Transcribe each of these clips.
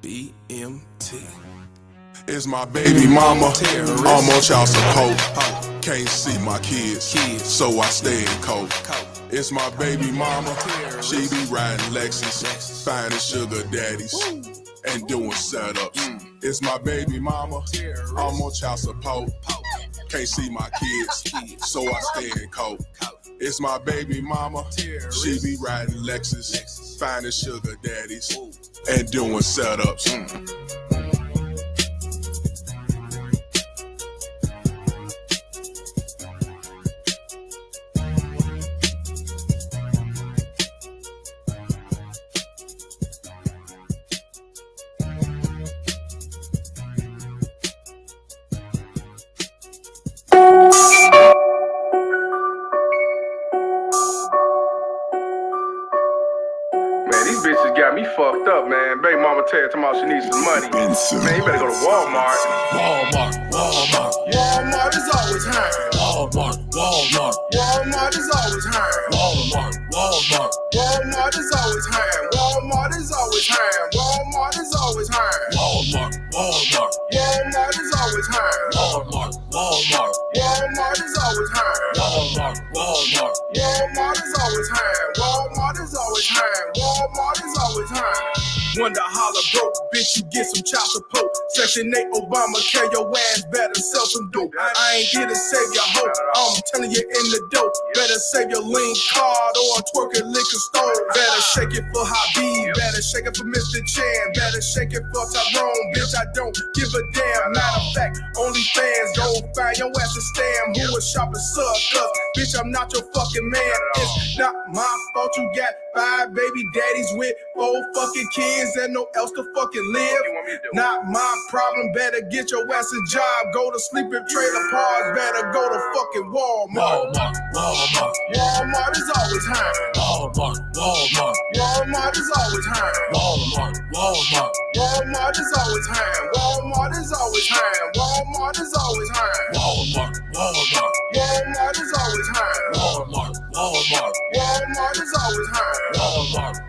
BMT. It's my baby mama, I'm on child support. Can't see my kids, so I stay in cold. It's my baby mama, she be riding Lexus, finding sugar daddies and doing setups. It's my baby mama, I'm on child support. Can't see my kids, so I stay in cold. It's my baby mama, she be riding Lexus, finding sugar daddies and doing setups. These bitches got me fucked up, man. Baby mama tell Tamar she needs some money. Man, you better go to Walmart. Walmart is always hiring. Walmart is always hiring. Walmart is always hiring. Walmart is always hiring. Walmart is always hiring. Walmart is always hiring. Walmart is always hiring. Walmart is always hiring. Walmart is always hiring. Walmart is always hiring. Wonder holler broke, bitch, you get some child support. Section 8 Obamacare, your ass better sell some dope. I ain't here to save your hope, I'm telling you in the dope. Better save your lean card or a twerking liquor store. Better shake it for Habib, better shake it for Mr. Chan, better shake it for Tyrone, bitch, I don't give a damn. Matter of fact, only fans gon' find your ass a stam. Who was shopping suckers? Bitch, I'm not your fucking man. It's not my fault you got 5 baby daddies with 4 fucking kids and no else to fucking live. Not my problem, better get your ass a job. Go to sleep in trailer parks, better go to fucking Walmart. Walmart is always hiring. Walmart Walmart is always hiring. Walmart Walmart is always hiring. Walmart is always hiring. Walmart is always hiring. Walmart Walmart is always hiring. Walmart Walmart is always hiring. Walmart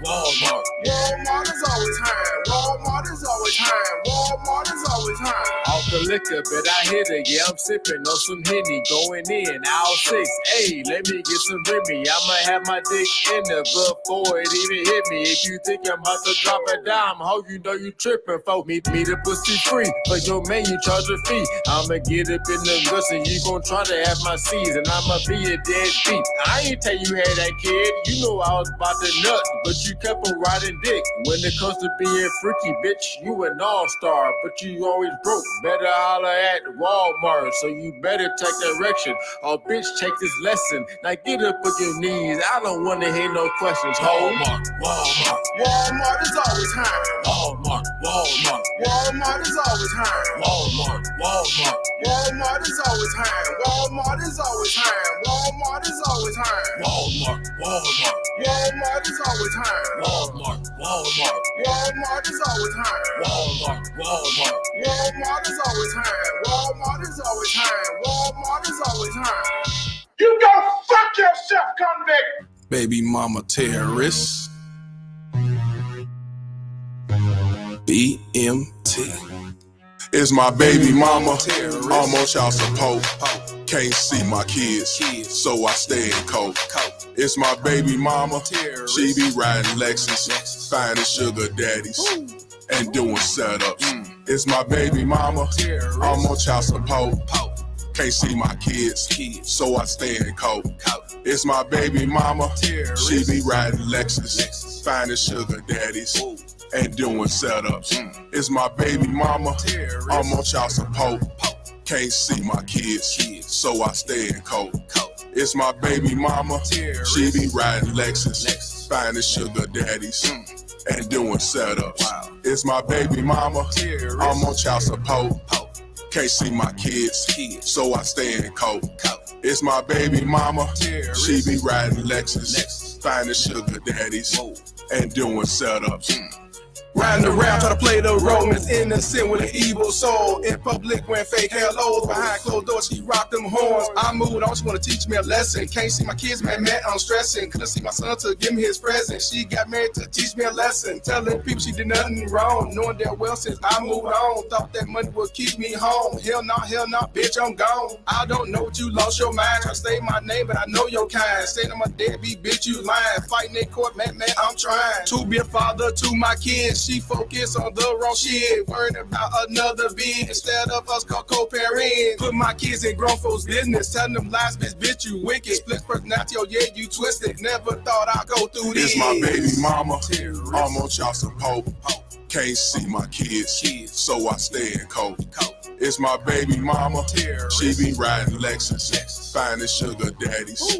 Walmart is always hiring. Walmart is always hiring. Walmart is always hiring. Off the liquor, but I hit it. Yeah, I'm sipping on some Henny, going in, all 6. Hey, let me get some Remy. I'ma have my dick in there before it even hit me. If you think I'm about to drop a dime, how you know you tripping, folk? Me the pussy free, for your man you charge a fee. I'ma get up in the guts and you gon' try to have my seeds, and I'ma be a deadbeat. I ain't tell you had that kid, you know I was about to nut, but you kept on riding dick. When it comes to being freaky, bitch, you an all-star, but you always broke. Better holler at Walmart, so you better take direction. Oh, bitch, take this lesson. Now get up on your knees, I don't wanna hear no questions. Walmart Walmart is always hiring. Walmart Walmart is always hiring. Walmart Walmart is always hiring. Walmart is always hiring. Walmart is always hiring. Walmart Walmart is always hiring. Walmart Walmart is always hiring. Walmart Walmart is always hiring. Walmart is always hiring. Walmart is always hiring. You go fuck yourself, convict! Baby mama terrorist. BMT. It's my baby mama, I'm on child support. Can't see my kids, so I stay in cold. It's my baby mama, she be riding Lexus, finding sugar daddies and doing setups. It's my baby mama, I'm on child support. Can't see my kids, so I stay in cold. It's my baby mama, she be riding Lexus, finding sugar daddies and doing setups. It's my baby mama, I'm on child support. Can't see my kids, so I stay in cold. It's my baby mama, she be riding Lexus, finding sugar daddies and doing setups. It's my baby mama, I'm on child support. Can't see my kids, so I stay in cold. It's my baby mama, she be riding Lexus, finding sugar daddies and doing setups. Riding around, try to play the role as innocent with an evil soul. In public, wearing fake halos. Behind closed doors, she rocked them horns. I moved on, she wanna teach me a lesson. Can't see my kids, man, I'm stressing. Couldn't see my son to give me his present. She got married to teach me a lesson. Telling people she did nothing wrong. Knowing that well since I moved on. Thought that money would keep me home. Hell no, bitch, I'm gone. I don't know what you lost your mind. Try to say my name, but I know your kind. Saying I'm a deadbeat, bitch, you lying. Fighting in court, man, I'm trying to be a father to my kids. She focus on the wrong shit, worrying about another being instead of us co-parenting. Put my kids in grown folks' business, telling them lies, bitch, you wicked. Split personality, oh yeah, you twisted. Never thought I'd go through this. It's my baby mama, I'm on child support. Can't see my kids, so I stay in cold. It's my baby mama, she be riding Lexus, finding sugar daddies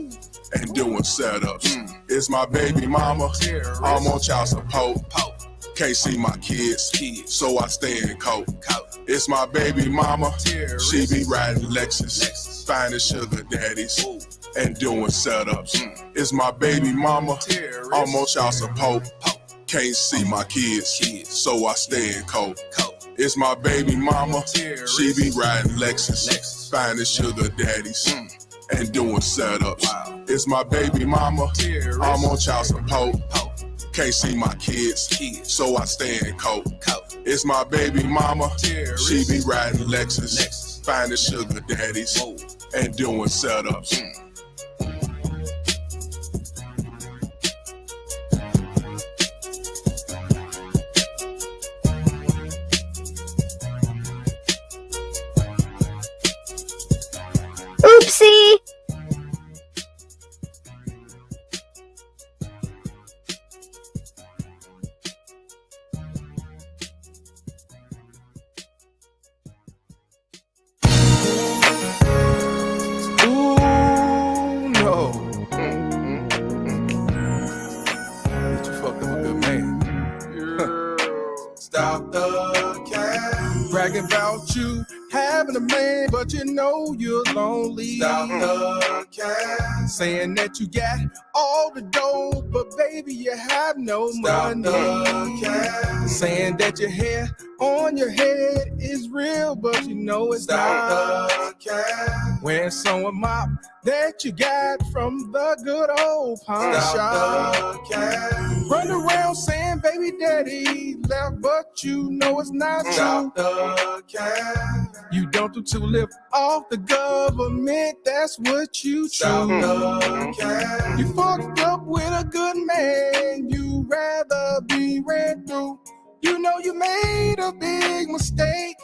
and doing setups. It's my baby mama, I'm on child support. Can't see my kids, so I stay in coat. It's my baby mama, she be riding Lexus, finding sugar daddies and doing setups. It's my baby mama, I'm on child support. Can't see my kids, so I stay in coat. It's my baby mama, she be riding Lexus, finding sugar daddies and doing setups. It's my baby mama, I'm on child support. Can't see my kids, so I stay in coat. It's my baby mama, she be riding Lexus, finding sugar daddies and doing setups. Oopsie! Ooh, no. Bitch, you fucked up a good man. Stop the cat. Bragging about you having a man, but you know you're lonely. Stop the cat. Saying that you got all the dough, but baby, you have no money. The cat. Saying that your hair on your head is real, but you know it's not. The cat. Wearing some mop that you got from the good old pawn shop. Run around saying baby daddy left, but you know it's not true. The cat. You don't do to live off the government, that's what you choose. You fucked up with a good man, you rather be ran through. You know you made a big mistake,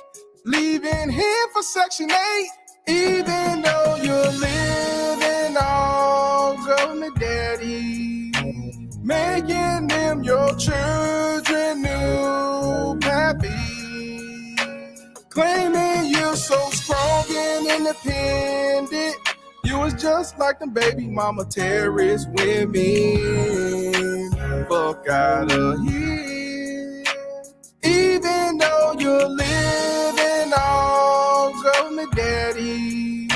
leaving him for Section 8. Even though you're living off government daddy, making them your children new pappy. Claiming you're so strong and independent, you was just like them baby mama terrorist women. Fuck out of here. Even though you're living off government daddy,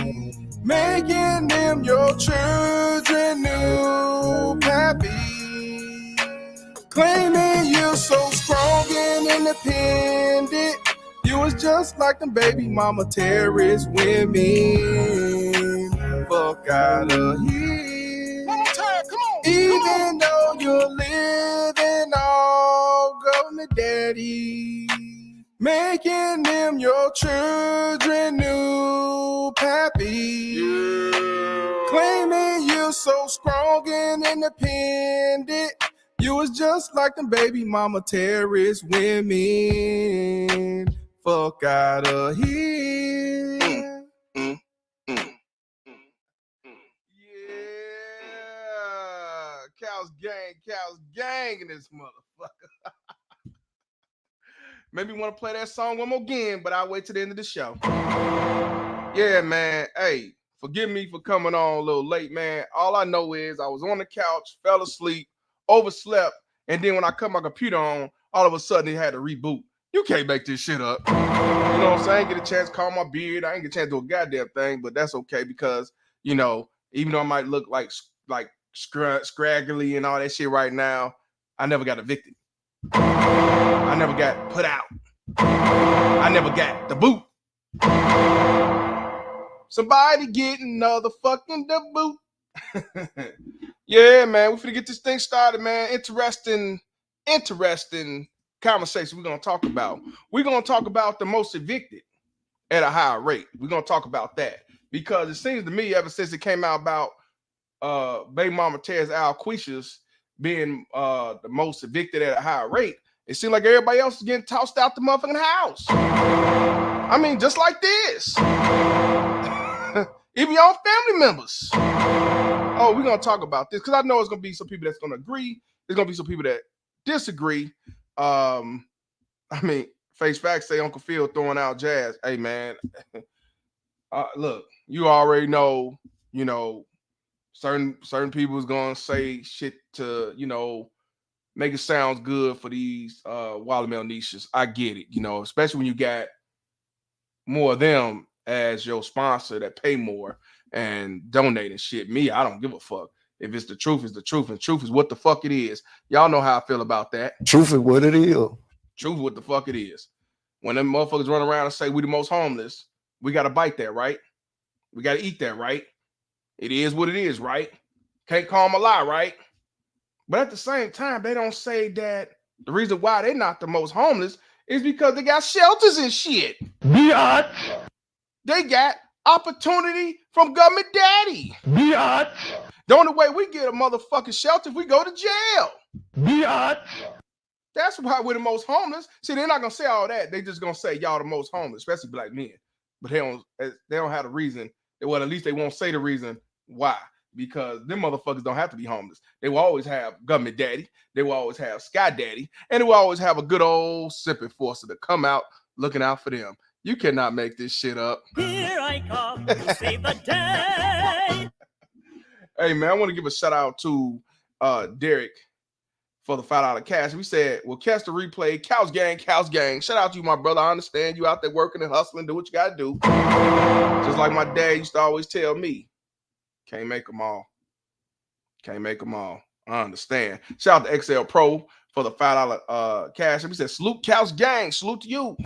making them your children new pappy. Claiming you're so strong and independent, you was just like them baby mama terrorist women. Fuck out of here. One more time, come on. Even though you're living off government daddy, making them your children new pappy. Claiming you're so strong and independent, you was just like them baby mama terrorist women. Fuck out of here. Yeah. Cows gang in this motherfucker. Maybe want to play that song one more again, but I'll wait till the end of the show. Yeah, man. Hey, forgive me for coming on a little late, man. All I know is I was on the couch, fell asleep, overslept, and then when I cut my computer on, all of a sudden it had to reboot. You can't make this shit up. You know what I'm saying? I ain't get a chance to comb my beard. I ain't get a chance to do a goddamn thing, but that's okay because, you know, even though I might look like scraggly and all that shit right now, I never got evicted. I never got put out. I never got the boot. Somebody get another fucking the boot. Yeah, man, we finna get this thing started, man. Interesting conversation we're gonna talk about. We're gonna talk about the most evicted at a higher rate. We're gonna talk about that because it seems to me ever since it came out about baby mama Tez Alquicia's being the most evicted at a higher rate, it seems like everybody else is getting tossed out the motherfucking house. I mean, just like this. Even your own family members. Oh, we're gonna talk about this because I know it's gonna be some people that's gonna agree. There's gonna be some people that disagree. I mean, face facts say Uncle Phil throwing out jazz. Hey man, look, you already know, certain people is gonna say shit to, make it sound good for these Watermelon niches. I get it, especially when you got more of them as your sponsor that pay more and donate and shit. Me, I don't give a fuck. If it's the truth, it's the truth. And truth is what the fuck it is. Y'all know how I feel about that. Truth is what it is. Truth is what the fuck it is. When them motherfuckers run around and say we the most homeless, we got to bite that, right? We got to eat that, right? It is what it is, right? Can't call them a lie, right? But at the same time, they don't say that the reason why they're not the most homeless is because they got shelters and shit. Biatch. They got opportunity from government daddy. Biatch. The only way we get a motherfucking shelter if we go to jail. Biatch. That's why we're the most homeless. See, they're not gonna say all that. They just gonna say y'all the most homeless, especially black men. But they don't have a reason. Well, at least they won't say the reason why. Because them motherfuckers don't have to be homeless. They will always have government daddy. They will always have sky daddy. And they will always have a good old sipping forcer to come out looking out for them. You cannot make this shit up. Here I come to save the day. Hey, man, I want to give a shout out to Derek for the $5 cash. We said, well, catch the replay. Couch gang. Shout out to you, my brother. I understand you out there working and hustling. Do what you got to do. Just like my dad used to always tell me. Can't make them all. I understand. Shout out to XL Pro for the $5 cash. We said, salute Couch Gang. Salute to you.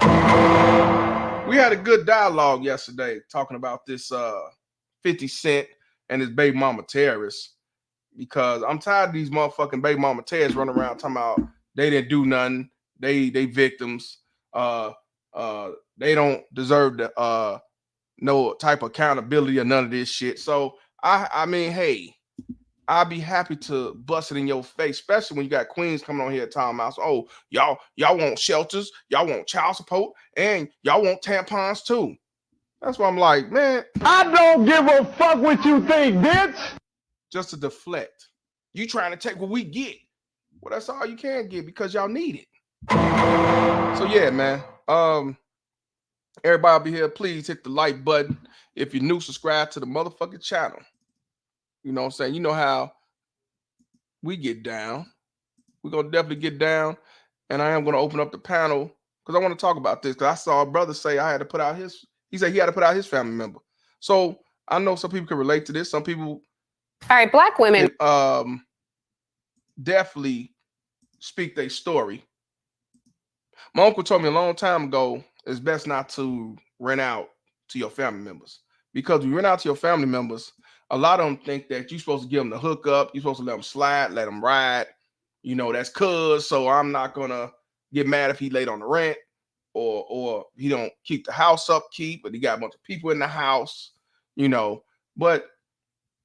We had a good dialogue yesterday talking about this 50 Cent and his baby mama terrorists because I'm tired of these motherfucking baby mama terrorists running around talking about they didn't do nothing. They victims. They don't deserve the no type of accountability or none of this shit. So I mean, hey, I'll be happy to bust it in your face, especially when you got queens coming on here at Tom House. Oh, y'all want shelters, y'all want child support, and y'all want tampons too. That's why I'm like, man, I don't give a fuck what you think, bitch. Just to deflect. You trying to take what we get. Well, that's all you can get because y'all need it. So yeah, man. Everybody be here, please hit the like button. If you're new, subscribe to the motherfucking channel. You know what I'm saying? You know how we get down. We're going to definitely get down. And I am going to open up the panel because I want to talk about this because I saw a brother say I had to put out he said he had to put out his family member. So I know some people can relate to this. Some people. All right, black women. Can, definitely speak their story. My uncle told me a long time ago, it's best not to rent out to your family members because when you rent out to your family members, a lot of them think that you're supposed to give them the hookup. You're supposed to let them slide, let them ride. That's cuz, so I'm not going to get mad if he late on the rent or he don't keep the house upkeep, but he got a bunch of people in the house, But,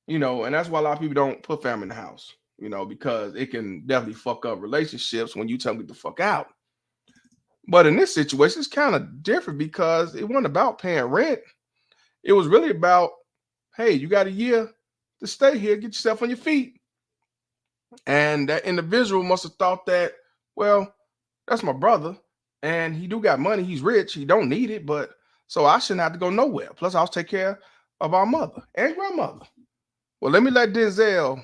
and that's why a lot of people don't put family in the house, because it can definitely fuck up relationships when you tell them to get the fuck out. But in this situation, it's kind of different because it wasn't about paying rent. It was really about, hey, you got a year to stay here, get yourself on your feet. And that individual must have thought that, well, that's my brother. And he do got money. He's rich. He don't need it. But so I shouldn't have to go nowhere. Plus, I'll take care of our mother and grandmother. Well, let me let Denzel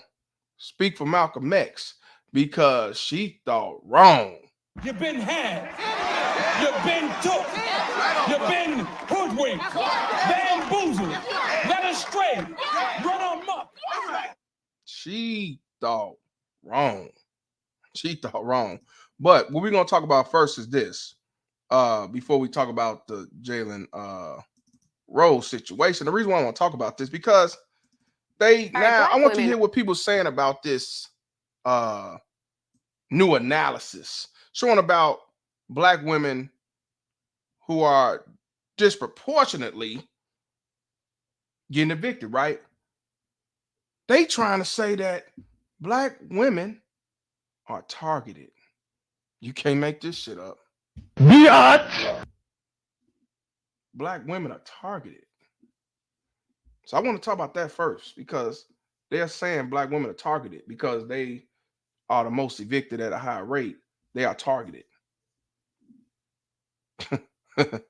speak for Malcolm X because she thought wrong. You've been had. You've been took. You've been hoodwinked, bamboozled, led astray, run amok. She thought wrong. She thought wrong. But what we're gonna talk about first is this. Before we talk about the Jalen Rose situation, the reason why I want to talk about this because I want to hear what people saying about this new analysis showing about black women who are disproportionately getting evicted, right? They trying to say that black women are targeted. You can't make this shit up. Biatch. Black women are targeted. So I want to talk about that first because they're saying black women are targeted because they are the most evicted at a high rate. They are targeted. and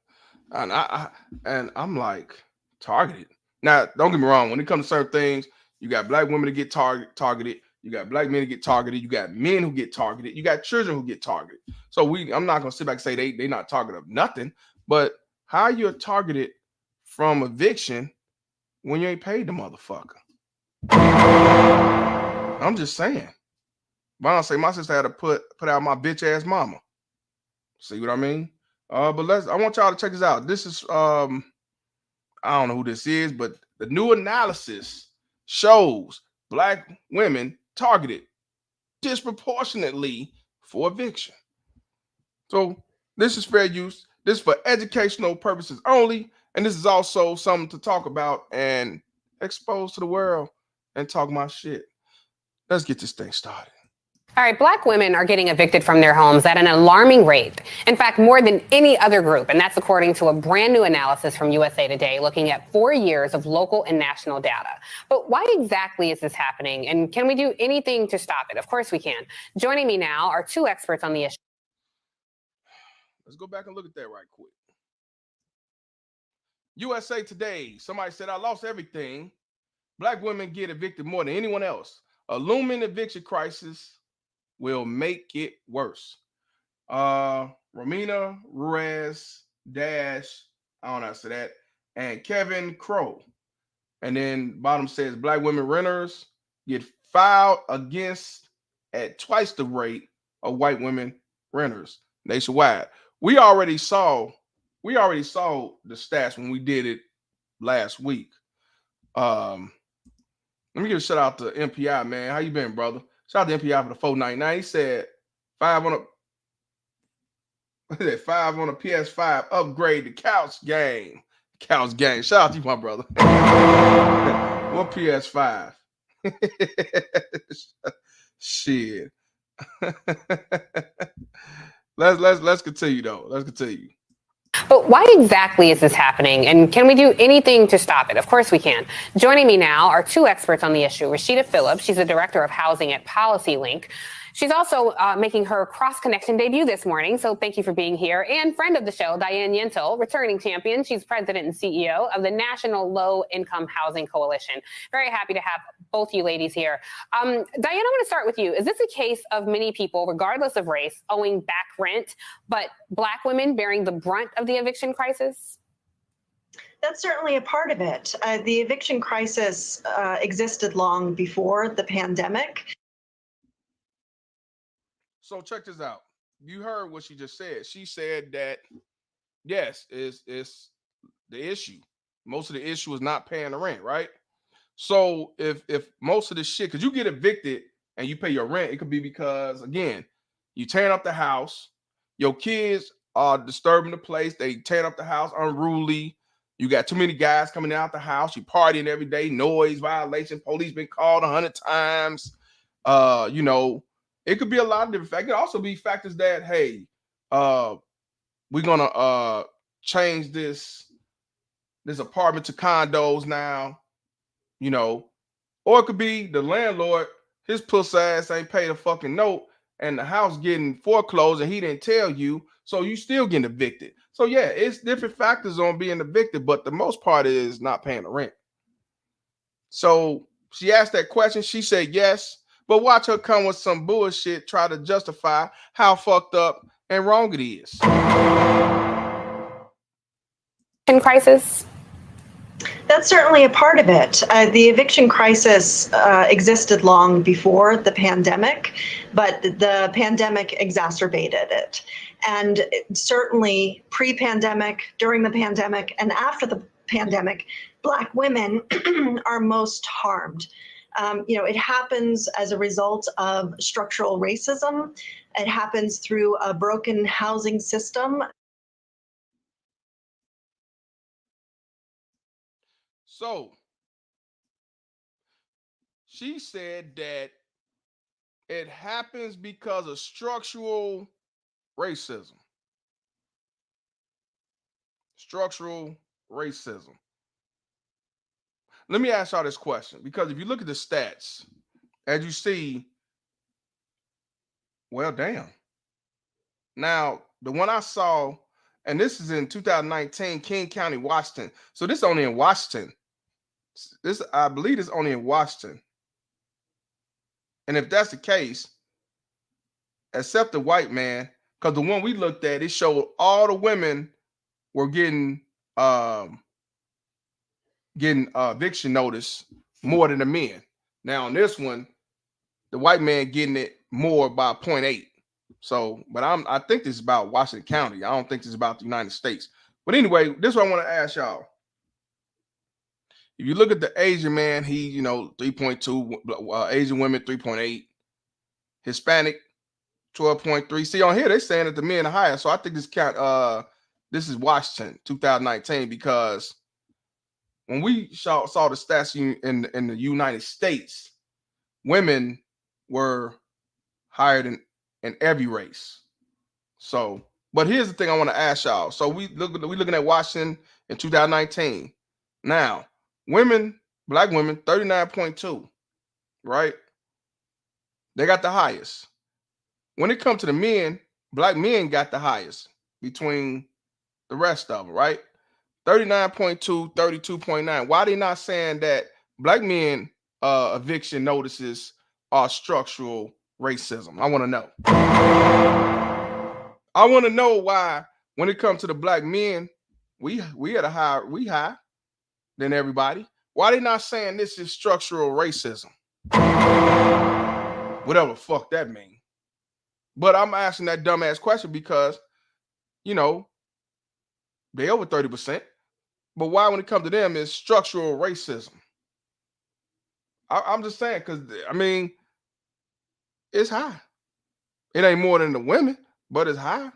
I'm like, targeted. Now, don't get me wrong. When it comes to certain things, you got black women to get targeted. You got black men to get targeted. You got men who get targeted. You got children who get targeted. So I'm not gonna sit back and say they not targeted of nothing. But how you're targeted from eviction when you ain't paid the motherfucker? I'm just saying. But I say my sister had to put out my bitch ass mama. See what I mean? But I want y'all to check this out. This is I don't know who this is, but the new analysis shows black women targeted disproportionately for eviction. So this is fair use. This is for educational purposes only, and this is also something to talk about and expose to the world and talk my shit. Let's get this thing started. All right, black women are getting evicted from their homes at an alarming rate. In fact, more than any other group. And that's according to a brand new analysis from USA Today looking at 4 years of local and national data. But why exactly is this happening? And can we do anything to stop it? Of course we can. Joining me now are two experts on the issue. Let's go back and look at that right quick. USA Today, somebody said, I lost everything. Black women get evicted more than anyone else. A looming eviction crisis will make it worse. Romina Ruiz Dash, I don't know how to say that, and Kevin Crow. And then bottom says black women renters get filed against at twice the rate of white women renters nationwide. We already saw the stats when we did it last week. Let me give a shout out to MPI, man. How you been, brother? Shout out to MPI for the 499. He said 5 on a PS5 upgrade the couch game. Couch game. Shout out to you, my brother. One PS5. Shit. Let's continue though. Let's continue. But why exactly is this happening? And can we do anything to stop it? Of course we can. Joining me now are two experts on the issue. Rashida Phillips, she's the director of housing at PolicyLink. She's also making her cross-connection debut this morning, so thank you for being here. And friend of the show, Diane Yentel, returning champion. She's president and CEO of the National Low Income Housing Coalition. Very happy to have both you ladies here. Diane, I'm going to start with you. Is this a case of many people, regardless of race, owing back rent, but black women bearing the brunt of the eviction crisis? That's certainly a part of it. The eviction crisis existed long before the pandemic. So check this out. You heard what she just said. She said that, yes, it's the issue. Most of the issue is not paying the rent, right? So if most of the shit, because you get evicted and you pay your rent, it could be because, again, you tearing up the house, your kids are disturbing the place, they tearing up the house, unruly, you got too many guys coming out the house, you partying every day, noise, violation, police been called 100 times, it could be a lot of different factors. It could also be factors that, hey, we're gonna change this apartment to condos now, or it could be the landlord, his pussy ass ain't paid a fucking note, and the house getting foreclosed, and he didn't tell you, so you still getting evicted. So yeah, it's different factors on being evicted, but the most part is not paying the rent. So she asked that question. She said yes. But watch her come with some bullshit, try to justify how fucked up and wrong it is. Crisis? That's certainly a part of it. The eviction crisis existed long before the pandemic, but the pandemic exacerbated it. And certainly pre-pandemic, during the pandemic, and after the pandemic, Black women are most harmed. It happens as a result of structural racism. It happens through a broken housing system. So she said that it happens because of structural racism. Structural racism. Let me ask y'all this question, because if you look at the stats, as you see, well, damn. Now, the one I saw, and this is in 2019, King County, Washington. So this is only in Washington. This, I believe, is only in Washington. And if that's the case, except the white man, because the one we looked at, it showed all the women were getting eviction notice more than the men. Now on this one, the white man getting it more by 0.8. So, but I think this is about Washington County. I don't think this is about the United States. But anyway, this is what I want to ask y'all. If you look at the Asian man, he 3.2, Asian women 3.8, Hispanic 12.3. See on here they're saying that the men are higher. So I think this is Washington 2019, because when we saw the stats in the United States, women were higher than in every race. So, but here's the thing I want to ask y'all. So we looking at Washington in 2019. Now, women, Black women, 39.2, right? They got the highest. When it comes to the men, Black men got the highest between the rest of them, right? 39.2, 32.9. Why are they not saying that Black men eviction notices are structural racism? I want to know. I want to know why, when it comes to the Black men, we high than everybody. Why are they not saying this is structural racism? Whatever the fuck that means. But I'm asking that dumbass question because, they over 30%. But why, when it comes to them, is structural racism? I'm just saying, because, it's high. It ain't more than the women, but it's high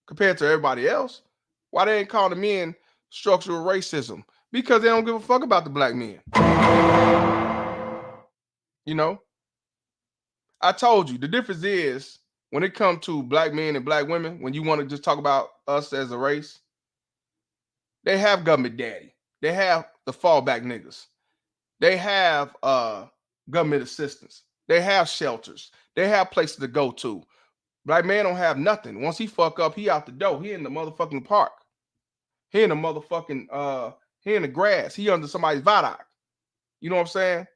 compared to everybody else. Why they ain't calling the men structural racism? Because they don't give a fuck about the Black men. I told you, the difference is, when it comes to Black men and Black women, when you want to just talk about us as a race, they have government daddy. They have the fallback niggas. They have government assistance. They have shelters. They have places to go to. Black man don't have nothing. Once he fuck up, he out the door. He in the motherfucking park. He in the motherfucking he in the grass. He under somebody's viaduct. You know what I'm saying?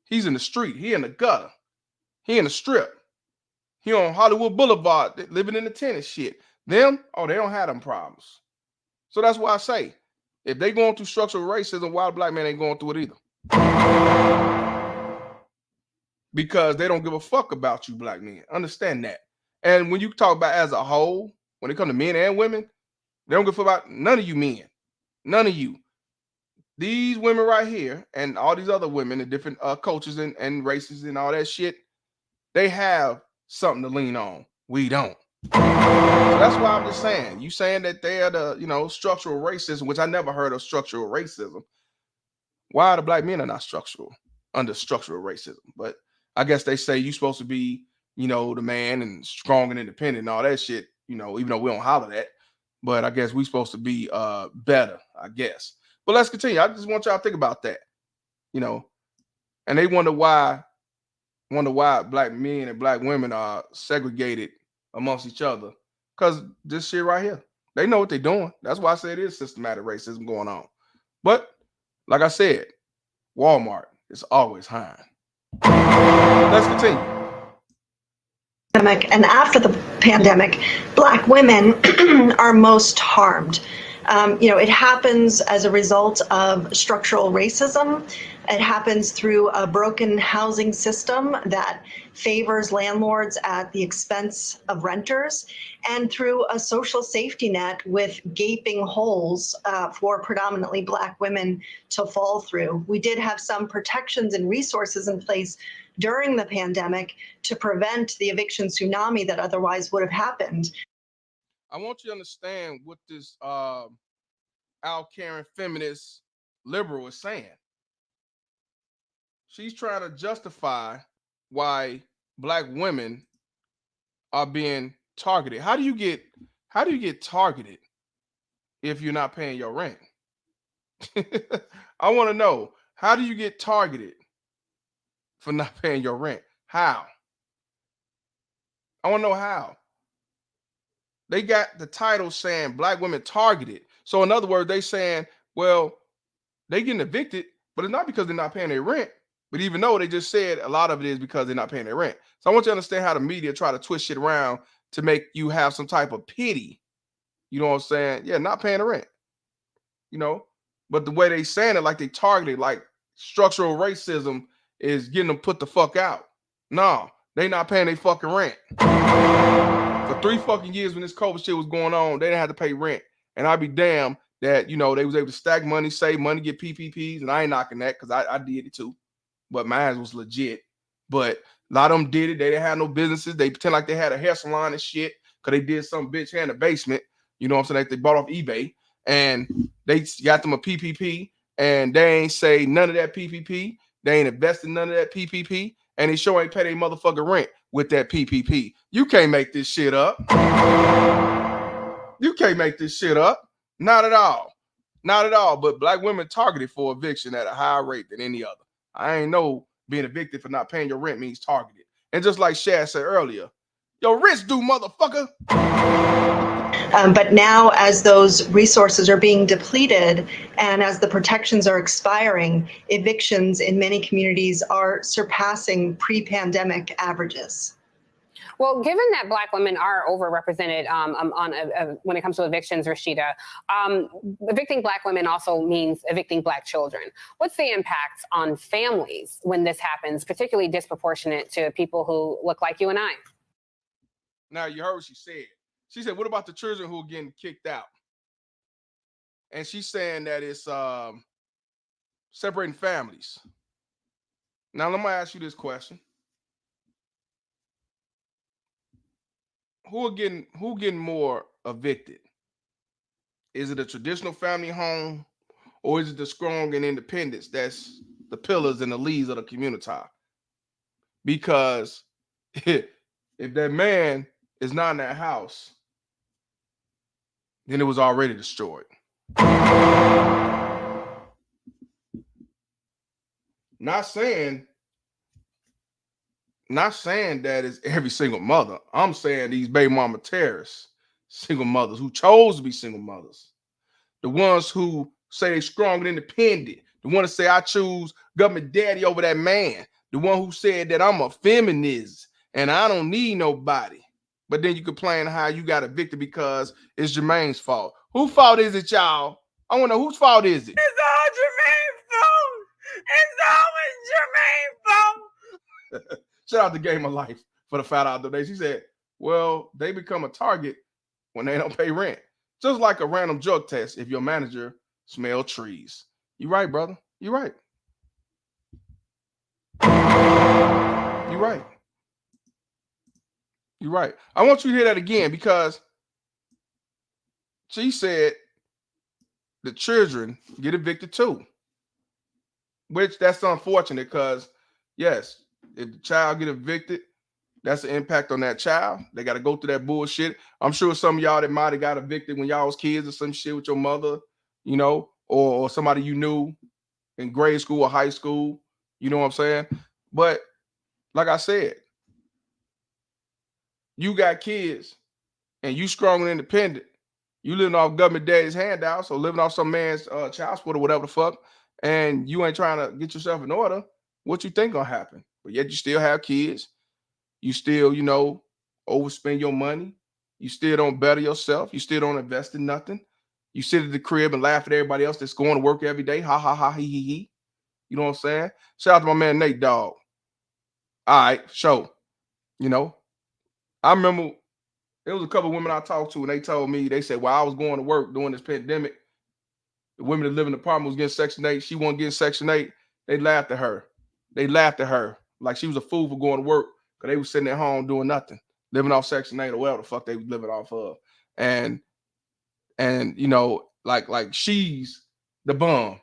He's in the street. He in the gutter. He in the strip. He on Hollywood Boulevard, living in the tennis shit. Them, they don't have them problems. So that's why I say, if they going through structural racism, why the Black man ain't going through it either? Because they don't give a fuck about you Black men. Understand that. And when you talk about as a whole, when it comes to men and women, they don't give a fuck about none of you men. None of you. These women right here and all these other women in different cultures and races and all that shit, they have something to lean on. We don't. So that's why I'm just saying, you saying that they are the, structural racism, which I never heard of structural racism. Why are the Black men are not under structural racism? But I guess they say you're supposed to be, the man and strong and independent and all that shit, even though we don't holler that. But I guess we're supposed to be better, I guess. But let's continue. I just want y'all to think about that, and they wonder why Black men and Black women are segregated amongst each other. Because this shit right here, they know what they're doing. That's why I say it is systematic racism going on. But like I said, Walmart is always hiring. Let's continue. And after the pandemic, Black women are most harmed. It happens as a result of structural racism. It happens through a broken housing system that favors landlords at the expense of renters, and through a social safety net with gaping holes for predominantly Black women to fall through. We did have some protections and resources in place during the pandemic to prevent the eviction tsunami that otherwise would have happened. I want you to understand what this Al-Karen feminist liberal is saying. She's trying to justify why Black women are being targeted. How do you get targeted if you're not paying your rent? I want to know, how do you get targeted for not paying your rent? How? I want to know how. They got the title saying Black women targeted. So in other words, they saying, well, they getting evicted, but it's not because they're not paying their rent. But even though they just said a lot of it is because they're not paying their rent. So I want you to understand how the media try to twist shit around to make you have some type of pity. You know what I'm saying? Yeah, not paying the rent. But the way they saying it, like they targeted, like structural racism is getting them put the fuck out. No, they not paying their fucking rent. For 3 fucking years when this COVID shit was going on, they didn't have to pay rent. And I'd be damned that, they was able to stack money, save money, get PPPs. And I ain't knocking that because I did it too. But mine was legit. But a lot of them did it. They didn't have no businesses. They pretend like they had a hair salon and shit because they did some bitch here in the basement. You know what I'm saying? Like they bought off eBay. And they got them a PPP. And they ain't say none of that PPP. They ain't invested none of that PPP. And they sure ain't pay their motherfucking rent with that PPP. You can't make this shit up. You can't make this shit up. Not at all. Not at all. But Black women targeted for eviction at a higher rate than any other. I ain't know being evicted for not paying your rent means targeted. And just like Shad said earlier, your rent's due, motherfucker. But now, as those resources are being depleted and as the protections are expiring, evictions in many communities are surpassing pre-pandemic averages. Well, given that Black women are overrepresented when it comes to evictions, Rashida, evicting Black women also means evicting Black children. What's the impact on families when this happens, particularly disproportionate to people who look like you and I? Now, you heard what she said. She said, what about the children who are getting kicked out? And she's saying that it's separating families. Now, let me ask you this question. Who getting more evicted? Is it a traditional family home, or is it the strong and independence that's the pillars and the leads of the community? Because if that man is not in that house, then it was already destroyed. Not saying that it's every single mother. I'm saying these baby mama terrorists, single mothers who chose to be single mothers, the ones who say they strong and independent, the one that say I choose government daddy over that man, the one who said that I'm a feminist and I don't need nobody. But then you complain how you got evicted because it's Jermaine's fault. Whose fault is it, y'all? I want to know whose fault is it? It's all Jermaine's fault. It's always Jermaine's fault. Shout out to Game of Life for the fat out donation. She said, well, they become a target when they don't pay rent. Just like a random drug test if your manager smelled trees. You right, brother. You right. You right. You're right. I want you to hear that again because she said the children get evicted too. Which that's unfortunate because, yes, if the child get evicted, that's an impact on that child. They got to go through that bullshit. I'm sure some of y'all that might have got evicted when y'all was kids or some shit with your mother, or somebody you knew in grade school or high school. You know what I'm saying? But like I said, you got kids and you strong and independent. You living off government daddy's handouts or living off some man's child support or whatever the fuck, and you ain't trying to get yourself in order. What you think gonna happen? But yet you still have kids. You still, overspend your money. You still don't better yourself. You still don't invest in nothing. You sit at the crib and laugh at everybody else that's going to work every day. Ha, ha, ha, he. You know what I'm saying? Shout out to my man, Nate, dog. All right, show. You know, I remember there was a couple of women I talked to and they told me, they said, while I was going to work during this pandemic, the women that live in the apartment was getting Section 8. She wasn't getting Section 8. They laughed at her. They laughed at her like she was a fool for going to work because they was sitting at home doing nothing, living off Section 8 or whatever the fuck they was living off of. And you know, like she's the bum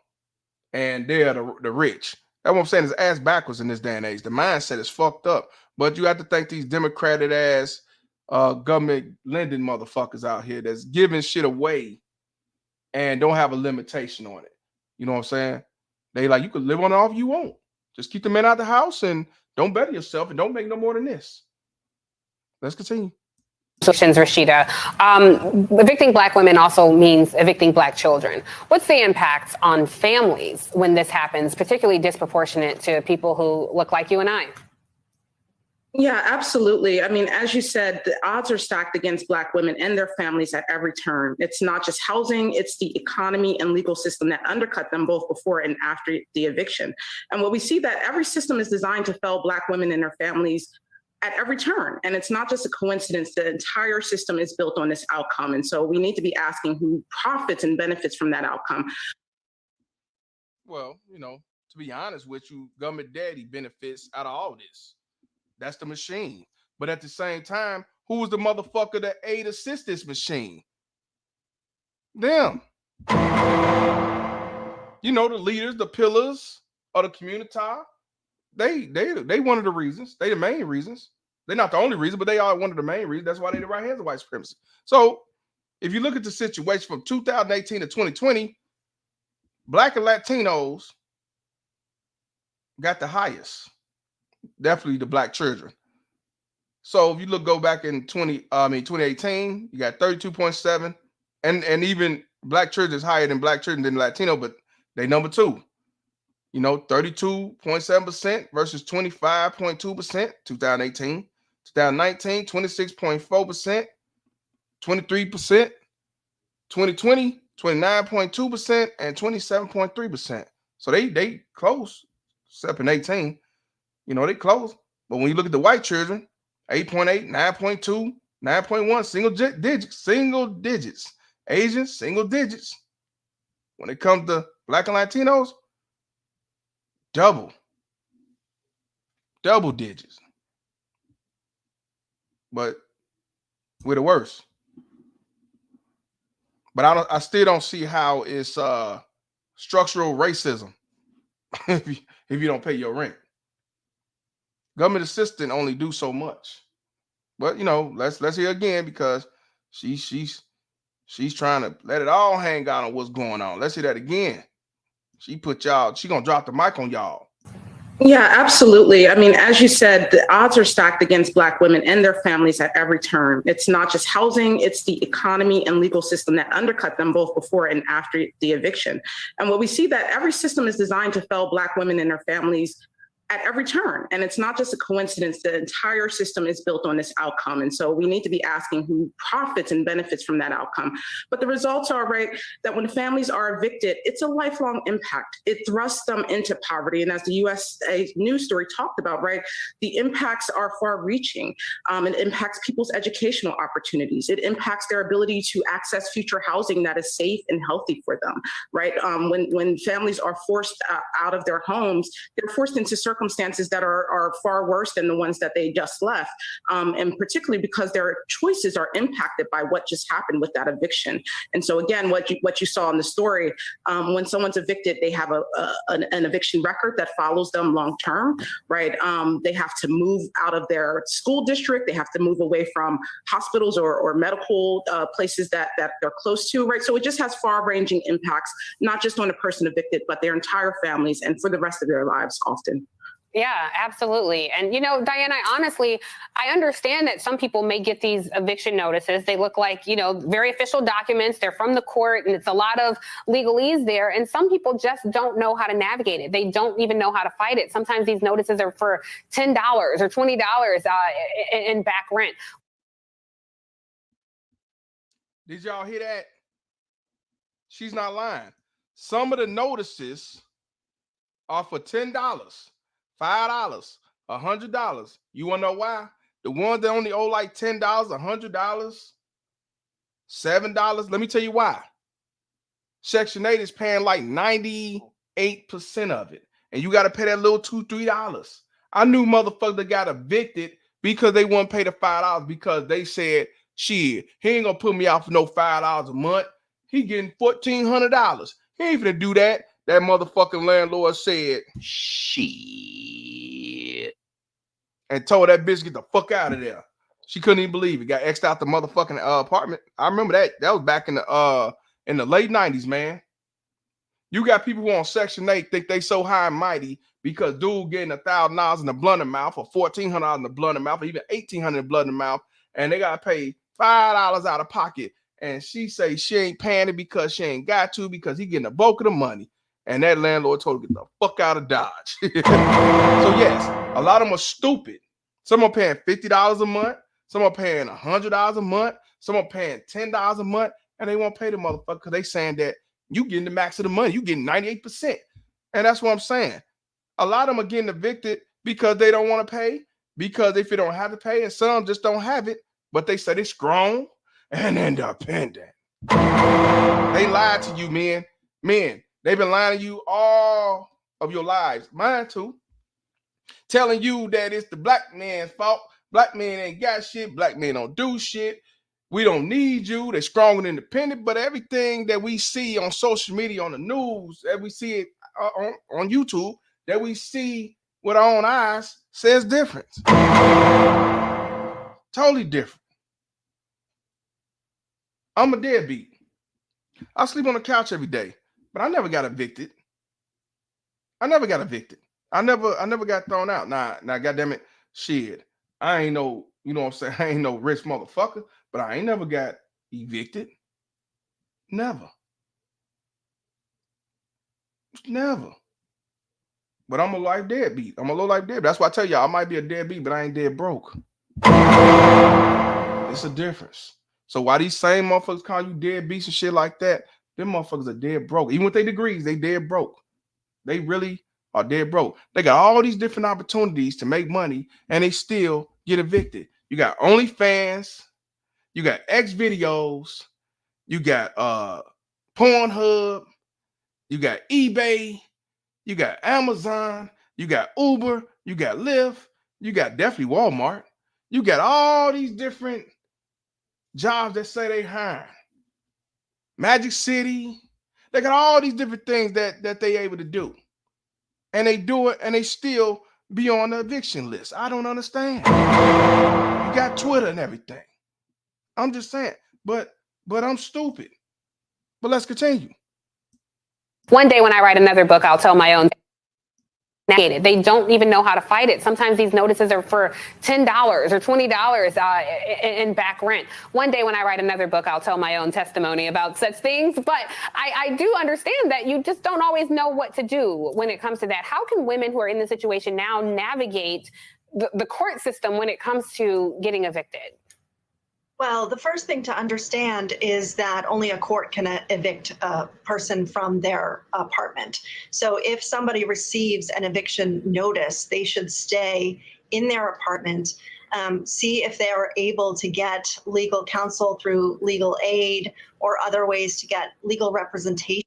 and they're the rich. That's what I'm saying, is ass backwards in this day and age. The mindset is fucked up. But you have to thank these Democratic ass government lending motherfuckers out here that's giving shit away and don't have a limitation on it. You know what I'm saying? They like, you can live on it all you want. Just keep the men out the house and don't better yourself and don't make no more than this. Let's continue. Solutions, Rashida. Evicting Black women also means evicting Black children. What's the impact on families when this happens, particularly disproportionate to people who look like you and I? Yeah, absolutely. I mean, as you said, the odds are stacked against Black women and their families at every turn. It's not just housing, it's the economy and legal system that undercut them both before and after the eviction. And what we see that every system is designed to fail Black women and their families at every turn. And it's not just a coincidence. The entire system is built on this outcome. And so we need to be asking who profits and benefits from that outcome. Well, you know, to be honest with you, government daddy benefits out of all this. That's the machine. But at the same time, who was the motherfucker that aid assist this machine? Them. You know, the leaders, the pillars of the community. They one of the reasons. They the main reasons. They're not the only reason, but they are one of the main reasons. That's why they the right hands of white supremacy. So if you look at the situation from 2018 to 2020, Black and Latinos got the highest. Definitely the Black children. So if you go back in 2018, you got 32.7, and even Black children is higher than Black children than Latino, but they number 2. You know, 32.7% versus 25.2%, 2018. 2019, 26.4%, 23%, 2020, 29.2%, and 27.3%. So they close, except in 18. You know, they close. But when you look at the white children, 8.8, 9.2, 9.1, single digits. Asians, single digits. When it comes to Black and Latinos, double digits. But we're the worst. But I still don't see how it's structural racism if you don't pay your rent. Government assistant only do so much. But you know, let's hear again, because she's trying to let it all hang out on what's going on. Let's hear that again. She gonna drop the mic on y'all. Yeah, absolutely. I mean, as you said, the odds are stacked against Black women and their families at every turn. It's not just housing, it's the economy and legal system that undercut them both before and after the eviction. And what we see that every system is designed to fail Black women and their families at every turn. And it's not just a coincidence. The entire system is built on this outcome. And so we need to be asking who profits and benefits from that outcome. But the results are, right, that when families are evicted, it's a lifelong impact. It thrusts them into poverty. And as the USA News story talked about, right, the impacts are far reaching. It impacts people's educational opportunities. It impacts their ability to access future housing that is safe and healthy for them, right? When families are forced out of their homes, they're forced into circumstances that are far worse than the ones that they just left, and particularly because their choices are impacted by what just happened with that eviction. And so again, what you saw in the story, when someone's evicted, they have an eviction record that follows them long term, right? They have to move out of their school district. They have to move away from hospitals or medical places that they're close to, right? So it just has far-ranging impacts, not just on the person evicted, but their entire families and for the rest of their lives often. Yeah, absolutely. And, you know, Diane, I understand that some people may get these eviction notices. They look like, you know, very official documents. They're from the court and it's a lot of legalese there. And some people just don't know how to navigate it. They don't even know how to fight it. Sometimes these notices are for $10 or $20 in back rent. Did y'all hear that? She's not lying. Some of the notices are for $10, $5, $100. You want to know why? The ones that only owe like $10, $100, $7. Let me tell you why. Section 8 is paying like 98% of it. And you got to pay that little $2, $3. I knew motherfuckers that got evicted because they wouldn't pay the $5 because they said, shit, he ain't gonna put me out for no $5 a month. He getting $1,400. He ain't finna do that. That motherfucking landlord said, shit. And told that bitch get the fuck out of there. She couldn't even believe it. Got X'd out the motherfucking apartment. I remember that. That was back in the late 90s, man. You got people who on Section 8 think they so high and mighty because dude getting $1,000 in the blunt in the mouth or $1,400 in the blunt in the mouth or even $1,800 in the blood in the mouth, and they gotta pay $5 out of pocket. And she say she ain't paying it because she ain't got to because he getting a bulk of the money. And that landlord told her to get the fuck out of Dodge. So yes, a lot of them are stupid. Some are paying $50 a month. Some are paying $100 a month. Some are paying $10 a month, and they won't pay the motherfucker because they saying that you getting the max of the money. You getting 98%. And that's what I'm saying. A lot of them are getting evicted because they don't want to pay, because if they don't have to pay, and some just don't have it, but they say they're strong and independent. They lied to you, men. Men, they've been lying to you all of your lives. Mine too. Telling you that it's the black man's fault. Black men ain't got shit. Black men don't do shit. We don't need you. They're strong and independent. But everything that we see on social media, on the news, that we see it on YouTube, that we see with our own eyes, says different. Totally different. I'm a deadbeat. I sleep on the couch every day, but I never got evicted. I never got thrown out. Nah, goddamn it, shit. I ain't no, you know what I'm saying? I ain't no rich motherfucker, but I ain't never got evicted. Never. But I'm a life deadbeat. I'm a low life deadbeat. That's why I tell y'all I might be a deadbeat, but I ain't dead broke. It's a difference. So why these same motherfuckers call you deadbeats and shit like that, them motherfuckers are dead broke. Even with their degrees, they dead broke. They really are dead broke. They got all these different opportunities to make money, and they still get evicted. You got OnlyFans, you got X videos, you got Pornhub, you got eBay, you got Amazon, you got Uber, you got Lyft, you got definitely Walmart. You got all these different jobs that say they hire. Magic City. They got all these different things that they able to do. And they do it and they still be on the eviction list. I don't understand. You got Twitter and everything. I'm just saying, but I'm stupid. But let's continue. One day when I write another book, I'll tell my own. They don't even know how to fight it. Sometimes these notices are for $10 or $20 in back rent. One day when I write another book, I'll tell my own testimony about such things. But I do understand that you just don't always know what to do when it comes to that. How can women who are in this situation now navigate the court system when it comes to getting evicted? Well, the first thing to understand is that only a court can evict a person from their apartment. So if somebody receives an eviction notice, they should stay in their apartment, see if they are able to get legal counsel through legal aid or other ways to get legal representation.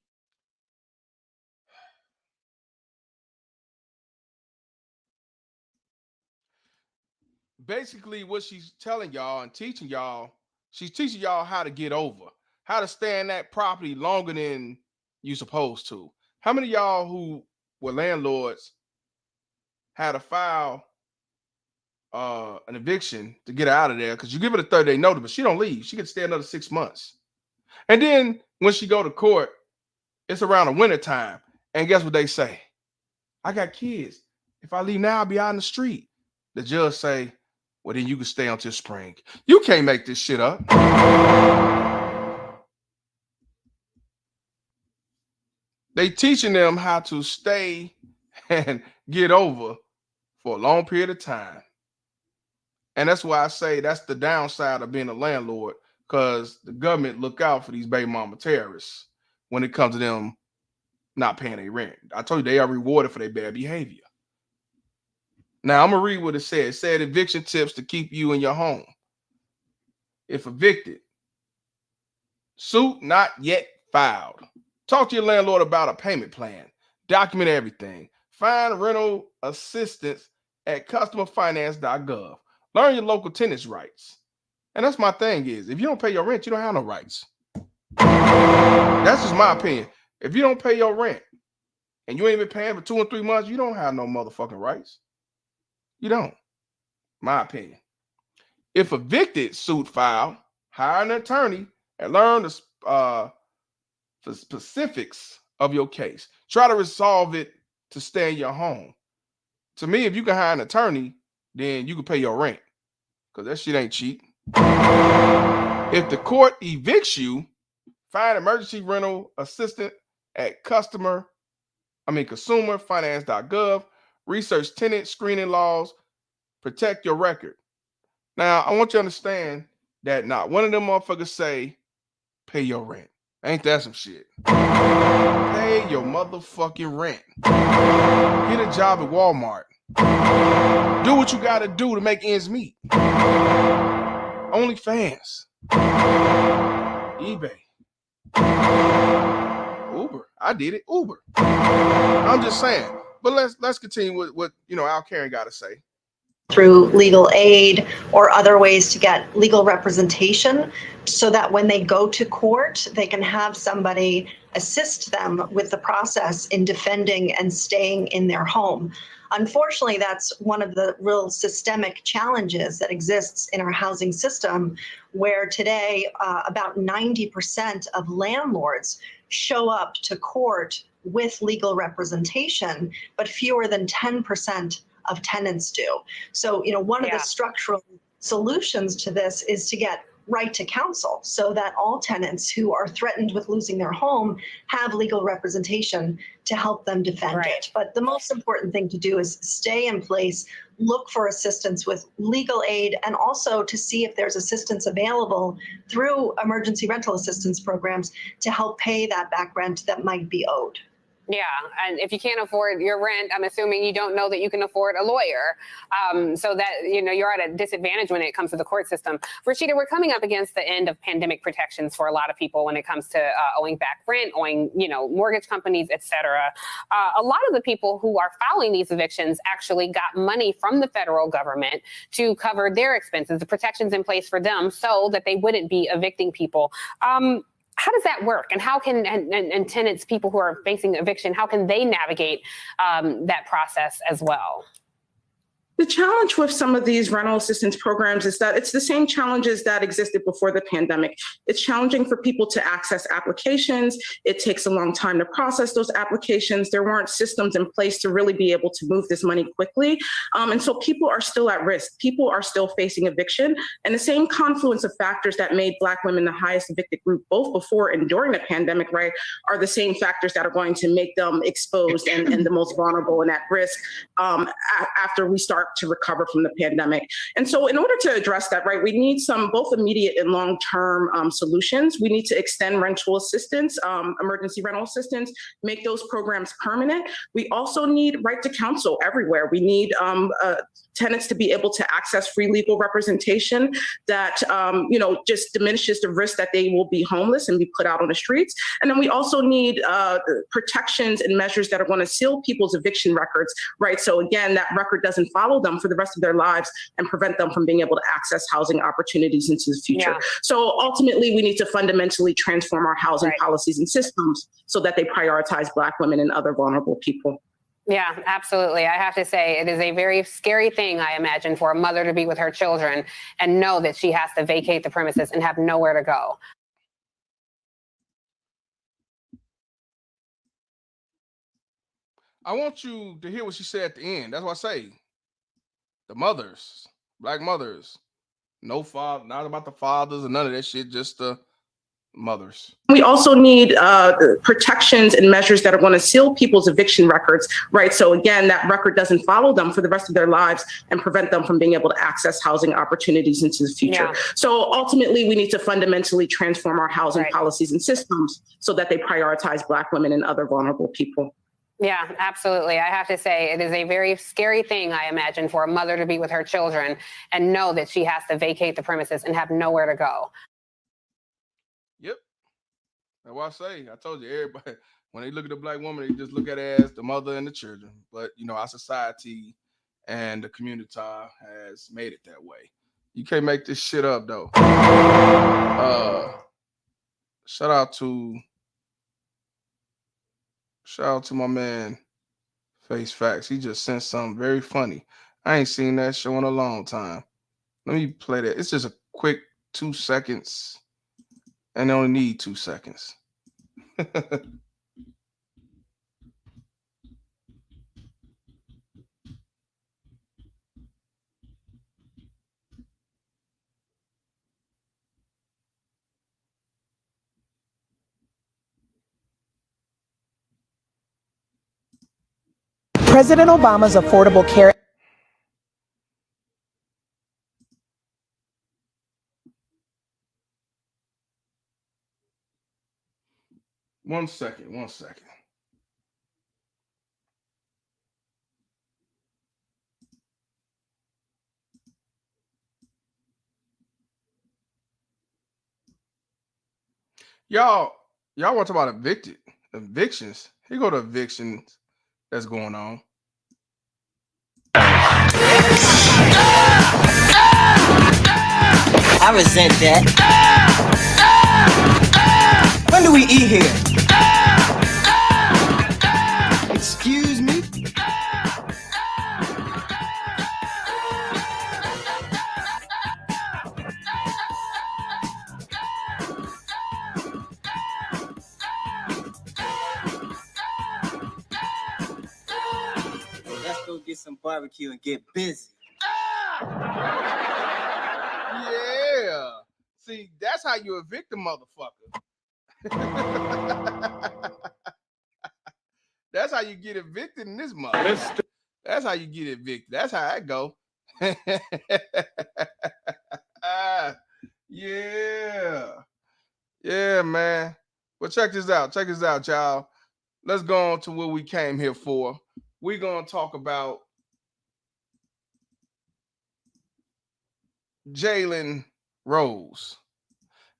Basically, what she's telling y'all and teaching y'all, she's teaching y'all how to get over, how to stay in that property longer than you supposed to. How many of y'all who were landlords had to file an eviction to get her out of there? Because you give it a 30-day notice, but she don't leave. She could stay another 6 months. And then when she go to court, it's around the winter time. And guess what they say? I got kids. If I leave now, I'll be out in the street. The judge say, well, then you can stay until spring. You can't make this shit up. They teaching them how to stay and get over for a long period of time. And that's why I say that's the downside of being a landlord, because the government look out for these baby mama terrorists. when it comes to them not paying their rent. I told you they are rewarded for their bad behavior. Now I'm gonna read what it said. It said eviction tips to keep you in your home. If evicted, suit not yet filed. Talk to your landlord about a payment plan. Document everything. Find rental assistance at customerfinance.gov. Learn your local tenants' rights. And that's my thing is, if you don't pay your rent, you don't have no rights. That's just my opinion. If you don't pay your rent and you ain't been paying for 2 or 3 months, you don't have no motherfucking rights. You don't. My opinion. If evicted, suit filed, hire an attorney and learn the specifics of your case. Try to resolve it to stay in your home. To me, if you can hire an attorney, then you can pay your rent because that shit ain't cheap. If the court evicts you, find emergency rental assistant at consumerfinance.gov. Research tenant screening laws. Protect your record. Now, I want you to understand that not one of them motherfuckers say, pay your rent. Ain't that some shit? Pay your motherfucking rent. Get a job at Walmart. Do what you got to do to make ends meet. OnlyFans. eBay. Uber. I did it. Uber. I'm just saying. But let's continue with what Al Karen got to say. Through legal aid or other ways to get legal representation so that when they go to court, they can have somebody assist them with the process in defending and staying in their home. Unfortunately, that's one of the real systemic challenges that exists in our housing system, where today about 90% of landlords show up to court with legal representation, but fewer than 10% of tenants do. So, one of the structural solutions to this is to get right to counsel so that all tenants who are threatened with losing their home have legal representation to help them defend it. But the most important thing to do is stay in place, look for assistance with legal aid, and also to see if there's assistance available through emergency rental assistance programs to help pay that back rent that might be owed. Yeah, and if you can't afford your rent, I'm assuming you don't know that you can afford a lawyer. So that, you're at a disadvantage when it comes to the court system. Rashida, we're coming up against the end of pandemic protections for a lot of people when it comes to owing back rent, owing, mortgage companies, et cetera. A lot of the people who are filing these evictions actually got money from the federal government to cover their expenses, the protections in place for them so that they wouldn't be evicting people. How does that work? And how can and tenants, people who are facing eviction, how can they navigate that process as well? The challenge with some of these rental assistance programs is that it's the same challenges that existed before the pandemic. It's challenging for people to access applications. It takes a long time to process those applications. There weren't systems in place to really be able to move this money quickly. And so people are still at risk. People are still facing eviction. And the same confluence of factors that made Black women the highest evicted group, both before and during the pandemic, right, are the same factors that are going to make them exposed and the most vulnerable and at risk after we start to recover from the pandemic. And so in order to address that, right, we need some both immediate and long-term solutions. We need to extend rental assistance, emergency rental assistance, make those programs permanent. We also need right to counsel everywhere. We need tenants to be able to access free legal representation that, just diminishes the risk that they will be homeless and be put out on the streets. And then we also need protections and measures that are going to seal people's eviction records, right? So again, that record doesn't follow them for the rest of their lives and prevent them from being able to access housing opportunities into the future. Yeah. So ultimately, we need to fundamentally transform our housing policies and systems so that they prioritize Black women and other vulnerable people. Yeah, absolutely. I have to say it is a very scary thing, I imagine, for a mother to be with her children and know that she has to vacate the premises and have nowhere to go. I want you to hear what she said at the end. That's what I say. The mothers, Black mothers, no father, not about the fathers or none of that shit, just the mothers. We also need protections and measures that are going to seal people's eviction records, right? So again, that record doesn't follow them for the rest of their lives and prevent them from being able to access housing opportunities into the future. Yeah. So ultimately, we need to fundamentally transform our housing policies and systems so that they prioritize Black women and other vulnerable people. Yeah, absolutely. I have to say, it is a very scary thing, I imagine, for a mother to be with her children and know that she has to vacate the premises and have nowhere to go. Yep. That's what I say. I told you, everybody, when they look at the Black woman, they just look at it as the mother and the children. But, you know, our society and the community has made it that way. You can't make this shit up, though. Shout out to my man, Face Facts. He just sent something very funny. I ain't seen that show in a long time. Let me play that. It's just a quick 2 seconds, and they only need 2 seconds. President Obama's Affordable Care. One second. Y'all want to talk about evictions? Here go the evictions that's going on. I resent that. When do we eat here? Excuse me? Let's go get some barbecue and get busy. Yeah. See, that's how you evict a motherfucker. That's how you get evicted in this mother. That's how you get evicted. That's how I go. Yeah, man. But check this out, y'all. Let's go on to what we came here for. We're going to talk about Jalen Rose.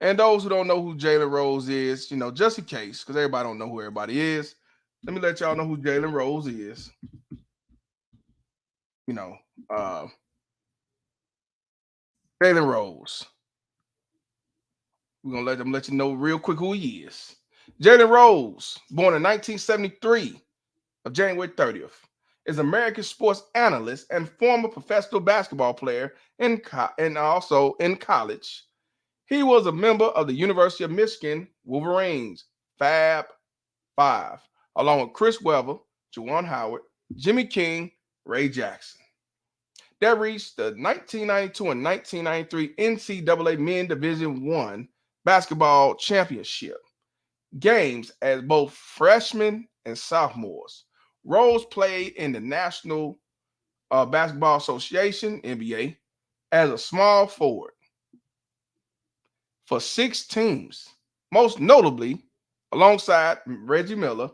And those who don't know who Jalen Rose is, you know, just in case, because everybody don't know who everybody is, let me let y'all know who Jalen Rose is. You know, Jalen Rose. We're going to let you know real quick who he is. Jalen Rose, born in 1973 of January 30th, is an American sports analyst and former professional basketball player and also in college. He was a member of the University of Michigan Wolverines, Fab Five, along with Chris Webber, Juwan Howard, Jimmy King, Ray Jackson. They reached the 1992 and 1993 NCAA Men Division I basketball championship games as both freshmen and sophomores. Rose played in the National Basketball Association, NBA, as a small forward for 6 teams, most notably alongside Reggie Miller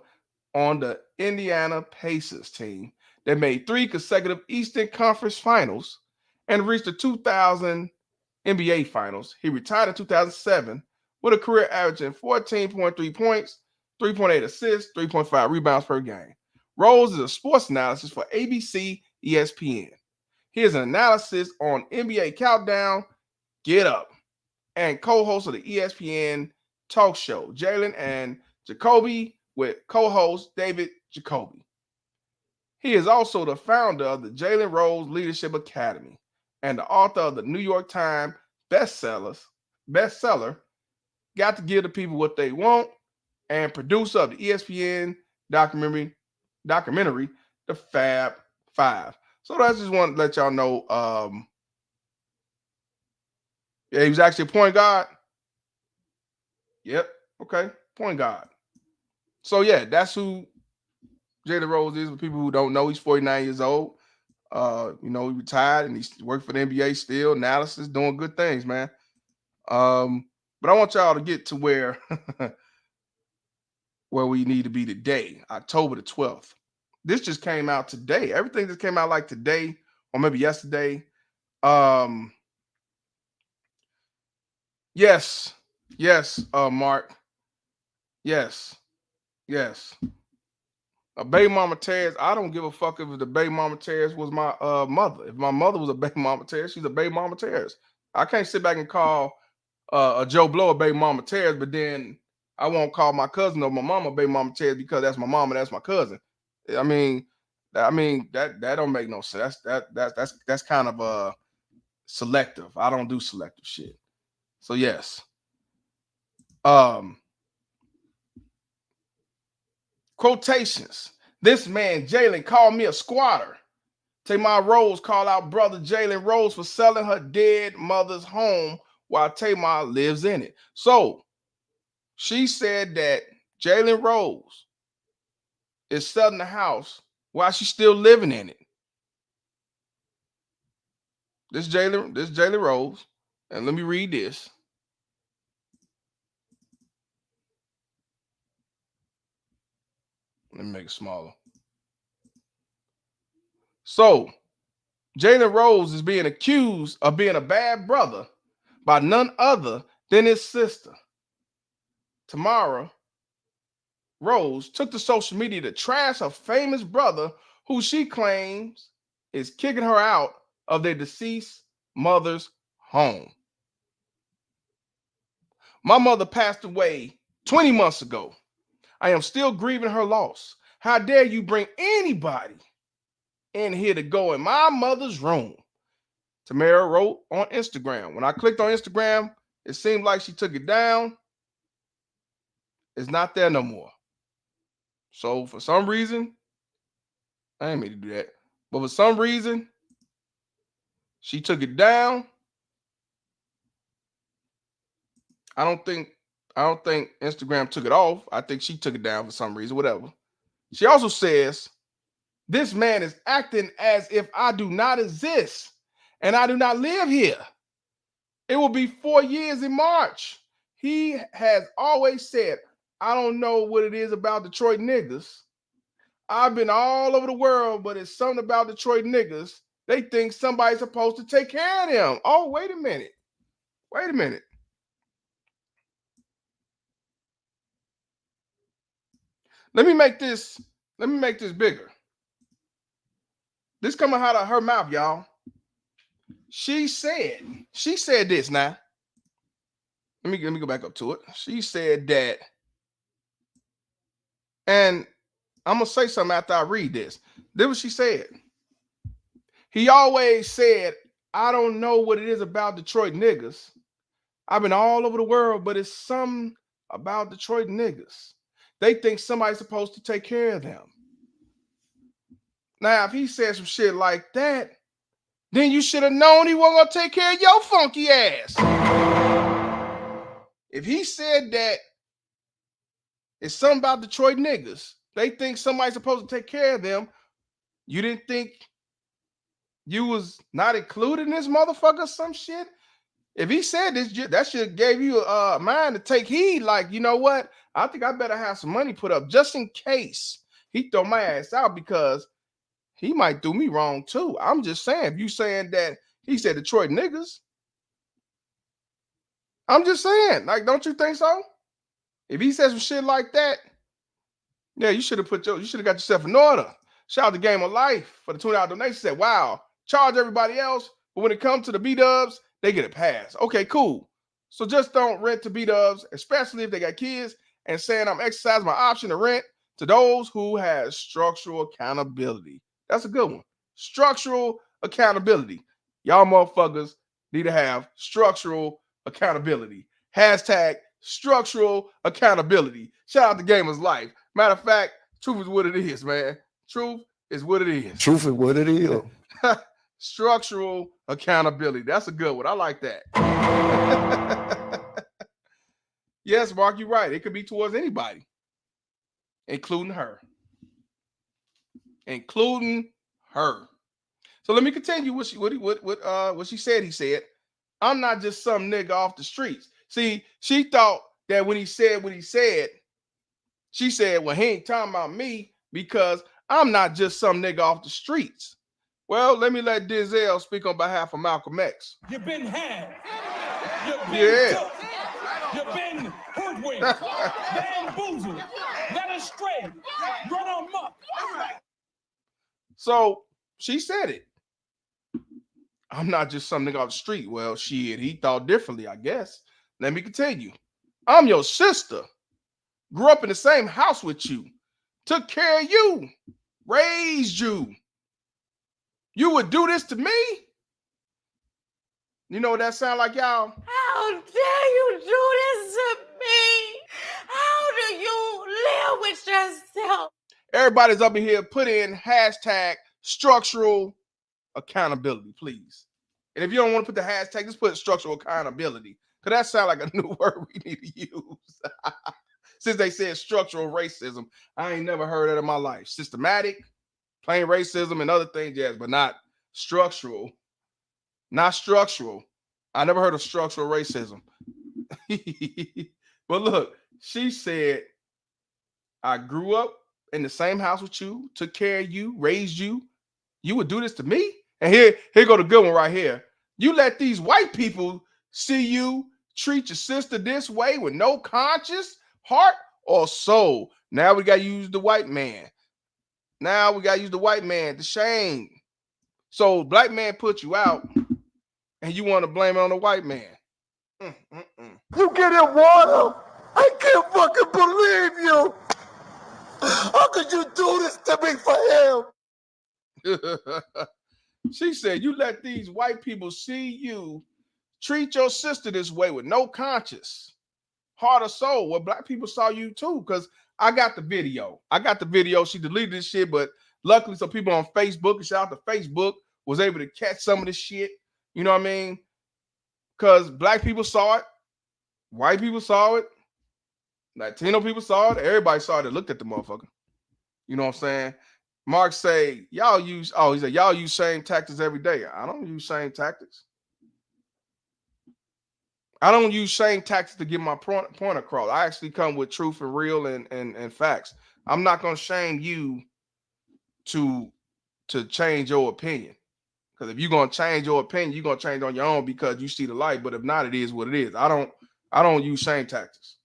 on the Indiana Pacers team that made 3 consecutive Eastern Conference Finals and reached the 2000 NBA Finals. He retired in 2007 with a career averaging 14.3 points, 3.8 assists, 3.5 rebounds per game. Rose is a sports analyst for ABC ESPN. Here's an analysis on NBA Countdown, Get Up, and co-host of the ESPN talk show, Jalen and Jacoby, with co-host David Jacoby. He is also the founder of the Jalen Rose Leadership Academy and the author of the New York Times bestseller, Got to Give the People What They Want, and producer of the ESPN documentary, The Fab Five. So I just want to let y'all know, he was actually a point guard. Yep. Okay. Point guard. So yeah, that's who Jalen Rose is. For people who don't know, he's 49 years old. He retired and he's working for the NBA still. Analysis, doing good things, man. But I want y'all to get to where we need to be today, October the 12th. This just came out today. Everything just came out like today or maybe yesterday. Yes, Mark. Yes. A baby mama Terrence. I don't give a fuck if the baby mama Terrence was my mother. If my mother was a baby mama Terrence, she's a baby mama Terrence. I can't sit back and call a Joe Blow a baby mama Terrence, but then I won't call my cousin or my mama baby mama Terrence because that's my mama, that's my cousin. I mean that don't make no sense. That's kind of selective. I don't do selective shit. So yes. Quotations. This man, Jalen, called me a squatter. Tamar Rose called out brother Jalen Rose for selling her dead mother's home while Tamar lives in it. So she said that Jalen Rose is selling the house while she's still living in it. This Jalen Rose, and let me read this. Let me make it smaller. So, Jalen Rose is being accused of being a bad brother by none other than his sister. Tamar Rose took to social media to trash her famous brother, who she claims is kicking her out of their deceased mother's home. My mother passed away 20 months ago. I am still grieving her loss. How dare you bring anybody in here to go in my mother's room? Tamara wrote on Instagram. When I clicked on Instagram, it seemed like she took it down. It's not there no more. So for some reason, I didn't mean to do that, but for some reason, she took it down. I don't think Instagram took it off. I think she took it down for some reason, whatever. She also says, this man is acting as if I do not exist and I do not live here. It will be 4 years in March. He has always said, I don't know what it is about Detroit niggas. I've been all over the world, but it's something about Detroit niggas. They think somebody's supposed to take care of them. Oh, wait a minute. Let me make this bigger. This coming out of her mouth, y'all. She said this now. Let me go back up to it. She said that, and I'm gonna say something after I read this. This is what she said. He always said, I don't know what it is about Detroit niggas. I've been all over the world, but it's something about Detroit niggas. They think somebody's supposed to take care of them. Now, if he said some shit like that, then you should have known he wasn't gonna take care of your funky ass. If he said that it's something about Detroit niggas, they think somebody's supposed to take care of them, you didn't think you was not included in this motherfucker or some shit? If he said this, that shit gave you a mind to take heed. Like, you know what? I think I better have some money put up just in case he throw my ass out, because he might do me wrong too. I'm just saying, if you saying that he said Detroit niggas, I'm just saying, like, don't you think so? If he said some shit like that, yeah, you should have got yourself in order. Shout out to Game of Life for the $20 donation. Said, wow, charge everybody else, but when it comes to the B-dubs, they get a pass. Okay, cool. So just don't rent to B-dubs, especially if they got kids, and saying I'm exercising my option to rent to those who has structural accountability. That's a good one. Structural accountability. Y'all motherfuckers need to have structural accountability. Hashtag structural accountability. Shout out to Gamers Life. Matter of fact, truth is what it is, man. Truth is what it is. Truth is what it is. Structural accountability. That's a good one. I like that. Yes, Mark, you're right. It could be towards anybody, including her. Including her. So let me continue what she said. He said, I'm not just some nigga off the streets. See, she thought that when he said what he said, she said, well, he ain't talking about me because I'm not just some nigga off the streets. Well, let me let Denzel speak on behalf of Malcolm X. You've been had. You've been took. You've been hoodwinked, bamboozled, led astray, run amok. So she said it. I'm not just some nigga off the street. Well, shit, he thought differently, I guess. Let me continue. I'm your sister. Grew up in the same house with you. Took care of you. Raised you. You would do this to me? You know what that sound like, y'all? How dare you do this to me? How do you live with yourself? Everybody's up in here, put in hashtag structural accountability, please. And if you don't want to put the hashtag, just put structural accountability. Because that sounds like a new word we need to use. Since they said structural racism, I ain't never heard that in my life. Systematic, plain racism, and other things, yes, but not structural. Not structural. I never heard of structural racism. But look, she said, I grew up in the same house with you, took care of you, raised you. You would do this to me? And here go the good one right here. You let these white people see you treat your sister this way with no conscience, heart, or soul. Now we got to use the white man. Now we got to use the white man to shame. So black man put you out and you want to blame it on the white man. You get in water? I can't fucking believe you. How could you do this to me for him? She said, you let these white people see you treat your sister this way with no conscience, heart or soul. Well, black people saw you too, because I got the video. She deleted this shit, but luckily some people on Facebook, and shout out to Facebook, was able to catch some of this shit. You know what I mean? Because black people saw it, white people saw it, Latino people saw it, everybody saw it that looked at the motherfucker. You know what I'm saying? Mark say, y'all use same tactics every day. I don't use same tactics. I don't use same tactics to get my point across. I actually come with truth and real and facts. I'm not going to shame you to change your opinion. Because if you're going to change your opinion, you're going to change on your own because you see the light. But if not, it is what it is. I don't use same tactics.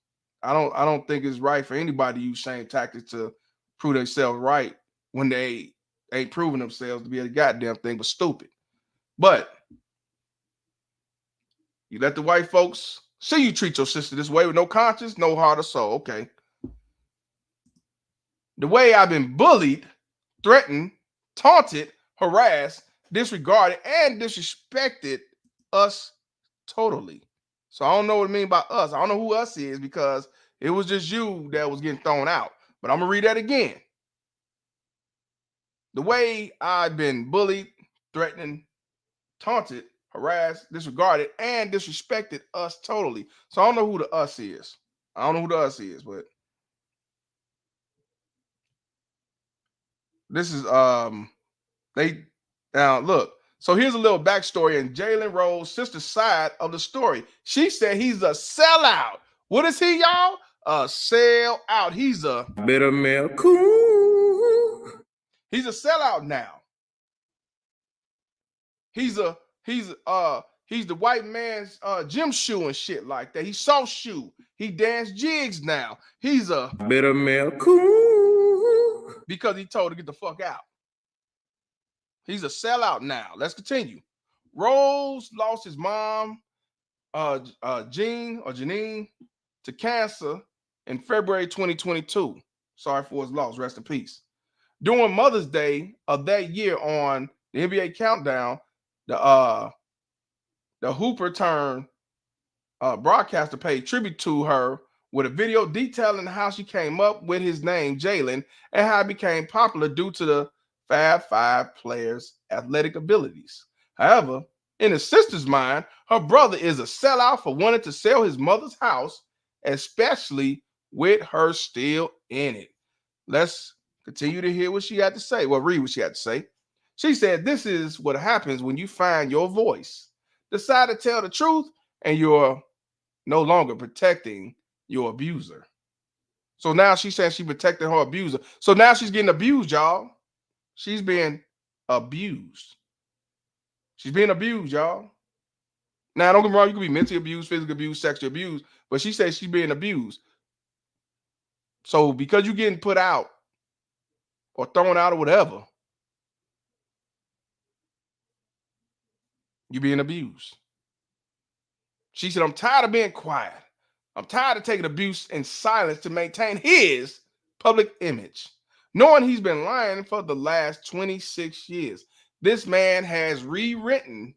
I don't think it's right for anybody to use same tactics to prove themselves right when they ain't proving themselves to be a goddamn thing but stupid. But you let the white folks see you treat your sister this way with no conscience, no heart or soul. Okay. The way I've been bullied, threatened, taunted, harassed, disregarded, and disrespected us totally. So I don't know what it means by us. I don't know who us is because it was just you that was getting thrown out. But I'm going to read that again. The way I've been bullied, threatened, taunted, harassed, disregarded, and disrespected us totally. So I don't know who the us is. But this is now look. So here's a little backstory in Jalen Rose's sister's side of the story. She said he's a sellout. What is he, y'all? A sellout. He's a bitter male. Cool. He's a sellout now. He's the white man's gym shoe and shit like that. He soft shoe. He dance jigs now. He's a bitter male. Cool. Because he told to get the fuck out. He's a sellout now. Let's continue. Rose lost his mom, Janine, to cancer in February 2022. Sorry for his loss. Rest in peace. During Mother's Day of that year on the NBA Countdown, the Hooper turned broadcaster paid tribute to her with a video detailing how she came up with his name, Jalen, and how it became popular due to the Fab Five player's athletic abilities. However, in his sister's mind, her brother is a sellout for wanting to sell his mother's house especially with her still in it. Let's continue to hear what she had to say. Well, read what she had to say. She said, this is what happens when you find your voice, decide to tell the truth, and you're no longer protecting your abuser. So now she's saying she protected her abuser. So now she's getting abused, y'all. She's being abused. She's being abused, y'all. Now, don't get me wrong, you can be mentally abused, physically abused, sexually abused, but she says she's being abused. So because you're getting put out or thrown out or whatever, you're being abused. She said, I'm tired of being quiet. I'm tired of taking abuse in silence to maintain his public image, knowing he's been lying for the last 26 years. This man has rewritten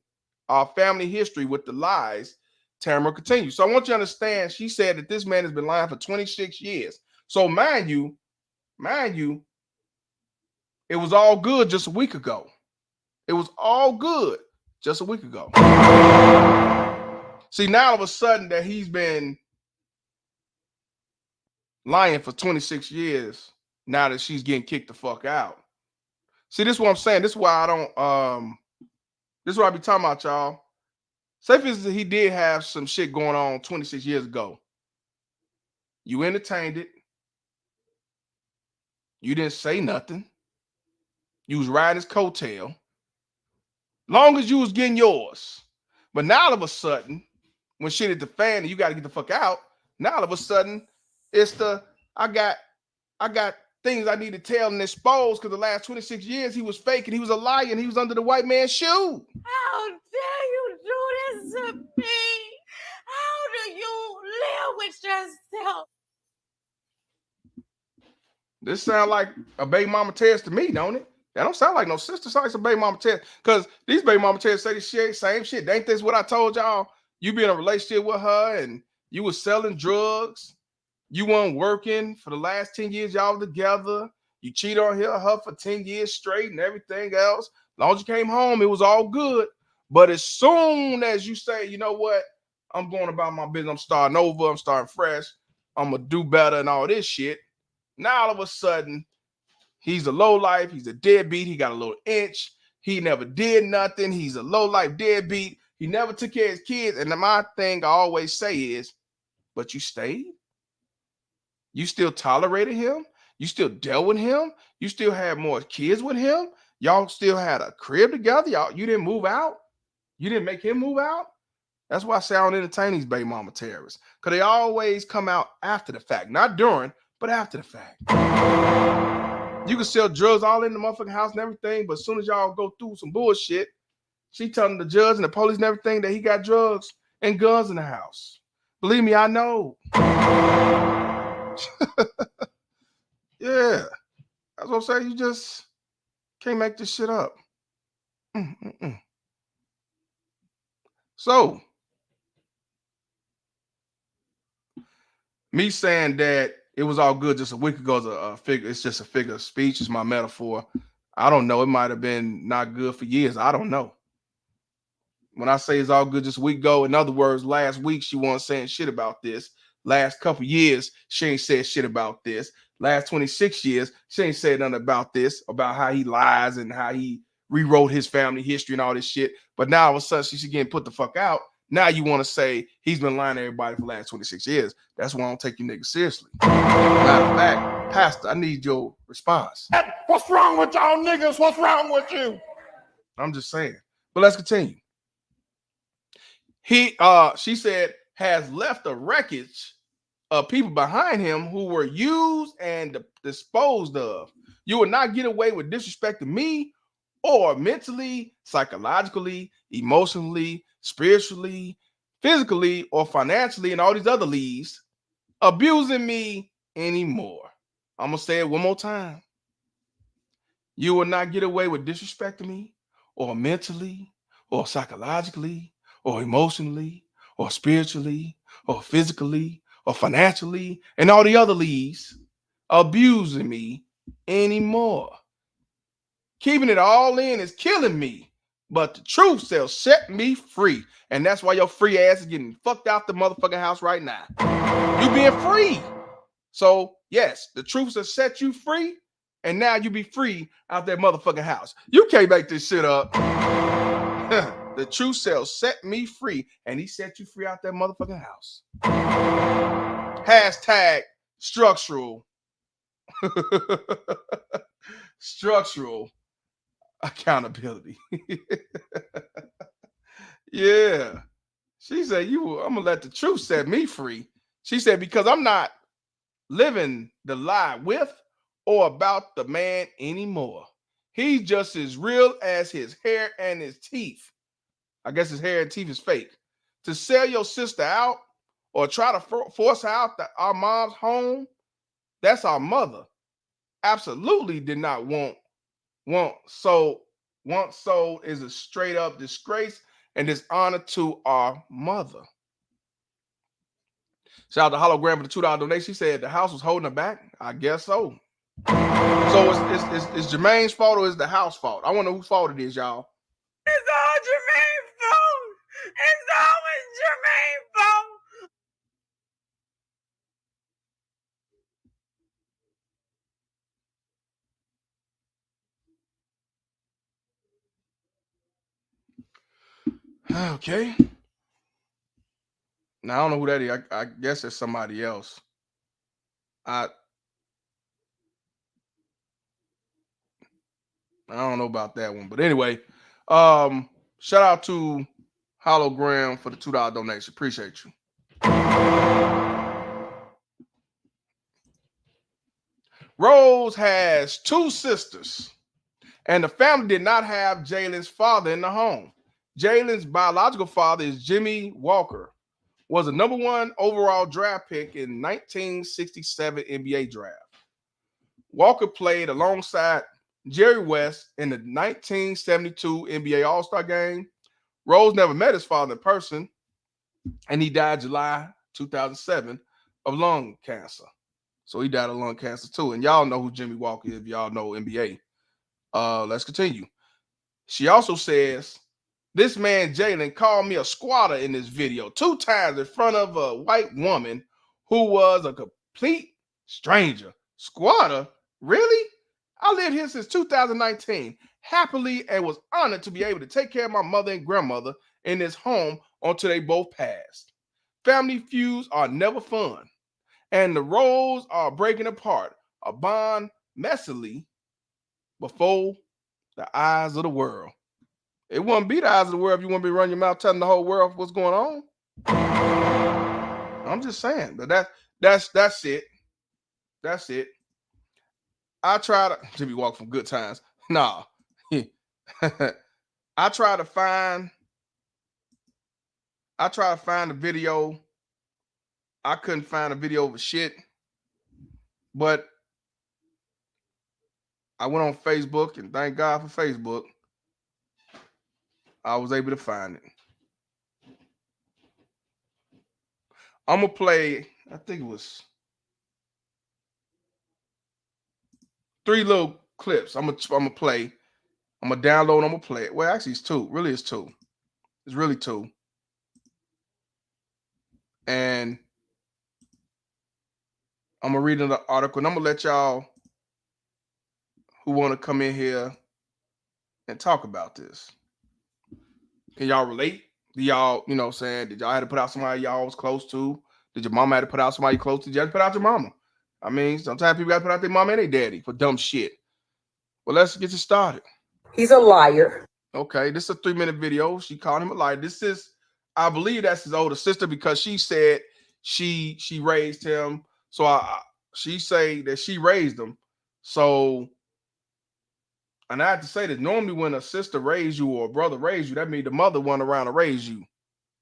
our family history with the lies. Tamar continues. So I want you to understand, she said that this man has been lying for 26 years. So mind you, it was all good just a week ago. It was all good just a week ago. See, now all of a sudden that he's been lying for 26 years, now that she's getting kicked the fuck out. See, this is what I'm saying. This is why I don't, this is what I be talking about, y'all. Say for instance, he did have some shit going on 26 years ago. You entertained it. You didn't say nothing. You was riding his coattail. Long as you was getting yours. But now all of a sudden, when shit hit the fan and you got to get the fuck out, now all of a sudden, it's the, I got things I need to tell and expose because the last 26 years he was fake and he was a liar and he was under the white man's shoe. How dare you do this to me? How do you live with yourself? This sound like a baby mama test to me, don't it? That don't sound like no sister. Sound like some baby mama test. Because these baby mama tests say this shit, same shit. Ain't this what I told y'all? You be in a relationship with her and you was selling drugs. You weren't working for the last 10 years y'all were together. You cheated on her for 10 years straight and everything else. As long as you came home, it was all good. But as soon as you say, you know what? I'm going about my business. I'm starting over. I'm starting fresh. I'm going to do better and all this shit. Now all of a sudden, he's a lowlife. He's a deadbeat. He got a little inch. He never did nothing. He's a lowlife deadbeat. He never took care of his kids. And my thing I always say is, but you stayed? You still tolerated him? You still dealt with him? You still had more kids with him? Y'all still had a crib together? You didn't move out? You didn't make him move out? That's why I say I don't entertain these baby mama terrorists. Because they always come out after the fact. Not during, but after the fact. You can sell drugs all in the motherfucking house and everything, but as soon as y'all go through some bullshit, she telling the judge and the police and everything that he got drugs and guns in the house. Believe me, I know. Yeah. That's what I'm saying. You just can't make this shit up. So, me saying that it was all good just a week ago is a figure. It's just a figure of speech. It's my metaphor. I don't know. It might have been not good for years. I don't know. When I say it's all good just a week ago, in other words, last week she wasn't saying shit about this. Last couple years, she ain't said shit about this. Last 26 years, she ain't said nothing about this, about how he lies and how he rewrote his family history and all this shit. But now all of a sudden she's getting put the fuck out. Now you want to say he's been lying to everybody for the last 26 years. That's why I don't take you niggas seriously. Matter of fact, Pastor, I need your response. What's wrong with y'all niggas? What's wrong with you? I'm just saying. But let's continue. She said, has left a wreckage of people behind him who were used and disposed of. You will not get away with disrespecting me or mentally, psychologically, emotionally, spiritually, physically, or financially, and all these other leads, abusing me anymore. I'm going to say it one more time. You will not get away with disrespecting me or mentally or psychologically or emotionally or spiritually or physically or financially and all the other leads abusing me anymore. Keeping it all in is killing me. but the truth shall set me free. And that's why your free ass is getting fucked out the motherfucking house right now. You being free. So, yes, the truth shall set you free, and now you be free out that motherfucking house. You can't make this shit up. The truth shall set me free, and he set you free out that motherfucking house. Hashtag structural. Structural accountability. Yeah. She said, I'm gonna let the truth set me free. She said, because I'm not living the lie with or about the man anymore. He's just as real as his hair and his teeth. I guess his hair and teeth is fake. To sell your sister out or try to force her out our mom's home, that's our mother. Absolutely did not want so once sold is a straight up disgrace and dishonor to our mother. Shout out to Hologram for the $2 donation. She said the house was holding her back. I guess so. So it's Jermaine's fault or is the house fault? I want to know whose fault it is, y'all. It's all Jermaine's fault. It's always Jermaine's fault. Okay. Now I don't know who that is. I guess it's somebody else. I don't know about that one. But anyway, shout out to Hologram for the $2 donation. Appreciate you. Rose has 2 sisters, and the family did not have Jalen's father in the home. Jalen's biological father is Jimmy Walker, was a number 1 overall draft pick in 1967 NBA draft. Walker played alongside Jerry West in the 1972 NBA All-Star game. Rose never met his father in person, and he died July 2007 of lung cancer. So he died of lung cancer too. And y'all know who Jimmy Walker is if y'all know NBA. Let's continue. She also says, this man Jalen called me a squatter in this video 2 times in front of a white woman who was a complete stranger. Squatter? Really? I lived here since 2019, happily, and was honored to be able to take care of my mother and grandmother in this home until they both passed. Family feuds are never fun, and the roles are breaking apart. A bond messily before the eyes of the world. It wouldn't be the eyes of the world if you wouldn't be running your mouth telling the whole world what's going on. I'm just saying, but that's it. That's it. I try to Jimmy Walk from Good Times. Nah. I try to find a video. I couldn't find a video of shit. But I went on Facebook, and thank God for Facebook. I was able to find it. I'm going to play, I think it was 3 little clips. I'm gonna play. I'm gonna download. I'm gonna play it. Well, actually, it's 2. Really, it's 2. It's really 2. And I'm gonna read the article, and I'm gonna let y'all who want to come in here and talk about this. Can y'all relate? Do y'all, you know what I'm saying? Did y'all have to put out somebody y'all was close to? Did your mama have to put out somebody close to? Did you have to put out your mama? I mean, sometimes people got to put out their mama and their daddy for dumb shit. Well, let's get you started. He's a liar. Okay, this is a 3-minute video. She called him a liar. This is, I believe that's his older sister because she said she raised him. So she say that she raised him. So, and I have to say that normally when a sister raised you or a brother raised you, that means the mother went around to raise you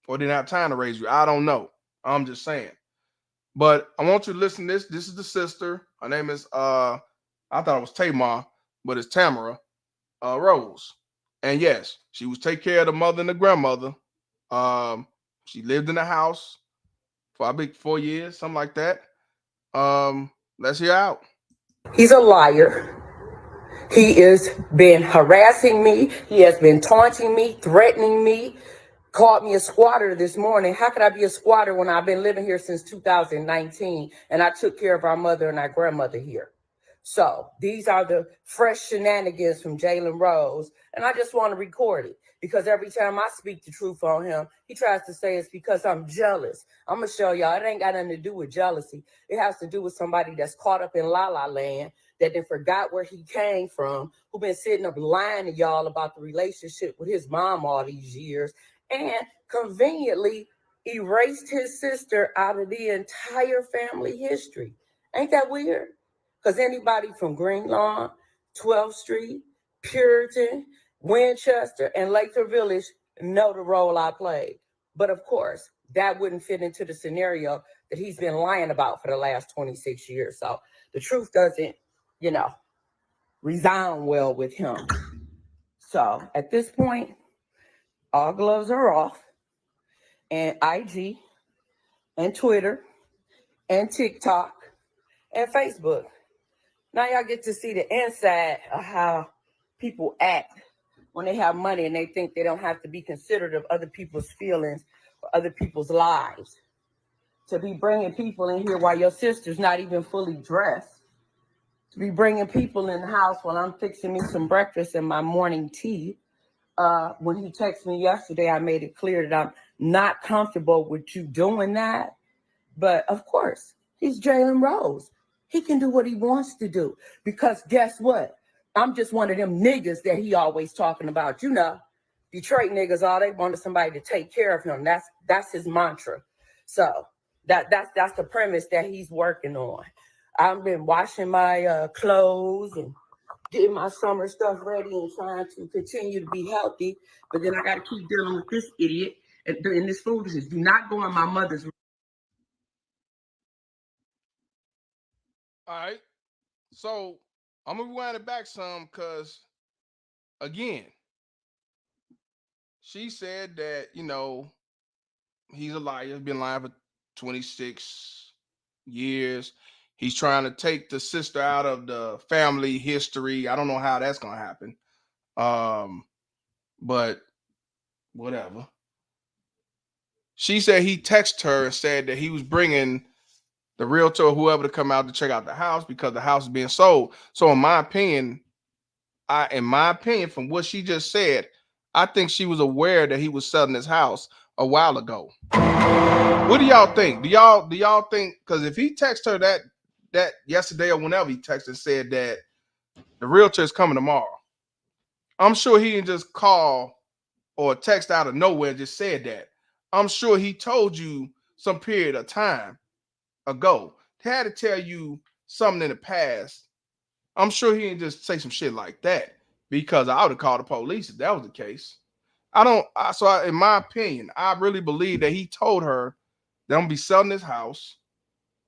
or didn't have time to raise you. I don't know. I'm just saying. But I want you to listen to this. This is the sister. Her name is, I thought it was Tamar, but it's Tamar Rose. And yes, she was take care of the mother and the grandmother. She lived in the house for I think 4 years, something like that. Let's hear out. He's a liar. He has been harassing me. He has been taunting me, threatening me, called me a squatter this morning. How could I be a squatter when I've been living here since 2019 and I took care of our mother and our grandmother here? So these are the fresh shenanigans from Jalen Rose. And I just want to record it because every time I speak the truth on him, he tries to say it's because I'm jealous. I'm going to show y'all it ain't got nothing to do with jealousy. It has to do with somebody that's caught up in la la land, that they forgot where he came from, who been sitting up lying to y'all about the relationship with his mom all these years, and conveniently erased his sister out of the entire family history. Ain't that weird? Because anybody from Green Lawn, 12th Street, Puritan, Winchester, and Lathrop Village know the role I played. But of course, that wouldn't fit into the scenario that he's been lying about for the last 26 years. So the truth doesn't, resound well with him. So at this point, all gloves are off, and IG and Twitter and TikTok and Facebook. Now y'all get to see the inside of how people act when they have money and they think they don't have to be considerate of other people's feelings or other people's lives. To be bringing people in here while your sister's not even fully dressed. To be bringing people in the house while I'm fixing me some breakfast and my morning tea. When he texted me yesterday, I made it clear that I'm not comfortable with you doing that. But of course, he's Jalen Rose. He can do what he wants to do. Because guess what? I'm just one of them niggas that he always talking about. Detroit niggas, all they wanted somebody to take care of him. That's his mantra. So that's the premise that he's working on. I've been washing my clothes and getting my summer stuff ready and trying to continue to be healthy. But then I got to keep dealing with this idiot and this foolishness. Do not go in my mother's. All right. So I'm gonna rewind it back some because again, she said that, he's a liar, he's been lying for 26 years. He's trying to take the sister out of the family history. I don't know how that's gonna happen. But whatever. She said he texted her and said that he was bringing the realtor or whoever to come out to check out the house because the house is being sold. So in my opinion, from what she just said, I think she was aware that he was selling his house a while ago. What do y'all think? Do y'all think, because if he texted her that yesterday or whenever he texted and said that the realtor is coming tomorrow, I'm sure he didn't just call or text out of nowhere and just said that. I'm sure he told you some period of time ago. He had to tell you something in the past. I'm sure he didn't just say some shit like that, because I would have called the police if that was the case. In my opinion, I really believe that he told her that I'm gonna be selling this house.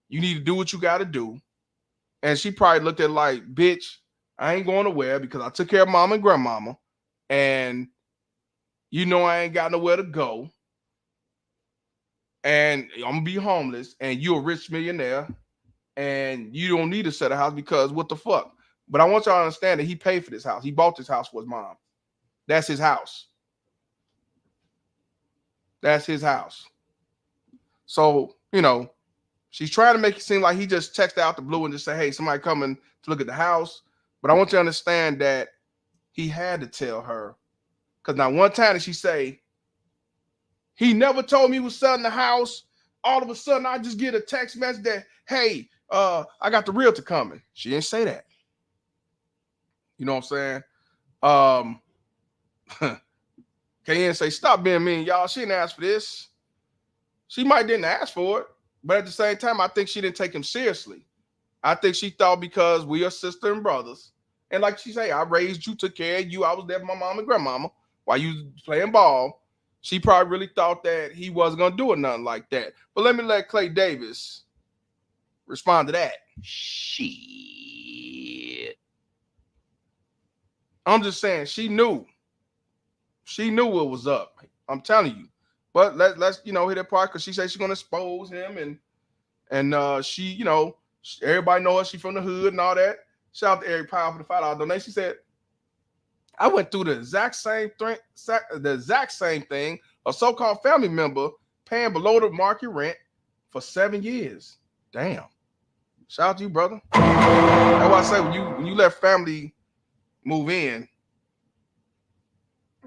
You need to do what you got to do. And she probably looked at it like, bitch, I ain't going nowhere because I took care of mama and grandmama. And I ain't got nowhere to go. And I'm gonna be homeless. And you're a rich millionaire. And you don't need to sell a house because what the fuck? But I want y'all to understand that he paid for this house. He bought this house for his mom. That's his house. That's his house. So, she's trying to make it seem like he just texted out the blue and just say, hey, somebody coming to look at the house. But I want you to understand that he had to tell her. Because now one time did she say, he never told me he was selling the house. All of a sudden, I just get a text message that, hey, I got the realtor coming. She didn't say that. You know what I'm saying? KN say, stop being mean, y'all. She didn't ask for this. She might didn't ask for it. But at the same time, I think she didn't take him seriously. I think she thought because we are sister and brothers. And like she say, I raised you, took care of you. I was there for my mom and grandmama while you was playing ball. She probably really thought that he wasn't going to do it, nothing like that. But let Clay Davis respond to that. Shit. I'm just saying, she knew. She knew what was up. I'm telling you. But let's hit that part because she said she's going to expose him. And she, everybody knows she from the hood and all that. Shout out to Eric Powell for the $5 donation. She said, I went through the exact same thing. A so-called family member paying below the market rent for 7 years. Damn. Shout out to you, brother. That's why I say when you let family move in,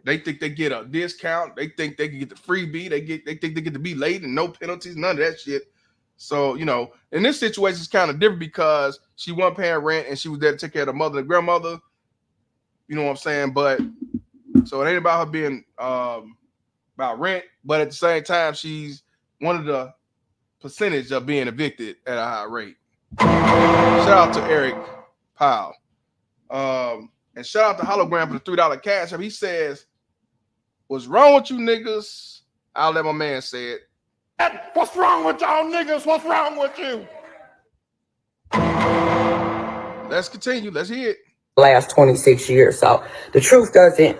they think they get a discount. They think they can get the freebie. They think they get to be late and no penalties, none of that shit. So, you know, in this situation, it's kind of different because she wasn't paying rent and she was there to take care of the mother and grandmother. You know what I'm saying? But so it ain't about her being about rent, but at the same time, she's one of the percentage of being evicted at a high rate. Shout out to Eric Powell. And shout out to Hologram for the $3 cash. He says, what's wrong with you niggas? I'll let my man say it. What's wrong with y'all niggas? What's wrong with you? Let's continue. Let's hear it. Last 26 years. So the truth doesn't,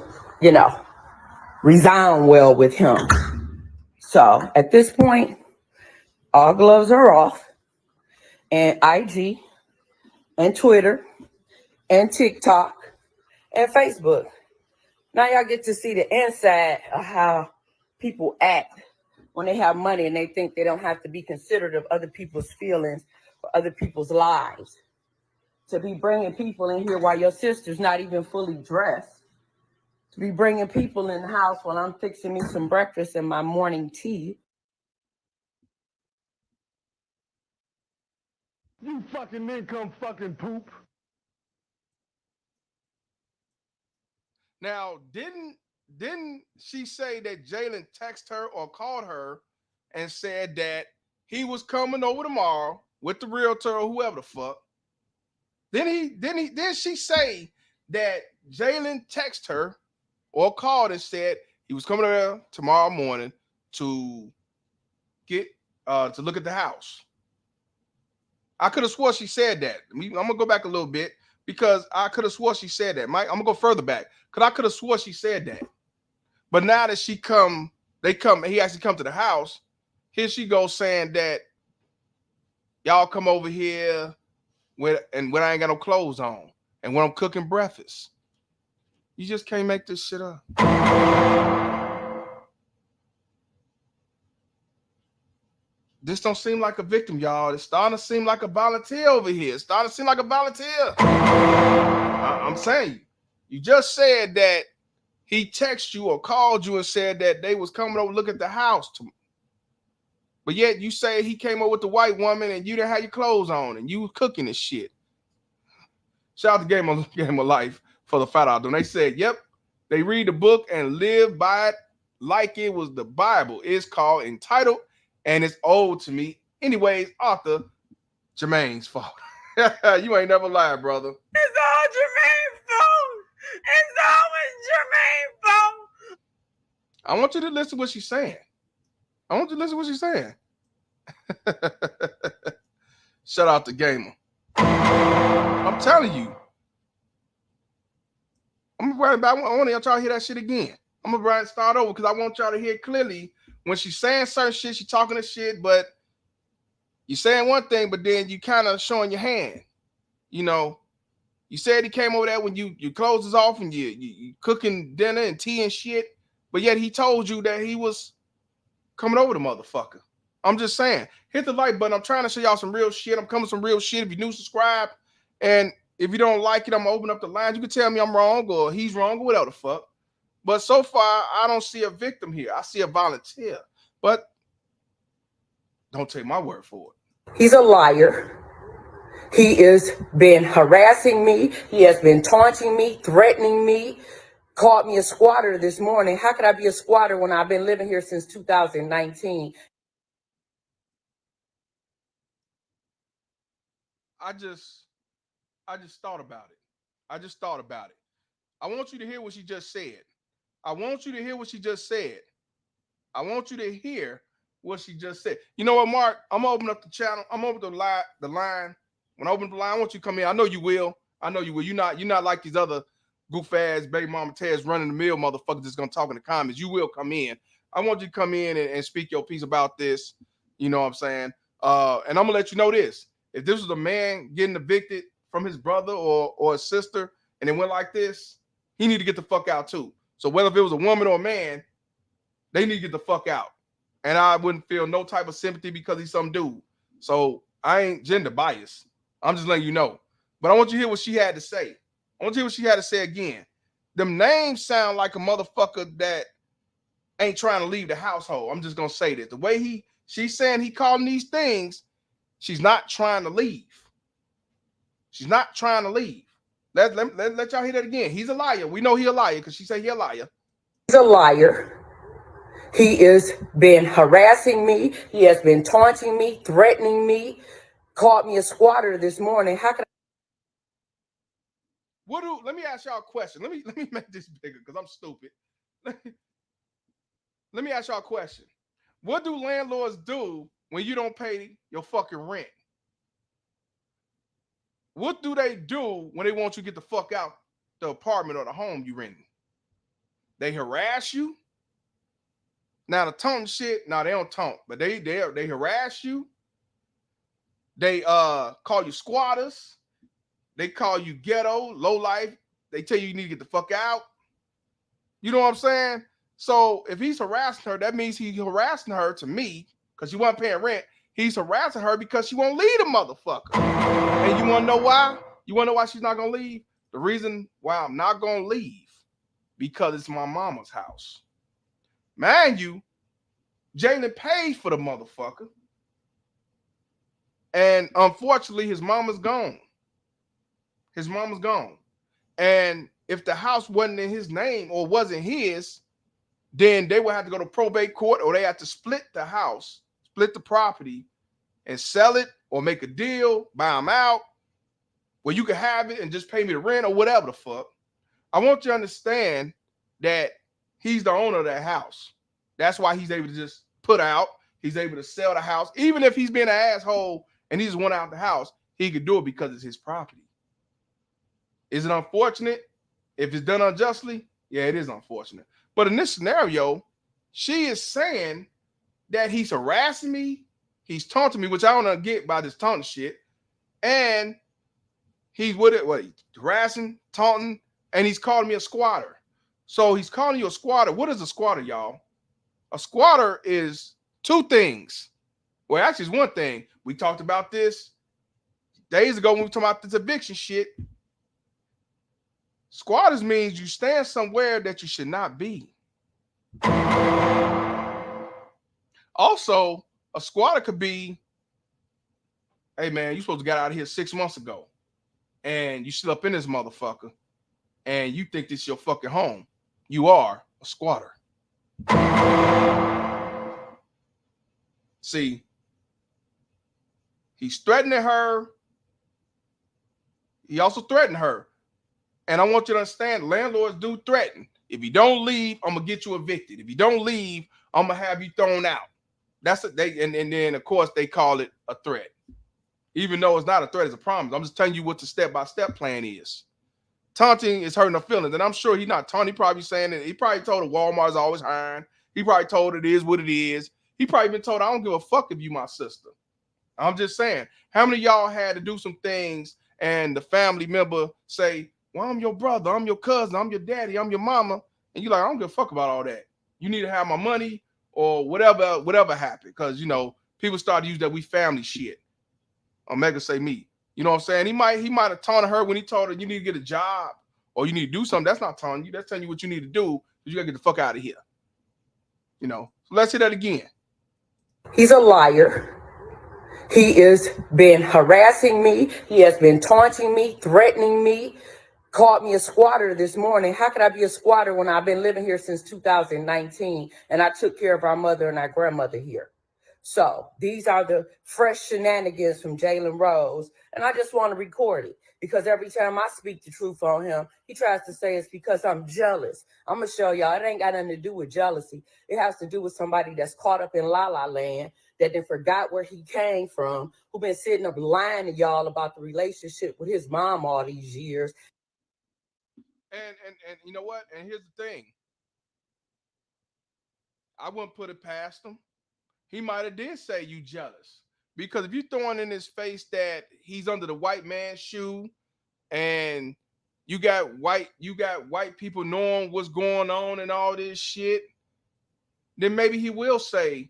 resound well with him. So at this point, all gloves are off, and IG and Twitter and TikTok and Facebook. Now y'all get to see the inside of how people act when they have money and they think they don't have to be considerate of other people's feelings or other people's lives. To be bringing people in here while your sister's not even fully dressed. To be bringing people in the house while I'm fixing me some breakfast and my morning tea. You fucking income fucking poop. Now, didn't she say that Jalen texted her or called her and said that he was coming over tomorrow with the realtor or whoever the fuck? Then she say that Jalen texted her or called and said he was coming over tomorrow morning to get to look at the house. I could have swore she said that. I'm gonna go back a little bit because I could have swore she said that. Mike, I'm gonna go further back because I could have swore she said that. But now that he actually come to the house. Here she goes saying that y'all come over here when I ain't got no clothes on and when I'm cooking breakfast. You just can't make this shit up. This don't seem like a victim, y'all. It's starting to seem like a volunteer over here. It's starting to seem like a volunteer. I'm saying you just said that he texted you or called you and said that they was coming over to look at the house. But yet you say he came over with the white woman and you didn't have your clothes on and you was cooking this shit. Shout out to Game of Life for the $5. And they said, yep, they read the book and live by it like it was the Bible. It's called Entitled and it's old to me. Anyways, author Jermaine's fault. You ain't never lied, brother. It's all Jermaine's fault. It's always Jermaine's fault. I want you to listen to what she's saying. Shout out to Gamer. I'm telling you. I want y'all to hear that shit again. I'm gonna start over because I want y'all to hear clearly when she's saying certain shit, she's talking this shit, but you're saying one thing, but then you kind of showing your hand. You know, you said he came over there when your clothes is off and you cooking dinner and tea and shit, but yet he told you that he was coming over the motherfucker. I'm just saying, hit the like button. I'm trying to show y'all some real shit. I'm coming with some real shit. If you're new, subscribe. And if you don't like it, I'm gonna open up the lines. You can tell me I'm wrong or he's wrong or whatever the fuck. But so far, I don't see a victim here. I see a volunteer. But don't take my word for it. He's a liar. He has been harassing me. He has been taunting me, threatening me, called me a squatter this morning. How could I be a squatter when I've been living here since 2019? I just thought about it. I want you to hear what she just said. You know what, Mark? I'm gonna open up the channel. I'm gonna open the line. When I open the line, I want you to come in. I know you will. You're not like these other goof ass baby mama Ted's running the mill motherfuckers that's gonna talk in the comments. You will come in. I want you to come in and speak your piece about this. You know what I'm saying? And I'm gonna let you know this. If this was a man getting evicted from his brother or his sister and it went like this, he need to get the fuck out too. So whether if it was a woman or a man, they need to get the fuck out. And I wouldn't feel no type of sympathy because he's some dude. So I ain't gender biased. I'm just letting you know. But I want you to hear what she had to say. I want you to hear what she had to say again. Them names sound like a motherfucker that ain't trying to leave the household. I'm just gonna say this. The way she's saying he calling these things, she's not trying to leave. She's not trying to leave. Let y'all hear that again. He's a liar. We know he a liar because she said he a liar. He's a liar. He is been harassing me. He has been taunting me, threatening me, called me a squatter this morning. How could Let me ask y'all a question. Let me make this bigger because I'm stupid. Let me ask y'all a question. What do landlords do when you don't pay your fucking rent? What do they do when they want you to get the fuck out the apartment or the home you renting? They harass you. Now the taunt shit, no, they don't taunt, but they harass you. They call you squatters. They call you ghetto, low life. They tell you need to get the fuck out. You know what I'm saying? So if he's harassing her, that means he's harassing her to me because she wasn't paying rent. He's harassing her because she won't leave the motherfucker. And you want to know why? You want to know why she's not going to leave? The reason why I'm not going to leave, because it's my mama's house. Mind you, Jalen paid for the motherfucker. And unfortunately, his mama's gone. His mama's gone. And if the house wasn't in his name or wasn't his, then they would have to go to probate court or they have to split the house, split the property and sell it or make a deal, buy them out, where you can have it and just pay me the rent or whatever the fuck. I want you to understand that he's the owner of that house. That's why he's able to just put out. He's able to sell the house. Even if he's being an asshole and he just went out the house, he could do it because it's his property. Is it unfortunate if it's done unjustly? Yeah, it is unfortunate. But in this scenario, she is saying that he's harassing me, he's taunting me, which I don't get by this taunting shit, and he's with it, he's harassing, taunting, and he's calling me a squatter. So he's calling you a squatter. What is a squatter, y'all? A squatter is two things. Well, actually, it's one thing. We talked about this days ago when we were talking about this eviction shit. Squatters means you stand somewhere that you should not be. Also, a squatter could be, hey man, you supposed to get out of here 6 months ago. And you sit up in this motherfucker and you think this is your fucking home. You are a squatter. See, he's threatening her. He also threatened her. And I want you to understand, landlords do threaten. If you don't leave, I'm gonna get you evicted. If you don't leave, I'm gonna have you thrown out. That's what they and then of course they call it a threat. Even though it's not a threat, it's a promise. I'm just telling you what the step-by-step plan is. Taunting is hurting her feelings, and I'm sure he's not taunting. He probably saying that he probably told her Walmart's always hiring. He probably told her it is what it is. He probably been told, I don't give a fuck if you my sister. I'm just saying, how many of y'all had to do some things and the family member say, well, I'm your brother, I'm your cousin, I'm your daddy, I'm your mama. And you're like, I don't give a fuck about all that. You need to have my money or whatever happened. Because, you know, people start to use that we family shit. Omega say me. You know what I'm saying? He might have taunted her when he told her you need to get a job or you need to do something. That's not taunting you. That's telling you what you need to do. You got to get the fuck out of here. You know, so let's hear that again. He's a liar. He has been harassing me. He has been taunting me, threatening me, called me a squatter this morning. How could I be a squatter when I've been living here since 2019 and I took care of our mother and our grandmother here? So these are the fresh shenanigans from Jalen Rose. And I just want to record it because every time I speak the truth on him, he tries to say it's because I'm jealous. I'm going to show y'all it ain't got nothing to do with jealousy. It has to do with somebody that's caught up in La La Land, that then forgot where he came from, who been sitting up lying to y'all about the relationship with his mom all these years. And you know what? And here's the thing. I wouldn't put it past him. He might have did say you jealous. Because if you're throwing in his face that he's under the white man's shoe and you got white people knowing what's going on and all this shit, then maybe he will say,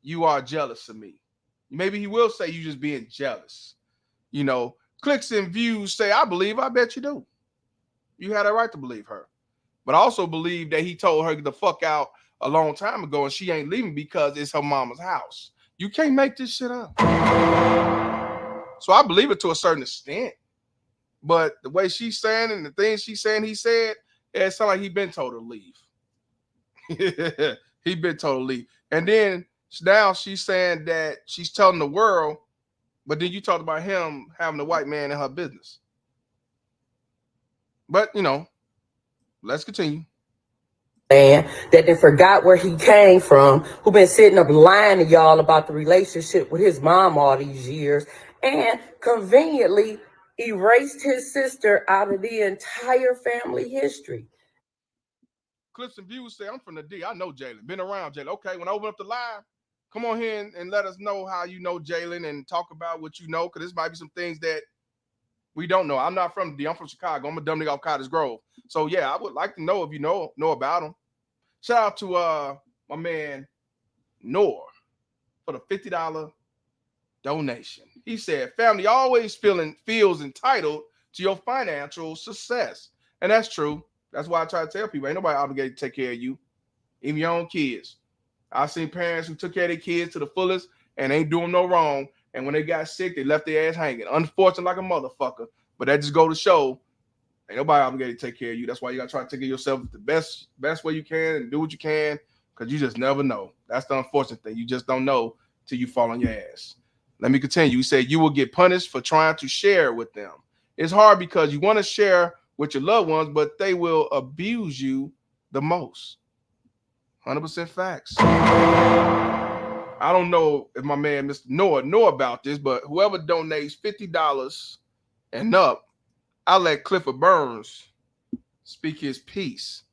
you are jealous of me. Maybe he will say you just being jealous. You know, clicks and views say, I bet you do. You had a right to believe her. But I also believe that he told her to get the fuck out a long time ago and she ain't leaving because it's her mama's house. You can't make this shit up. So I believe it to a certain extent. But the way she's saying and the things she's saying he said, it sounds like he been told to leave. He been told to leave. And then now she's saying that she's telling the world, but then you talked about him having a white man in her business. But, you know, let's continue. Man that they forgot where he came from, who been sitting up lying to y'all about the relationship with his mom all these years, and conveniently erased his sister out of the entire family history. Clips and views say, I'm from the D. I know Jalen. Been around Jalen. Okay, when I open up the live, come on here and let us know how you know Jalen and talk about what you know, because this might be some things that we don't know. I'm not from the D. I'm from Chicago. I'm a dumb nigga off Cottage Grove. So, yeah, I would like to know if you know about him. Shout out to my man Noor for the $50 donation. He said, family always feels entitled to your financial success. And that's true. That's why I try to tell people, ain't nobody obligated to take care of you, even your own kids. I've seen parents who took care of their kids to the fullest and ain't doing no wrong. And when they got sick, they left their ass hanging. Unfortunate like a motherfucker. But that just go to show, ain't nobody obligated to take care of you. That's why you got to try to take care of yourself the best way you can and do what you can, because you just never know. That's the unfortunate thing. You just don't know till you fall on your ass. Let me continue. You said you will get punished for trying to share with them. It's hard because you want to share with your loved ones, but they will abuse you the most. 100% facts. I don't know if my man Mr. Noah know about this, but whoever donates $50 and up, I'll let Clifford Burns speak his piece.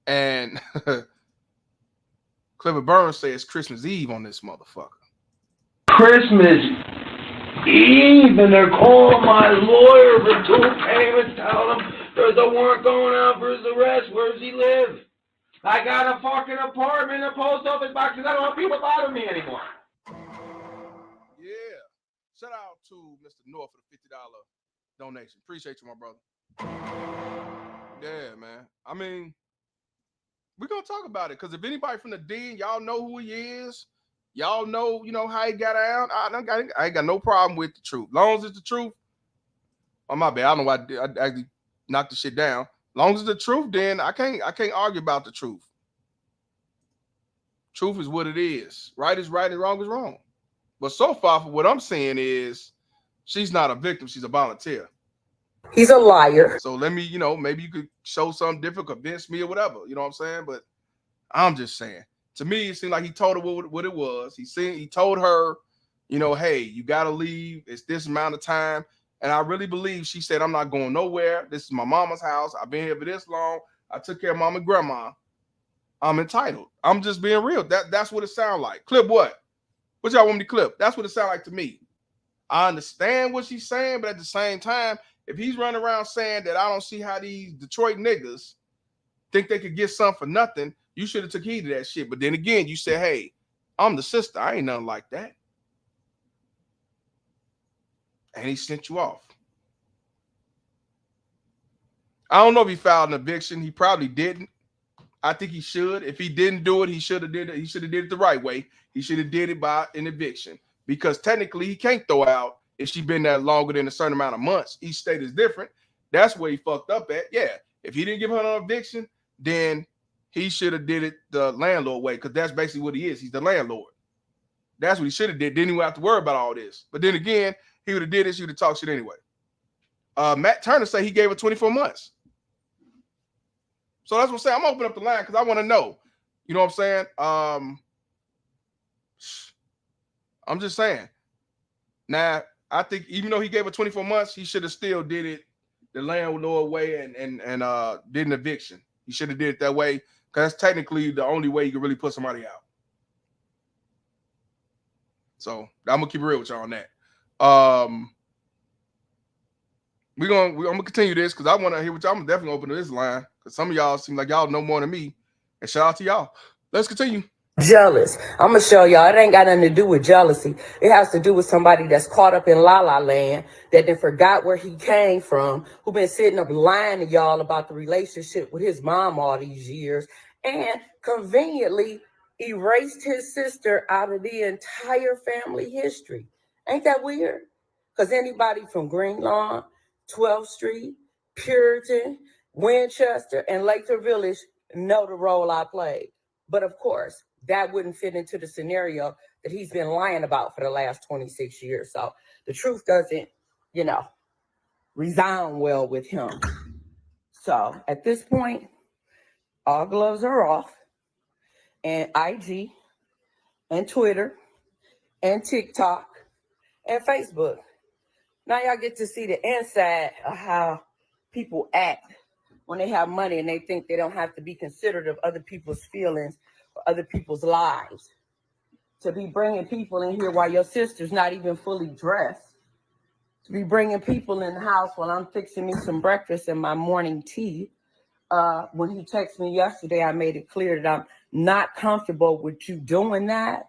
And Clifford Burns says Christmas Eve on this motherfucker. Christmas Eve, and they're calling my lawyer for 2 payments, telling him there's a warrant going out for his arrest. Where does he live? I got a fucking apartment in the post office box because I don't want people bothering me anymore. Yeah. Shout out to Mr. North for the $50 donation. Appreciate you, my brother. Yeah, man. I mean, we're going to talk about it because if anybody from the D, y'all know who he is. Y'all know, how he got out. I ain't got no problem with the truth. Long as it's the truth. Oh, my bad. I don't know why I actually knocked the shit down. Long as it's the truth, then I can't argue about the truth. Truth is what it is. Right is right and wrong is wrong. But so far, for what I'm saying is she's not a victim. She's a volunteer. He's a liar. So let me, maybe you could show something different, convince me or whatever. You know what I'm saying? But I'm just saying. To me, it seemed like he told her what it was. He told her, hey, you got to leave. It's this amount of time. And I really believe she said, I'm not going nowhere. This is my mama's house. I've been here for this long. I took care of mom and grandma. I'm entitled. I'm just being real. That's what it sounds like. Clip what? What y'all want me to clip? That's what it sounds like to me. I understand what she's saying, but at the same time, if he's running around saying that I don't see how these Detroit niggas think they could get something for nothing, you should have took heed of that shit. But then again, you said, hey, I'm the sister. I ain't nothing like that. And he sent you off. I don't know if he filed an eviction. He probably didn't. I think he should. If he didn't do it, he should have did it. He should have did it the right way. He should have did it by an eviction. Because technically he can't throw out if she's been there longer than a certain amount of months. Each state is different. That's where he fucked up at. Yeah. If he didn't give her an eviction, then he should have did it the landlord way, because that's basically what he is. He's the landlord. That's what he should have did. Didn't even have to worry about all this. But then again, he would have did this. He would have talked shit anyway. Matt Turner said he gave her 24 months. So that's what I'm saying. I'm opening up the line because I want to know. You know what I'm saying? I'm just saying. Now, I think even though he gave her 24 months, he should have still did it the landlord way and did an eviction. He should have did it that way, because that's technically the only way you can really put somebody out. So I'm gonna keep it real with y'all on that. I'm gonna continue this because I want to hear what y'all. I'm definitely open to this line because some of y'all seem like y'all know more than me. And shout out to y'all. Let's continue. Jealous. I'm gonna show y'all. It ain't got nothing to do with jealousy. It has to do with somebody that's caught up in la la land, that then forgot where he came from, who been sitting up lying to y'all about the relationship with his mom all these years, and conveniently erased his sister out of the entire family history. Ain't that weird? Because anybody from Green Lawn, 12th Street, Puritan, Winchester, and Lathrop Village know the role I played. But of course, that wouldn't fit into the scenario that he's been lying about for the last 26 years. So the truth doesn't, resound well with him. So at this point, all gloves are off, and IG and Twitter and TikTok and Facebook. Now y'all get to see the inside of how people act when they have money and they think they don't have to be considerate of other people's feelings or other people's lives. To be bringing people in here while your sister's not even fully dressed. To be bringing people in the house while I'm fixing me some breakfast and my morning tea. When he texted me yesterday, I made it clear that I'm not comfortable with you doing that.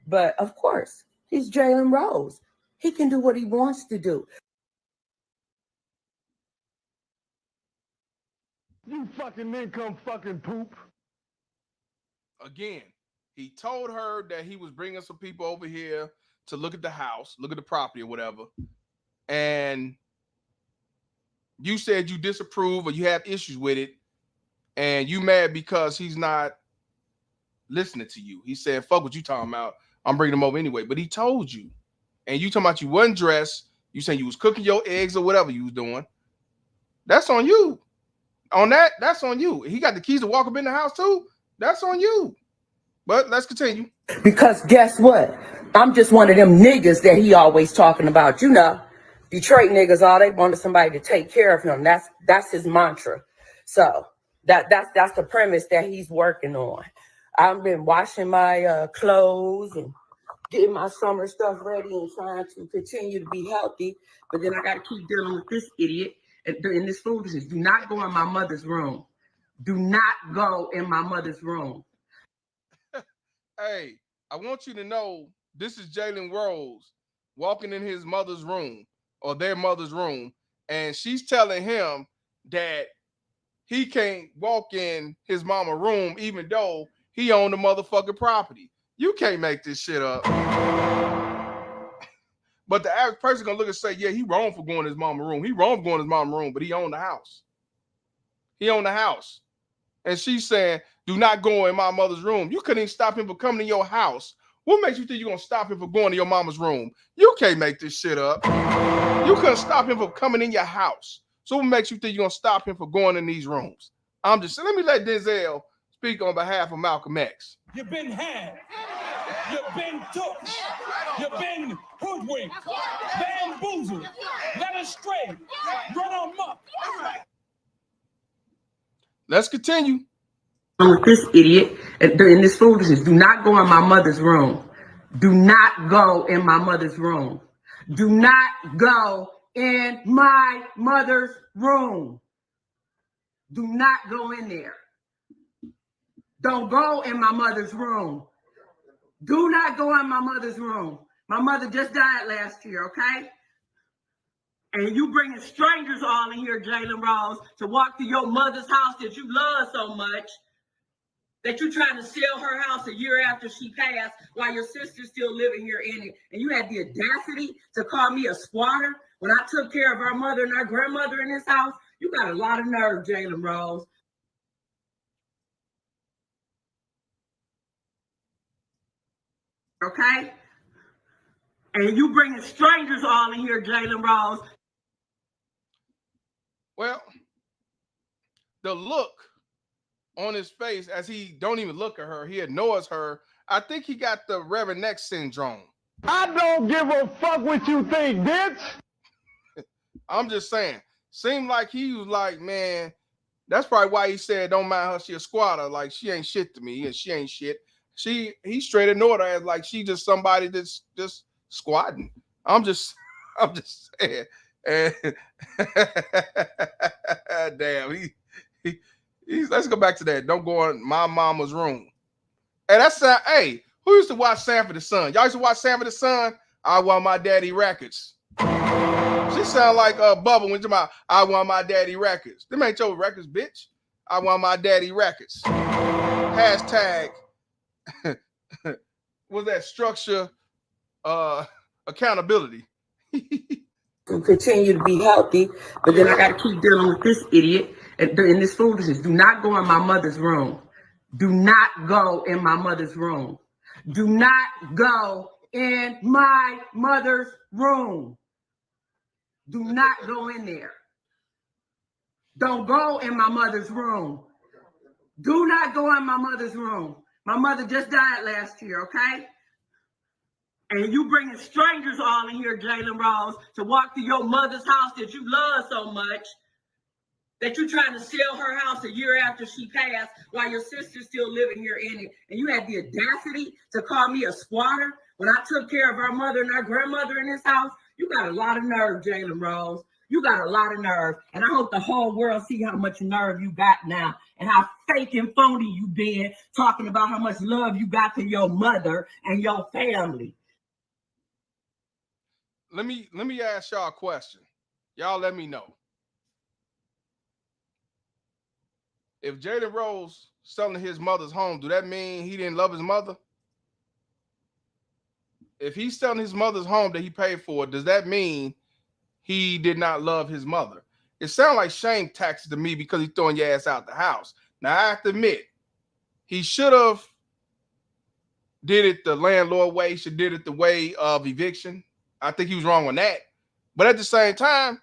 But of course, he's Jalen Rose. He can do what he wants to do. You fucking income fucking poop. Again, he told her that he was bringing some people over here to look at the house, look at the property or whatever. And you said you disapprove or you have issues with it. And you mad because he's not listening to you. He said, fuck what you talking about. I'm bringing him over anyway. But he told you. And you talking about you wasn't dressed. You saying you was cooking your eggs or whatever you was doing. That's on you. On that, that's on you. He got the keys to walk up in the house too. That's on you. But let's continue. Because guess what? I'm just one of them niggas that he always talking about. Detroit niggas, all they wanted somebody to take care of him. That's his mantra. So that's the premise that he's working on. I've been washing my clothes and getting my summer stuff ready and trying to continue to be healthy. But then I got to keep dealing with this idiot in this foolishness. Do not go in my mother's room. Do not go in my mother's room. Hey, I want you to know this is Jalen Rose walking in his mother's room or their mother's room, and she's telling him that he can't walk in his mama's room even though he owned the motherfucking property. You can't make this shit up. But the average person gonna look and say, yeah, he wrong for going in his mama's room. He wrong for going in his mama's room, but he owned the house. He owned the house. And she's saying, do not go in my mother's room. You couldn't even stop him from coming to your house. What makes you think you're going to stop him from going to your mama's room? You can't make this shit up. You couldn't stop him from coming in your house. So what makes you think you're going to stop him from going in these rooms? I'm just saying, let me let Denzel speak on behalf of Malcolm X. You've been had. You've been took. You've been hoodwinked, bamboozled, led astray, run amok. Let's continue. With this idiot in this foolishness. Do not go in my mother's room. Do not go in my mother's room. Do not go in my mother's room. Do not go in there. Don't go in my mother's room. Do not go in my mother's room. My mother just died last year, okay? And you bringing strangers all in here, Jalen Rose, to walk to your mother's house that you love so much, that you're trying to sell her house a year after she passed while your sister's still living here in it. And you had the audacity to call me a squatter when I took care of our mother and our grandmother in this house. You got a lot of nerve, Jalen Rose. Okay? And you bringing strangers all in here, Jalen Rose. Well, the look on his face as he don't even look at her, he ignores her. I think he got the Reverend X syndrome. I don't give a fuck what you think, bitch. I'm just saying. Seemed like he was like, man, that's probably why he said, don't mind her, she a squatter. Like, she ain't shit to me, and she ain't shit. He straight ignored her as like she just somebody that's just squatting. I'm just saying. And damn, he's let's go back to that. Don't go in my mama's room. And that's hey, who used to watch Sanford the Son? Y'all used to watch Sanford the Son? I Want My Daddy Records. She sound like Bubba when about I Want My Daddy Records. Them ain't your records, bitch. I Want My Daddy Records. Hashtag what's that structure accountability. Continue to be healthy, but then I got to keep dealing with this idiot and this foolishness. Do not go in my mother's room. Do not go in my mother's room. Do not go in my mother's room. Do not go in there. Don't go in my mother's room. Do not go in my mother's room. My mother just died last year, okay? And you bringing strangers all in here, Jalen Rose, to walk to your mother's house that you love so much, that you trying to sell her house a year after she passed while your sister's still living here in it. And you had the audacity to call me a squatter when I took care of our mother and our grandmother in this house. You got a lot of nerve, Jalen Rose. You got a lot of nerve. And I hope the whole world see how much nerve you got now and how fake and phony you been talking about how much love you got to your mother and your family. Let me ask y'all a question. Y'all let me know. If Jalen Rose selling his mother's home, do that mean he didn't love his mother? If he's selling his mother's home that he paid for, does that mean he did not love his mother? It sounds like shame taxes to me because he's throwing your ass out the house. Now, I have to admit, he should have did it the landlord way. He should did it the way of eviction. I think he was wrong on that. But at the same time,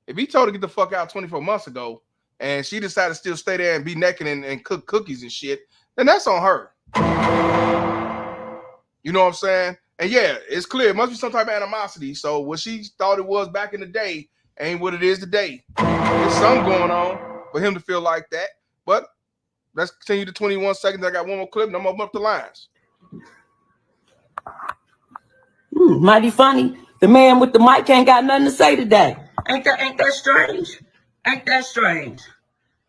if he told her to get the fuck out 24 months ago and she decided to still stay there and be naked and cook cookies and shit, then that's on her. You know what I'm saying? And yeah, it's clear. It must be some type of animosity. So what she thought it was back in the day ain't what it is today. There's something going on for him to feel like that. But let's continue to 21 seconds. I got one more clip and I'm going to open up the lines. Mighty funny. The man with the mic ain't got nothing to say today. Ain't that strange? Ain't that strange?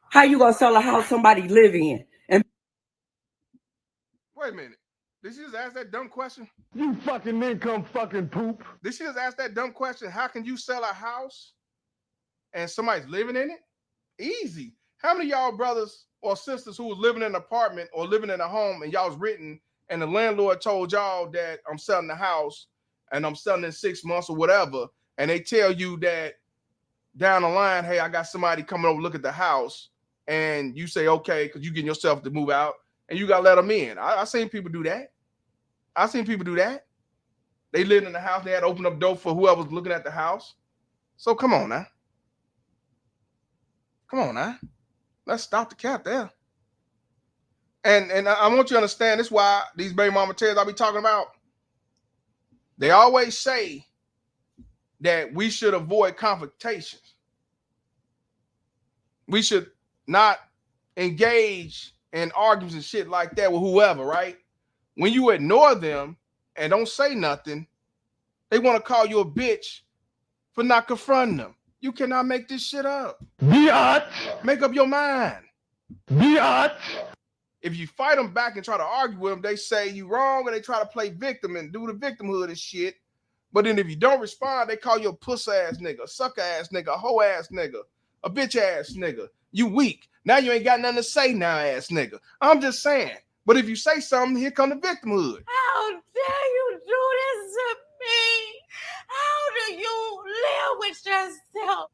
How you gonna sell a house somebody live in? And wait a minute. Did she just ask that dumb question? You fucking income fucking poop. Did she just ask that dumb question? How can you sell a house and somebody's living in it? Easy. How many of y'all brothers or sisters who was living in an apartment or living in a home and y'all was written and the landlord told y'all that I'm selling the house and I'm selling in 6 months or whatever, and they tell you that down the line, hey, I got somebody coming over to look at the house, and you say, okay, because you getting yourself to move out, and you got to let them in. I seen people do that. They lived in the house. They had to open up the door for whoever was looking at the house. So come on now. Let's stop the cap there. And I want you to understand this is why these baby mama tears I be talking about, they always say that we should avoid confrontations. We should not engage in arguments and shit like that with whoever, right? When you ignore them and don't say nothing, they want to call you a bitch for not confronting them. You cannot make this shit up. Biatch. Make up your mind. Biatch. If you fight them back and try to argue with them, they say you wrong and they try to play victim and do the victimhood and shit. But then if you don't respond, they call you a puss ass nigga, a sucker ass nigga, a hoe ass nigga, a bitch ass nigga. You weak. Now you ain't got nothing to say now, ass nigga. I'm just saying. But if you say something, here come the victimhood. How dare you do this to me? How do you live with yourself?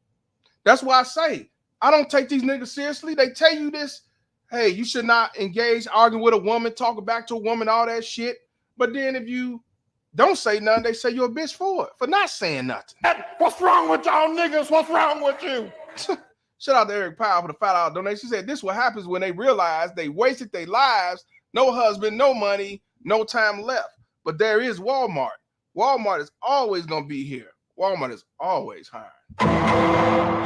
That's why I say, I don't take these niggas seriously. They tell you this, hey, you should not engage, arguing with a woman, talking back to a woman, all that shit. But then if you don't say nothing, they say you're a bitch for it, for not saying nothing. What's wrong with y'all niggas? What's wrong with you? Shout out to Eric Powell for the $5 donation. She said, this is what happens when they realize they wasted their lives, no husband, no money, no time left. But there is Walmart. Walmart is always going to be here. Walmart is always hiring.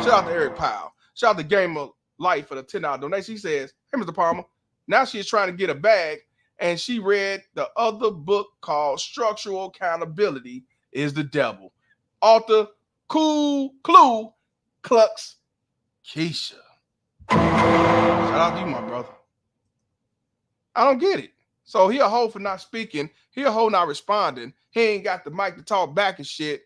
Shout out to Eric Powell. Shout out to Game of Life for the $10 donation. She says, hey, Mr. Palmer, now she's trying to get a bag, and she read the other book called Structural Accountability is the Devil. Author Clue Klux Keisha. Shout out to you, my brother. I don't get it. So he a hoe for not speaking. He a hoe not responding. He ain't got the mic to talk back and shit.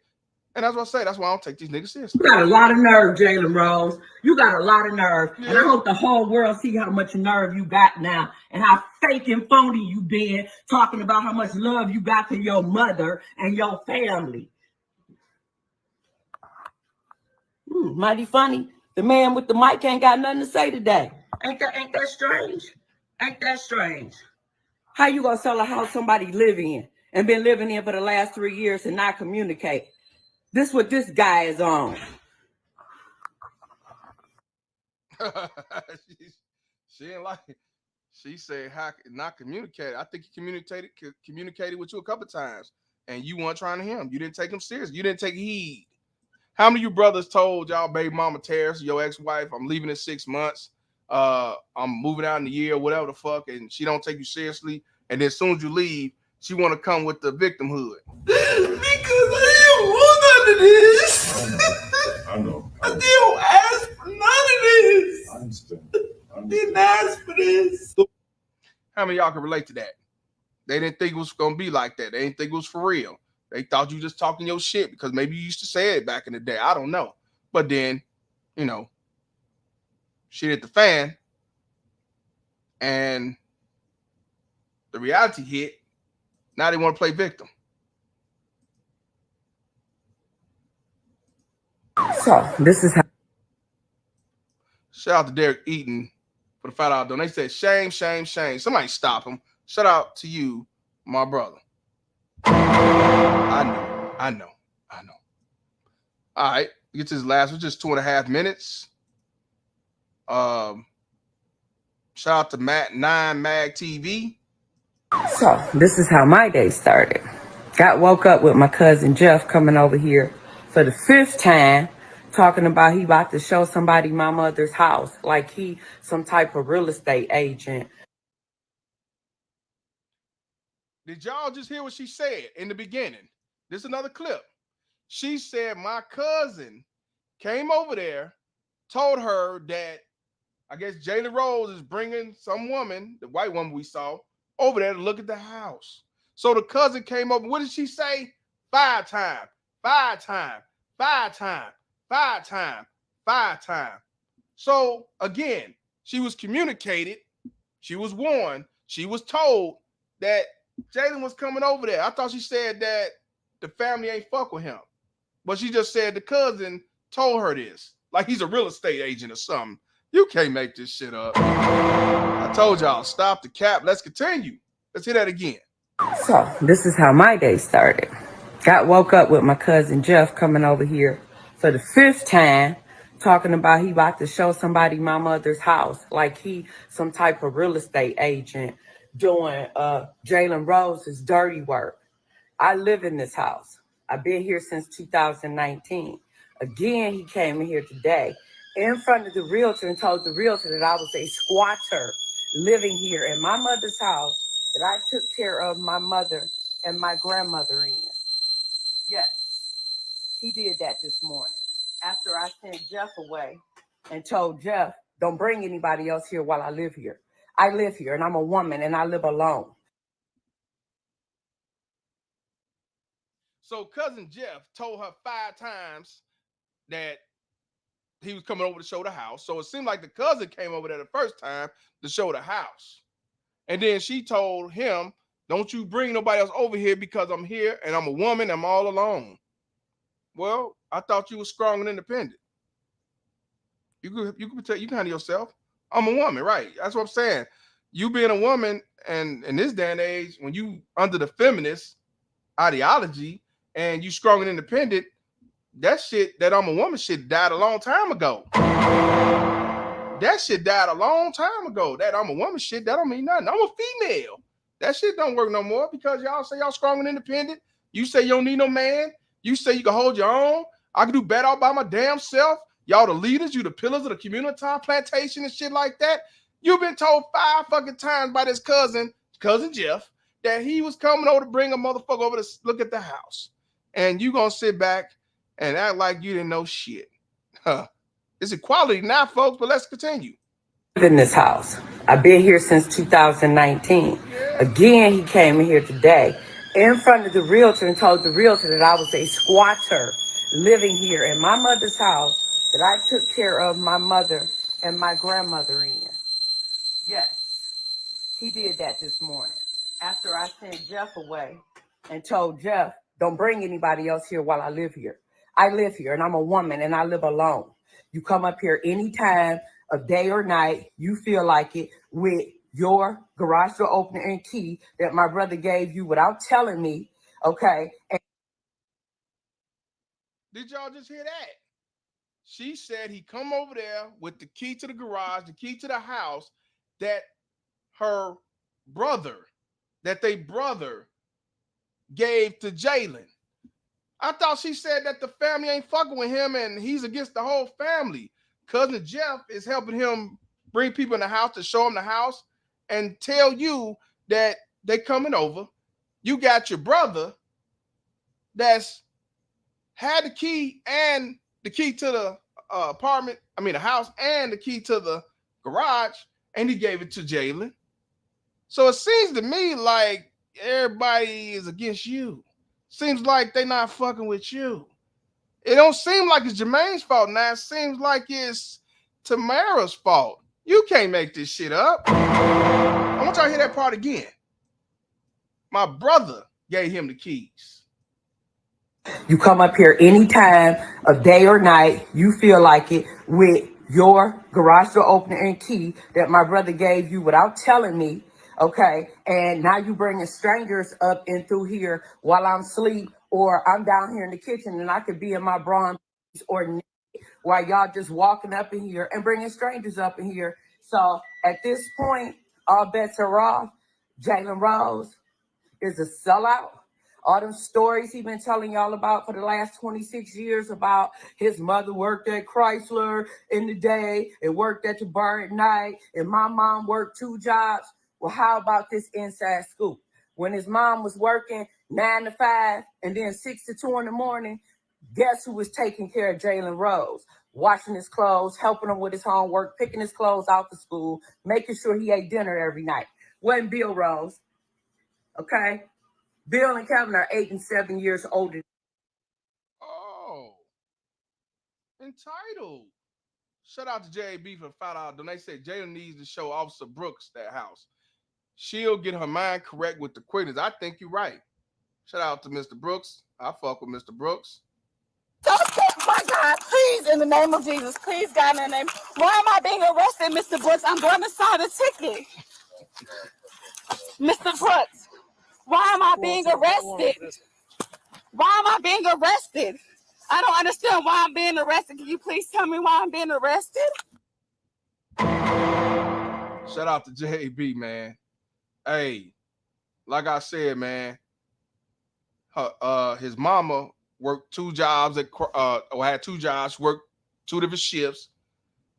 And that's what I say. That's why I don't take these niggas seriously. You got a lot of nerve, Jalen Rose. You got a lot of nerve. Yeah. And I hope the whole world see how much nerve you got now and how fake and phony you been talking about how much love you got to your mother and your family. Mighty funny. The man with the mic ain't got nothing to say today. Ain't that strange? Ain't that strange? How you gonna sell a house somebody live in and been living in for the last 3 years and not communicate? This what this guy is on. She ain't like it. She said how not communicate. I think he communicated with you a couple times, and you weren't trying to hear him. You didn't take him serious. You didn't take heed. How many of you brothers told y'all baby mama Terrace, your ex-wife, I'm leaving in 6 months. I'm moving out in a year, whatever the fuck, and she don't take you seriously. And then as soon as you leave, she want to come with the victimhood. Because I didn't want none of this. I know. I didn't ask for none of this. I understand. I didn't ask for this. How many of y'all can relate to that? They didn't think it was going to be like that. They didn't think it was for real. They thought you just talking your shit because maybe you used to say it back in the day. I don't know. But then, you know, shit hit the fan and the reality hit. Now they want to play victim. So this is how. Shout out to Derek Eaton for the $5 donation. They said, shame, shame, shame. Somebody stop him. Shout out to you, my brother. I know. All right, get to this last one, just 2.5 minutes. Shout out to Matt 9 Mag TV. So this is how my day started. Got woke up with my cousin Jeff coming over here for the 5th time, talking about he about to show somebody my mother's house, like he some type of real estate agent. Did y'all just hear what she said in the beginning? This is another clip. She said my cousin came over there, told her that I guess Jalen Rose is bringing some woman, the white woman we saw, over there to look at the house. So the cousin came over. What did she say? 5 times, 5 times, 5 times, 5 times, 5 times. So again, she was communicated, she was warned, she was told that Jalen was coming over there. I thought she said that the family ain't fuck with him. But she just said the cousin told her this. Like he's a real estate agent or something. You can't make this shit up. I told y'all, stop the cap. Let's continue. Let's hear that again. So this is how my day started. Got woke up with my cousin Jeff coming over here for the 5th time, talking about he about to show somebody my mother's house, like he some type of real estate agent doing Jalen Rose's dirty work. I live in this house. I've been here since 2019. Again, he came in here today in front of the realtor and told the realtor that I was a squatter living here in my mother's house that I took care of my mother and my grandmother in. Yes, he did that this morning after I sent Jeff away and told Jeff, don't bring anybody else here while I live here. I live here and I'm a woman and I live alone. So cousin Jeff told her 5 times that he was coming over to show the house. So it seemed like the cousin came over there the first time to show the house. And then she told him, don't you bring nobody else over here because I'm here and I'm a woman, I'm all alone. Well, I thought you were strong and independent. You can handle yourself. I'm a woman, right? That's what I'm saying. You being a woman, and in this day and age, when you under the feminist ideology and you strong and independent, that shit, that I'm a woman shit died a long time ago. That shit died a long time ago. That I'm a woman shit, that don't mean nothing. I'm a female. That shit don't work no more because y'all say y'all strong and independent. You say you don't need no man. You say you can hold your own. I can do better all by my damn self. Y'all the leaders, you the pillars of the community plantation and shit like that. You've been told 5 fucking times by this cousin Jeff, that he was coming over to bring a motherfucker over to look at the house. And you gonna sit back and act like you didn't know shit. Huh. It's equality now, folks, but let's continue. In this house. I've been here since 2019. Again, he came in here today in front of the realtor and told the realtor that I was a squatter living here in my mother's house that I took care of my mother and my grandmother in. Yes, he did that this morning after I sent Jeff away and told Jeff, don't bring anybody else here while I live here. I live here and I'm a woman and I live alone. You come up here anytime of day or night, you feel like it, with your garage door opener and key that my brother gave you without telling me, okay? And did y'all just hear that? She said he come over there with the key to the garage, the key to the house that her brother, that they brother gave to Jalen. I thought she said that the family ain't fucking with him and he's against the whole family. Cousin Jeff is helping him bring people in the house to show him the house and tell you that they coming over. You got your brother that's had the key and the key to the apartment, the house, and the key to the garage, and he gave it to Jalen. So it seems to me like everybody is against you. Seems like they not fucking with you. It don't seem like it's Jermaine's fault now. It seems like it's Tamara's fault. You can't make this shit up. I want y'all to hear that part again. My brother gave him the keys. you come up here anytime of day or night, you feel like it, with your garage door opener and key that my brother gave you without telling me, okay? And now you bringing strangers up in through here while I'm asleep, or I'm down here in the kitchen and I could be in my bronze or while y'all just walking up in here and bringing strangers up in here. So at this point, all bets are off. Jalen Rose is a sellout. All them stories he been telling y'all about for the last 26 years about his mother worked at Chrysler in the day and worked at the bar at night, and my mom worked 2 jobs. Well, how about this inside scoop? When his mom was working 9 to 5 and then 6 to 2 in the morning, guess who was taking care of Jalen Rose? Washing his clothes, helping him with his homework, picking his clothes out to school, making sure he ate dinner every night. Wasn't Bill Rose, okay? Bill and Kevin are 8 and 7 years older. Oh, entitled. Shout out to JB for $5 donation. They said Jalen needs to show Officer Brooks that house. She'll get her mind correct with the quickness. I think you're right. Shout out to Mr. Brooks. I fuck with Mr. Brooks. My God, please, in the name of Jesus, please, God, in the name. Why am I being arrested, Mr. Brooks? I'm going to sign a ticket. Mr. Brooks, why am I being arrested? Why am I being arrested? I don't understand why I'm being arrested. Can you please tell me why I'm being arrested? Shout out to JB, man. Hey, like I said, man, his mama worked 2 jobs or had 2 jobs, worked 2 different shifts,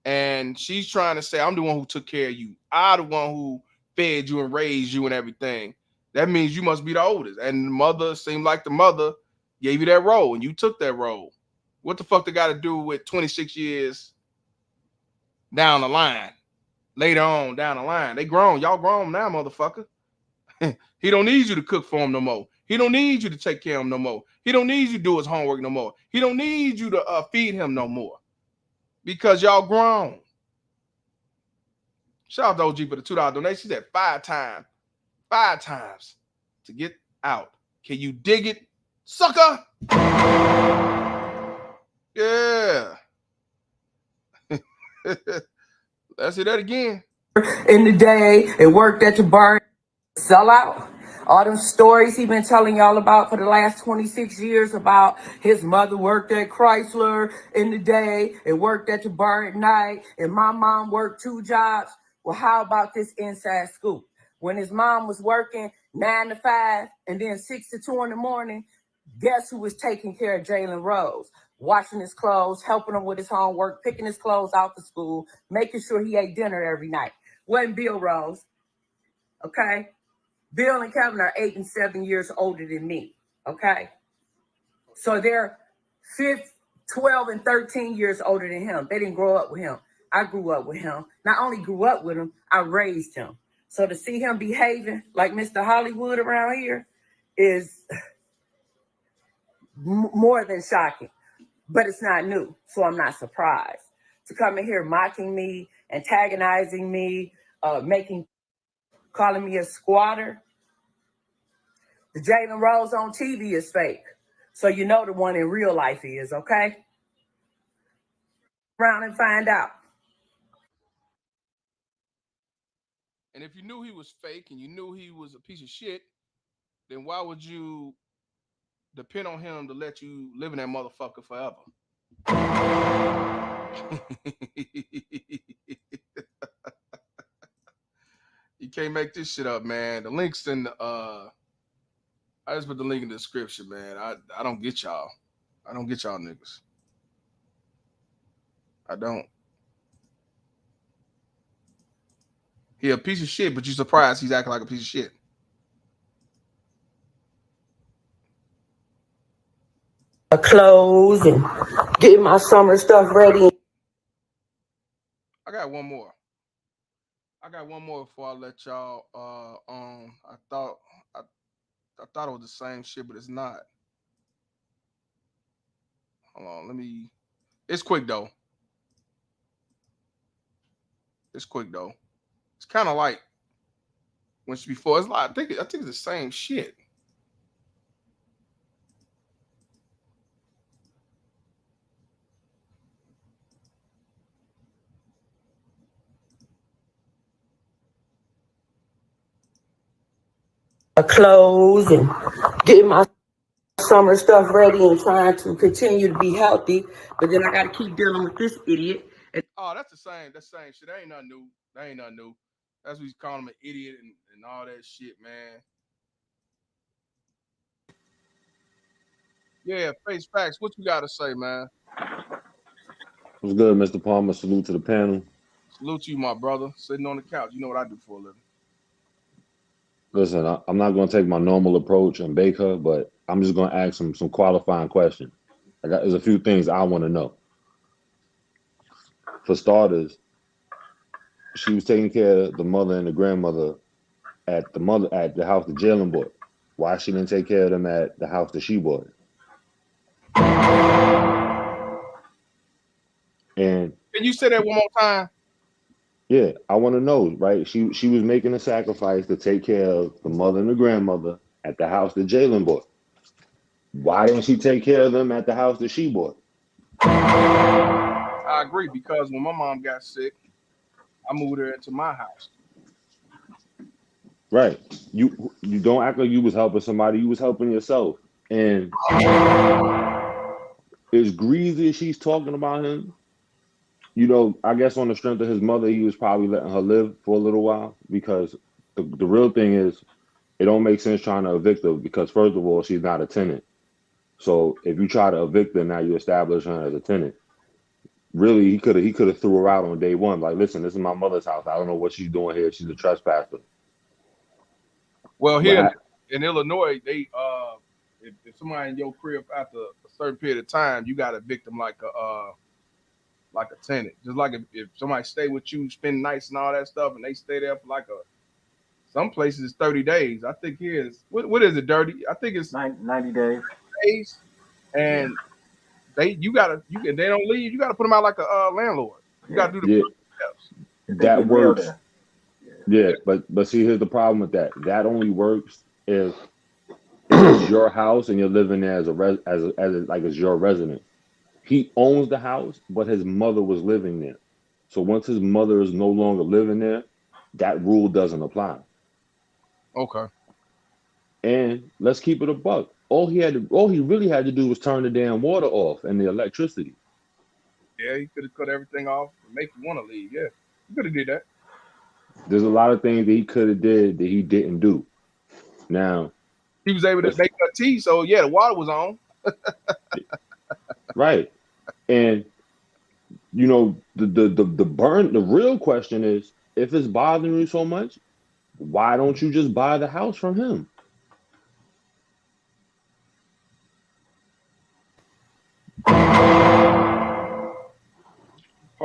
and she's trying to say, I'm the one who took care of you. I'm the one who fed you and raised you and everything. That means you must be the oldest. And the mother seemed like the mother gave you that role, and you took that role. What the fuck they got to do with 26 years down the line? Later on down the line, they grown. Y'all grown now, motherfucker. He don't need you to cook for him no more. He don't need you to take care of him no more. He don't need you to do his homework no more. He don't need you to feed him no more because y'all grown. Shout out to OG for the $2 donation. She said 5 times to get out. Can you dig it, sucker? Yeah. Let's hear that again. In the day, it worked at the bar. Sell out. All them stories he been telling y'all about for the last 26 years about his mother worked at Chrysler in the day and worked at the bar at night, and my mom worked 2 jobs. Well, how about this inside scoop? When his mom was working 9 to 5 and then 6 to 2 in the morning, guess who was taking care of Jalen Rose? Washing his clothes, helping him with his homework, picking his clothes out to school, making sure he ate dinner every night. Wasn't Bill Rose, okay? Bill and Kevin are 8 and 7 years older than me, okay? So they're 12 and 13 years older than him. They didn't grow up with him. I grew up with him. Not only grew up with him, I raised him. So to see him behaving like Mr. Hollywood around here is more than shocking. But it's not new, so I'm not surprised. To come in here mocking me, antagonizing me, calling me a squatter. The Jalen Rose on TV is fake. So you know the one in real life is, okay? Around and find out. And if you knew he was fake and you knew he was a piece of shit, then why would you depend on him to let you live in that motherfucker forever? You can't make this shit up, man. The link's in the I just put the link in the description, man. I don't get y'all. I don't get y'all niggas. I don't. He a piece of shit, but you surprised he's acting like a piece of shit. Clothes and get my summer stuff ready. I got one more before I let y'all I thought it was the same shit, but it's not. Hold on, it's quick though. It's kind of like once before. It's like I think it's the same shit. Clothes and getting my summer stuff ready and trying to continue to be healthy, but then I got to keep dealing with this idiot. Oh, that's the same shit. That ain't nothing new. That's what he's calling him an idiot and all that shit, man. Yeah, face facts. What you got to say, man? What's good, Mr. Palmer? Salute to the panel. Salute to you, my brother. Sitting on the couch. You know what I do for a living. Listen, I'm not going to take my normal approach and bake her, but I'm just going to ask some qualifying questions. There's a few things I want to know. For starters, she was taking care of the mother and the grandmother at the house that Jalen bought. Why she didn't take care of them at the house that she bought? And can you say that one more time? Yeah, I want to know, right? She was making a sacrifice to take care of the mother and the grandmother at the house that Jalen bought. Why didn't she take care of them at the house that she bought? I agree, because when my mom got sick, I moved her into my house. Right. You don't act like you was helping somebody, you was helping yourself. And as greasy as she's talking about him, I guess on the strength of his mother, he was probably letting her live for a little while, because the real thing is, it don't make sense trying to evict her, because first of all, she's not a tenant. So if you try to evict her, now you establish her as a tenant. Really, he could have threw her out on day one. Like, listen, this is my mother's house. I don't know what she's doing here. She's a trespasser. Well, here in Illinois, they if somebody in your crib after a certain period of time, you got to evict them like a tenant. Just like if somebody stay with you, spend nights and all that stuff, and they stay there for some places it's 30 days. I think here is what is it, Dirty? I think it's 90 days. And they don't leave. You got to put them out like a landlord. You got to do the steps. That works. Yeah, but see, here's the problem with that. That only works if it's your house and you're living there as your resident. He owns the house, but his mother was living there. So once his mother is no longer living there, that rule doesn't apply. Okay. And let's keep it a buck. All he really had to do was turn the damn water off and the electricity. Yeah, he could have cut everything off and make you want to leave. Yeah, he could have did that. There's a lot of things that he could have did that he didn't do. Now, he was able to make a tea, so yeah, the water was on. Right. And the real question is, if it's bothering you so much, why don't you just buy the house from him? Her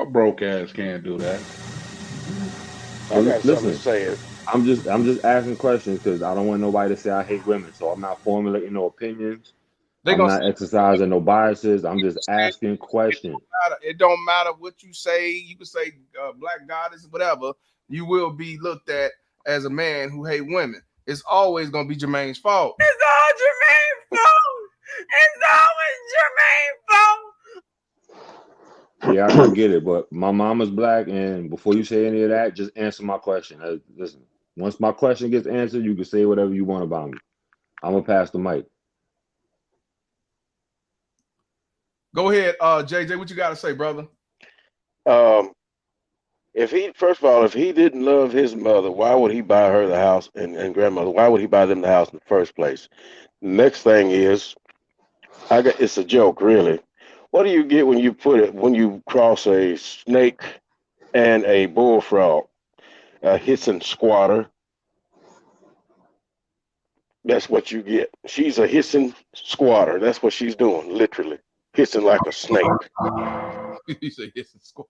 broke ass can't do that. I got something to Listen, say. I'm just asking questions because I don't want nobody to say I hate women. So I'm not formulating no opinions. They I'm gonna not exercising no biases. I'm just asking questions. it don't matter what you say. You can say black goddess, whatever. You will be looked at as a man who hate women. It's always gonna be Jermaine's fault. It's all Jermaine's fault. It's always Jermaine's fault. Yeah, I get it, but my mama's black, and before you say any of that, just answer my question. Listen, once my question gets answered, you can say whatever you want about me. I'm gonna pass the mic. Go ahead, JJ. What you got to say, brother? If he, first of all, if he didn't love his mother, why would he buy her the house and grandmother? Why would he buy them the house in the first place? Next thing is, it's a joke, really. What do you get when you cross a snake and a bullfrog? A hissing squatter. That's what you get. She's a hissing squatter. That's what she's doing, literally hissing like a snake. You say hissing squatter.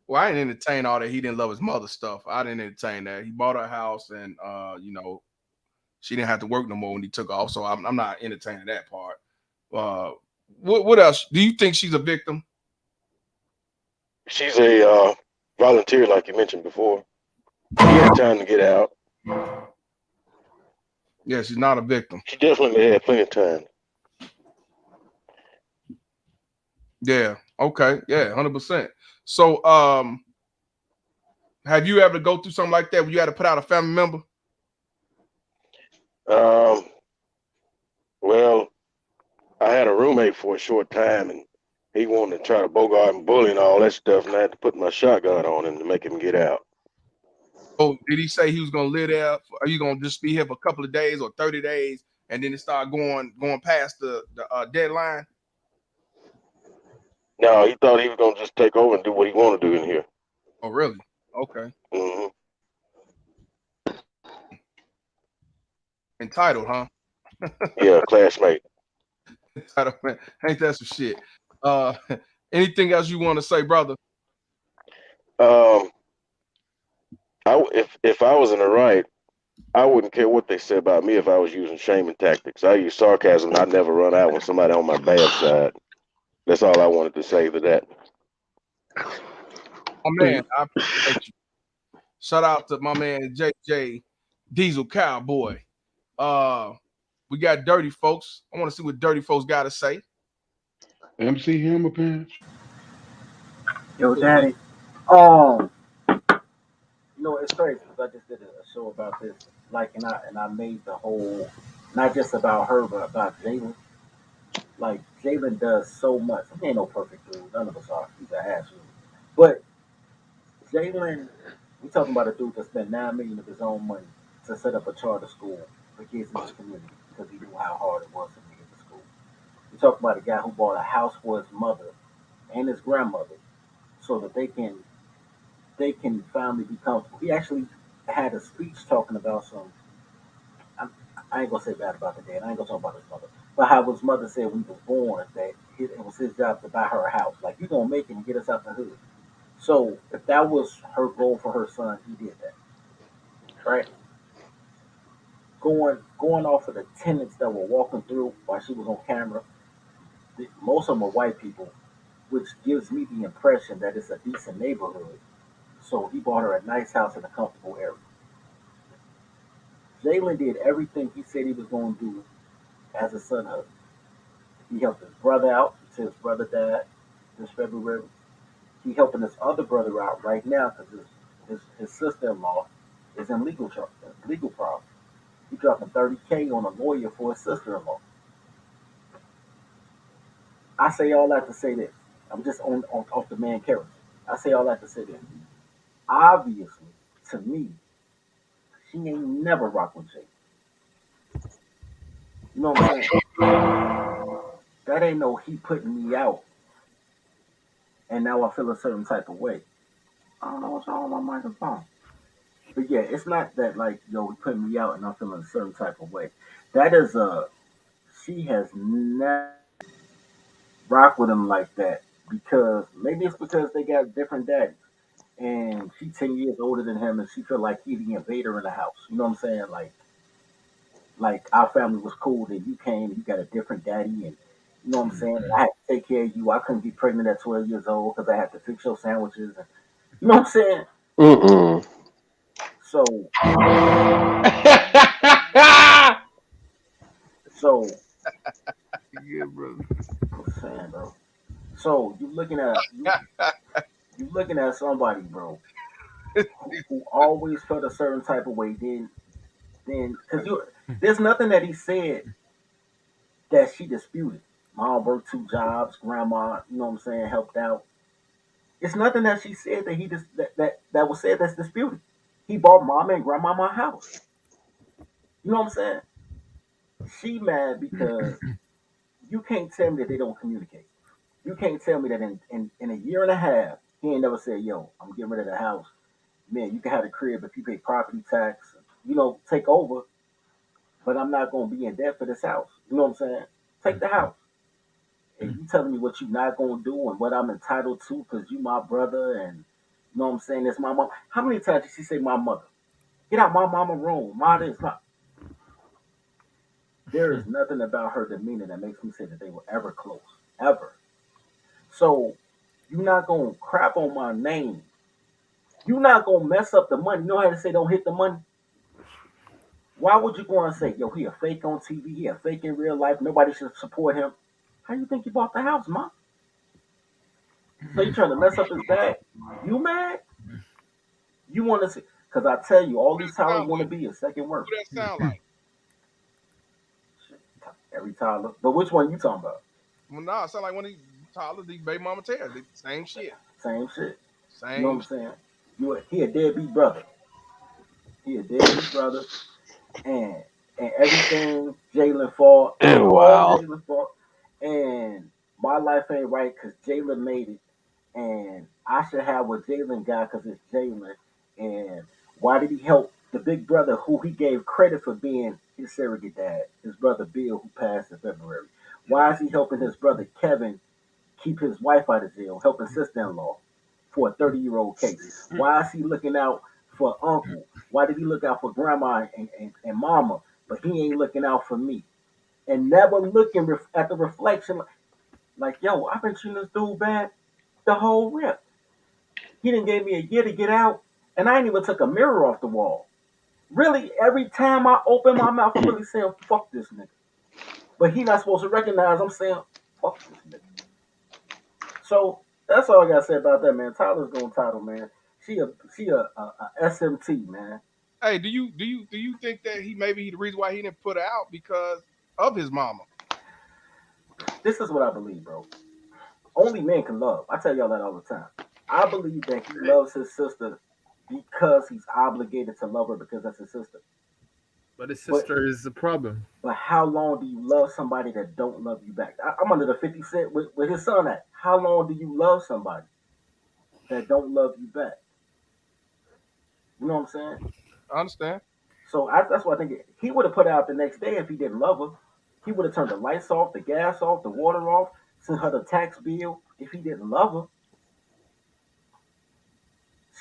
Well, I didn't entertain all that. He didn't love his mother stuff. I didn't entertain that. He bought her a house, and she didn't have to work no more when he took off. So I'm not entertaining that part. What else? Do you think she's a victim? She's a volunteer, like you mentioned before. She had time to get out. Yeah, she's not a victim. She definitely had plenty of time. Yeah. Okay. Yeah. 100%. So, have you ever go through something like that where you had to put out a family member? Well, I had a roommate for a short time, and he wanted to try to bogart and bully and all that stuff, and I had to put my shotgun on him to make him get out. Oh, did he say he was gonna live there? Are you gonna just be here for a couple of days or 30 days, and then it start going past the deadline? No, he thought he was gonna just take over and do what he wanted to do in here. Oh, really? Okay. Mm-hmm. Entitled, huh? Yeah, classmate. Entitled, man. Ain't that some shit? Anything else you want to say, brother? If I was in the right, I wouldn't care what they said about me if I was using shaming tactics. I use sarcasm, and I never run out when somebody on my bad side. That's all I wanted to say to that. Oh man, I appreciate you. Shout out to my man JJ Diesel Cowboy. We got Dirty Folks. I want to see what Dirty Folks got to say. MC Hammer Pants. Yo, Daddy. It's crazy because I just did a show about this, and I made the whole, not just about her, but about Jalen. Like, Jalen does so much. He ain't no perfect dude. None of us are. He's an asshole. But Jalen, we talking about a dude that spent $9 million of his own money to set up a charter school for kids in his community because he knew how hard it was to get to school. We talking about a guy who bought a house for his mother and his grandmother so that they can finally be comfortable. He actually had a speech talking about I ain't gonna say bad about the dad. I ain't gonna talk about his mother. But how his mother said when he was born that it was his job to buy her a house. Like, you gonna make it and get us out the hood. So if that was her goal for her son, he did that. Right? Going off of the tenants that were walking through while she was on camera, most of them are white people, which gives me the impression that it's a decent neighborhood. So he bought her a nice house in a comfortable area. Jalen did everything he said he was going to do as a son husband. He helped his brother out until his brother died this February. He helping his other brother out right now because his sister-in-law is in legal problems. He dropping $30K on a lawyer for his sister-in-law. I say all that to say this. I'm just on off the man character. I say all that to say this. Obviously, to me, she ain't never rocked with Jay. You know what I'm saying? That ain't no he putting me out, and now I feel a certain type of way. I don't know what's wrong with my microphone. But yeah, it's not that like, yo, he putting me out and I'm feeling a certain type of way. That is a she has never rocked with him like that because maybe it's because they got different daddies. And she's 10 years older than him, and she feel like he's the invader in the house. You know what I'm saying? Like our family was cool, then you came, you got a different daddy, and you know what I'm saying? And I had to take care of you. I couldn't get pregnant at 12 years old because I had to fix your sandwiches. And, you know what I'm saying? Mm-mm. So, so Yeah, bro. I'm saying, bro. So you looking at somebody, bro, who always felt a certain type of way. Then because there's nothing that he said that she disputed. Mom worked 2 jobs, grandma, you know what I'm saying, helped out. It's nothing that she said that he just that was said that's disputed. He bought mama and grandma my house. You know what I'm saying? She mad because you can't tell me that they don't communicate. You can't tell me that in a year and a half, he ain't never said, yo, I'm getting rid of the house. Man, you can have the crib if you pay property tax, take over, but I'm not gonna be in debt for this house. You know what I'm saying? Take the house. And you telling me what you not gonna do and what I'm entitled to because you my brother and you know what I'm saying? It's my mom. How many times did she say my mother? Get out my mama room. Ma this, ma. There is nothing about her demeanor that makes me say that they were ever close. Ever. So you're not gonna crap on my name. You're not gonna mess up the money. You know how to say don't hit the money? Why would you go and say, yo, he a fake on TV, he a fake in real life, nobody should support him? How you think you bought the house, ma? So you trying to mess up his bag? You mad? You want to see? Because I tell you, all these Tylers want to be a second work. Who that sound like? Every Tyler. But which one you talking about? Well, no, it sound like one of these Tyler, these baby mama tears. Same shit. Same shit. You know what Same I'm saying? He a deadbeat brother. He a deadbeat brother. And everything Jalen fought, all Wow. Jalen fought. And my life ain't right because Jalen made it. And I should have what Jalen got because it's Jalen. And why did he help the big brother who he gave credit for being his surrogate dad, his brother Bill, who passed in February? Why is he helping his brother Kevin keep his wife out of jail, helping sister-in-law for a 30-year-old case? Why is he looking out for uncle? Why did he look out for grandma and mama, but he ain't looking out for me? And never looking at the reflection like, yo, I've been treating this dude bad the whole rip. He didn't give me a year to get out, and I ain't even took a mirror off the wall. Really, every time I open my mouth, I'm really saying, fuck this nigga. But he not supposed to recognize I'm saying, fuck this nigga. So that's all I gotta say about that, man. Tyler's gonna title, man. She a SMT, man. Hey, do you think that maybe the reason why he didn't put her out because of his mama? This is what I believe, bro. Only men can love. I tell y'all that all the time. I believe that he loves his sister because he's obligated to love her because that's his sister. But his sister is the problem. But how long do you love somebody that don't love you back? I'm under the 50 Cent with his son at. How long do you love somebody that don't love you back? You know what I'm saying? I understand. So that's why I think he would have put out the next day if he didn't love her. He would have turned the lights off, the gas off, the water off, sent her the tax bill if he didn't love her.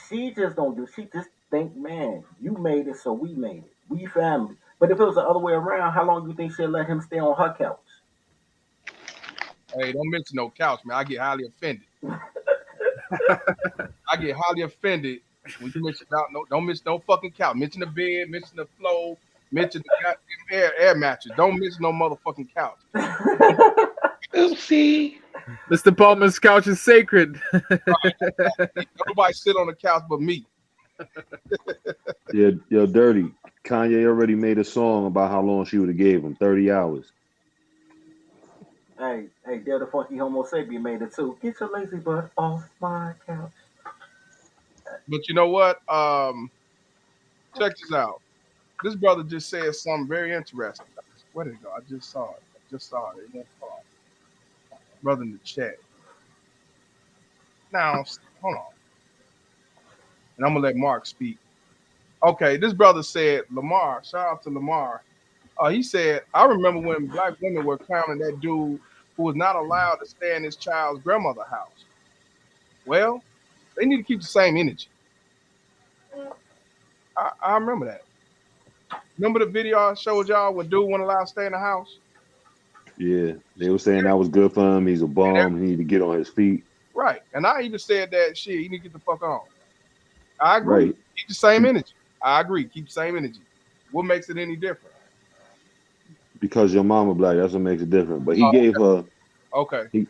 She just don't do. She just think, man, you made it, so we made it. We family. But if it was the other way around, how long do you think she'd let him stay on her couch? Hey, don't mention no couch, man. I get highly offended. I get highly offended when you mention don't mention no fucking couch. Mention the bed, mention the floor, mention the goddamn air mattress. Don't mention no motherfucking couch. Oopsie. Mr. Palmer's couch is sacred. Nobody sit on the couch but me. Yeah, yo, Dirty. Kanye already made a song about how long she would have gave him, 30 hours. Hey, Dale the Funky Homo Sapien made it too. Get your lazy butt off my couch. But you know what? Check this out. This brother just said something very interesting. Where did it go? I just saw it. It went far. Brother in the chat. Now, hold on. And I'm gonna let Mark speak. Okay, this brother said, Lamar, shout out to Lamar. He said, I remember when black women were clowning that dude who was not allowed to stay in his child's grandmother's house. Well, they need to keep the same energy. I remember that. Remember the video I showed y'all when dude wasn't allowed to stay in the house? Yeah, they were saying that was good for him. He's a bum. He need to get on his feet. Right. And I even said that shit, you need to get the fuck on. I agree. Right. Keep the same energy. I agree. Keep the same energy. What makes it any different? Because your mama black, that's what makes it different. But he Oh, gave her okay. he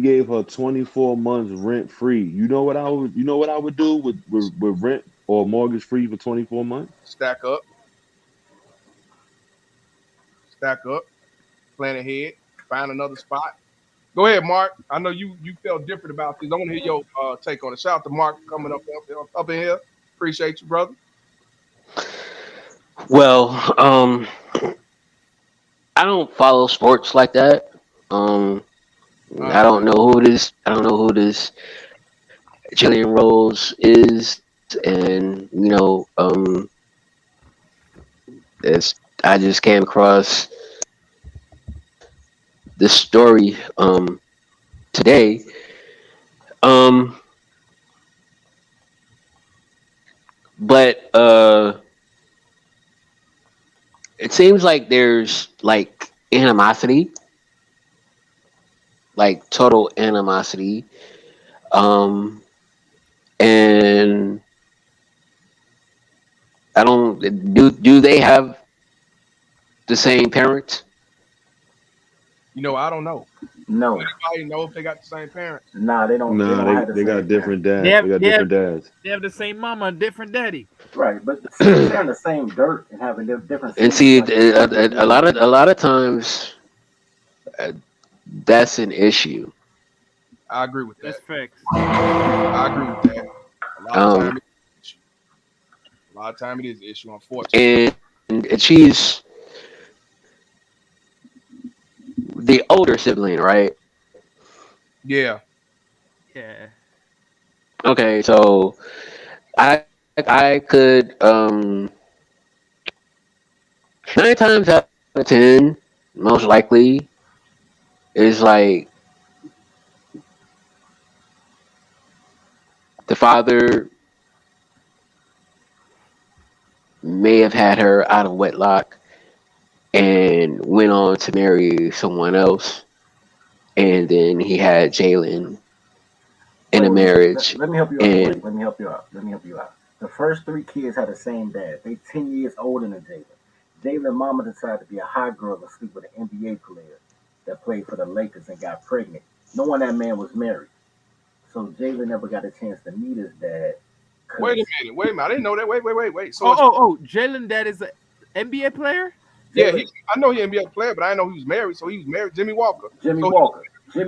gave her 24 months rent free. You know what I would do with rent or mortgage free for 24 months? Stack up. Stack up. Plan ahead. Find another spot. Go ahead, Mark. I know you felt different about this. I want to hear your take on it. Shout out to Mark coming up in here. Appreciate you, brother. Well, I don't follow sports like that. I don't know who this. I don't know who this Jalen Rose is, and it's. I just came across this story today. But it seems like there's like animosity, like total animosity. And I don't do they have the same parents? I don't know. No. Anybody know if they got the same parents? Nah, they don't. Nah, they got different dads. They got different dads. They have the same mama and different daddy. Right, but sharing the same dirt and having different. And see, a lot of times that's an issue. I agree with that. That's facts. I agree with that. A lot of time it is an issue, unfortunately. And she's the older sibling, right? Yeah. Yeah. Okay, so I could 9 times out of 10, most likely, is like the father may have had her out of wedlock and went on to marry someone else, and then he had Jalen in a marriage. Let me help you out. Let me help you out. The first 3 kids had the same dad. They 10 years older than Jalen. Jalen's mama decided to be a hot girl and sleep with an NBA player that played for the Lakers and got pregnant, knowing that man was married. So Jalen never got a chance to meet his dad. Wait a minute. I didn't know that. Wait. So Jalen dad is an NBA player? Yeah, I know he's an NBA player, but I didn't know he was married. So he was married, Jimmy Walker. Jimmy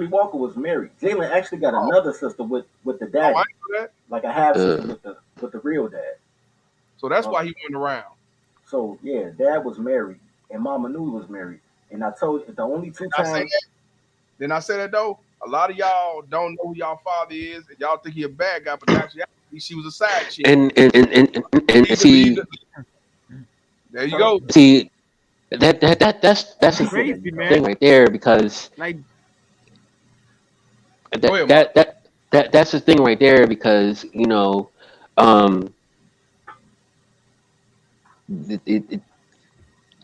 Walker was married. Jalen actually got another sister with the dad. I know that. Like a half sister with the real dad. So that's why he went around. So yeah, dad was married, and mama knew he was married. And I told you the only 2 times. Didn't I say that though? A lot of y'all don't know who y'all father is, and y'all think he a bad guy, but actually she was a side chick. And see, there you go. See, that's a crazy, thing right there, because like that's the thing right there, because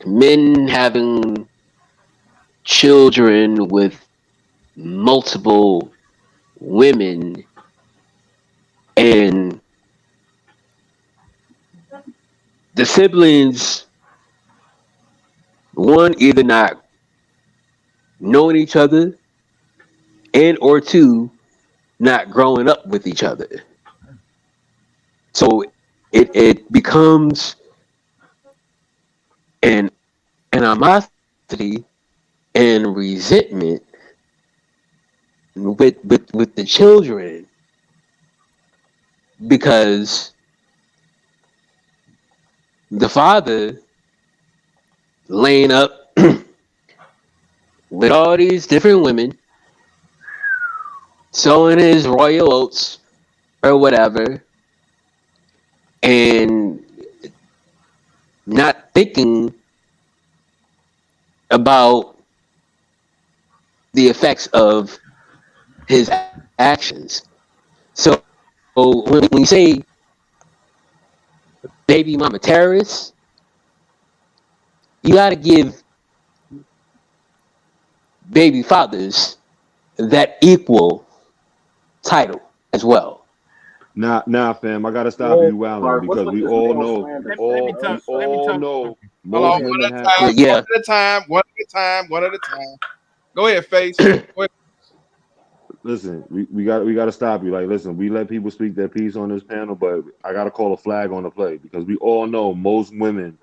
men having children with multiple women, and the siblings, one, either not knowing each other, and or 2, not growing up with each other. So it becomes an animosity and resentment with the children, because the father laying up with all these different women, sowing his royal oats or whatever, and not thinking about the effects of his actions. So when you say baby mama terrorists, you got to give baby fathers that equal title as well. Now, fam, I gotta stop Whoa, you, Wildin', Mark, what's because with we this all male know, slander Let shit, me bro? we talk. Let me all talk. know Hold on, most Go ahead. women one at a have. time, Yeah. one at a time, one at a time. Go ahead, Face. Go ahead. Listen, we got to stop you. Like, listen, we let people speak their piece on this panel, but I got to call a flag on the play because we all know most women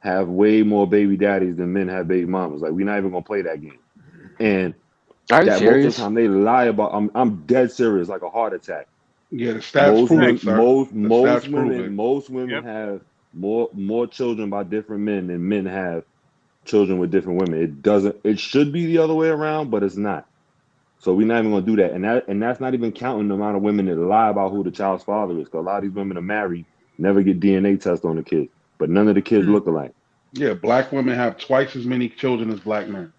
have way more baby daddies than men have baby mamas. Like, we're not even gonna play that game. And Are you that most of the serious? time they lie about. I'm dead serious, like a heart attack. Yeah, the stats prove it, sir. The stats prove it. Most women Yep. have more children by different men than men have children with different women. It doesn't. It should be the other way around, but it's not. So we're not even gonna do that, and that's not even counting the amount of women that lie about who the child's father is. Because a lot of these women are married, never get DNA tests on the kids, but none of the kids look alike Yeah, black women have twice as many children as black men.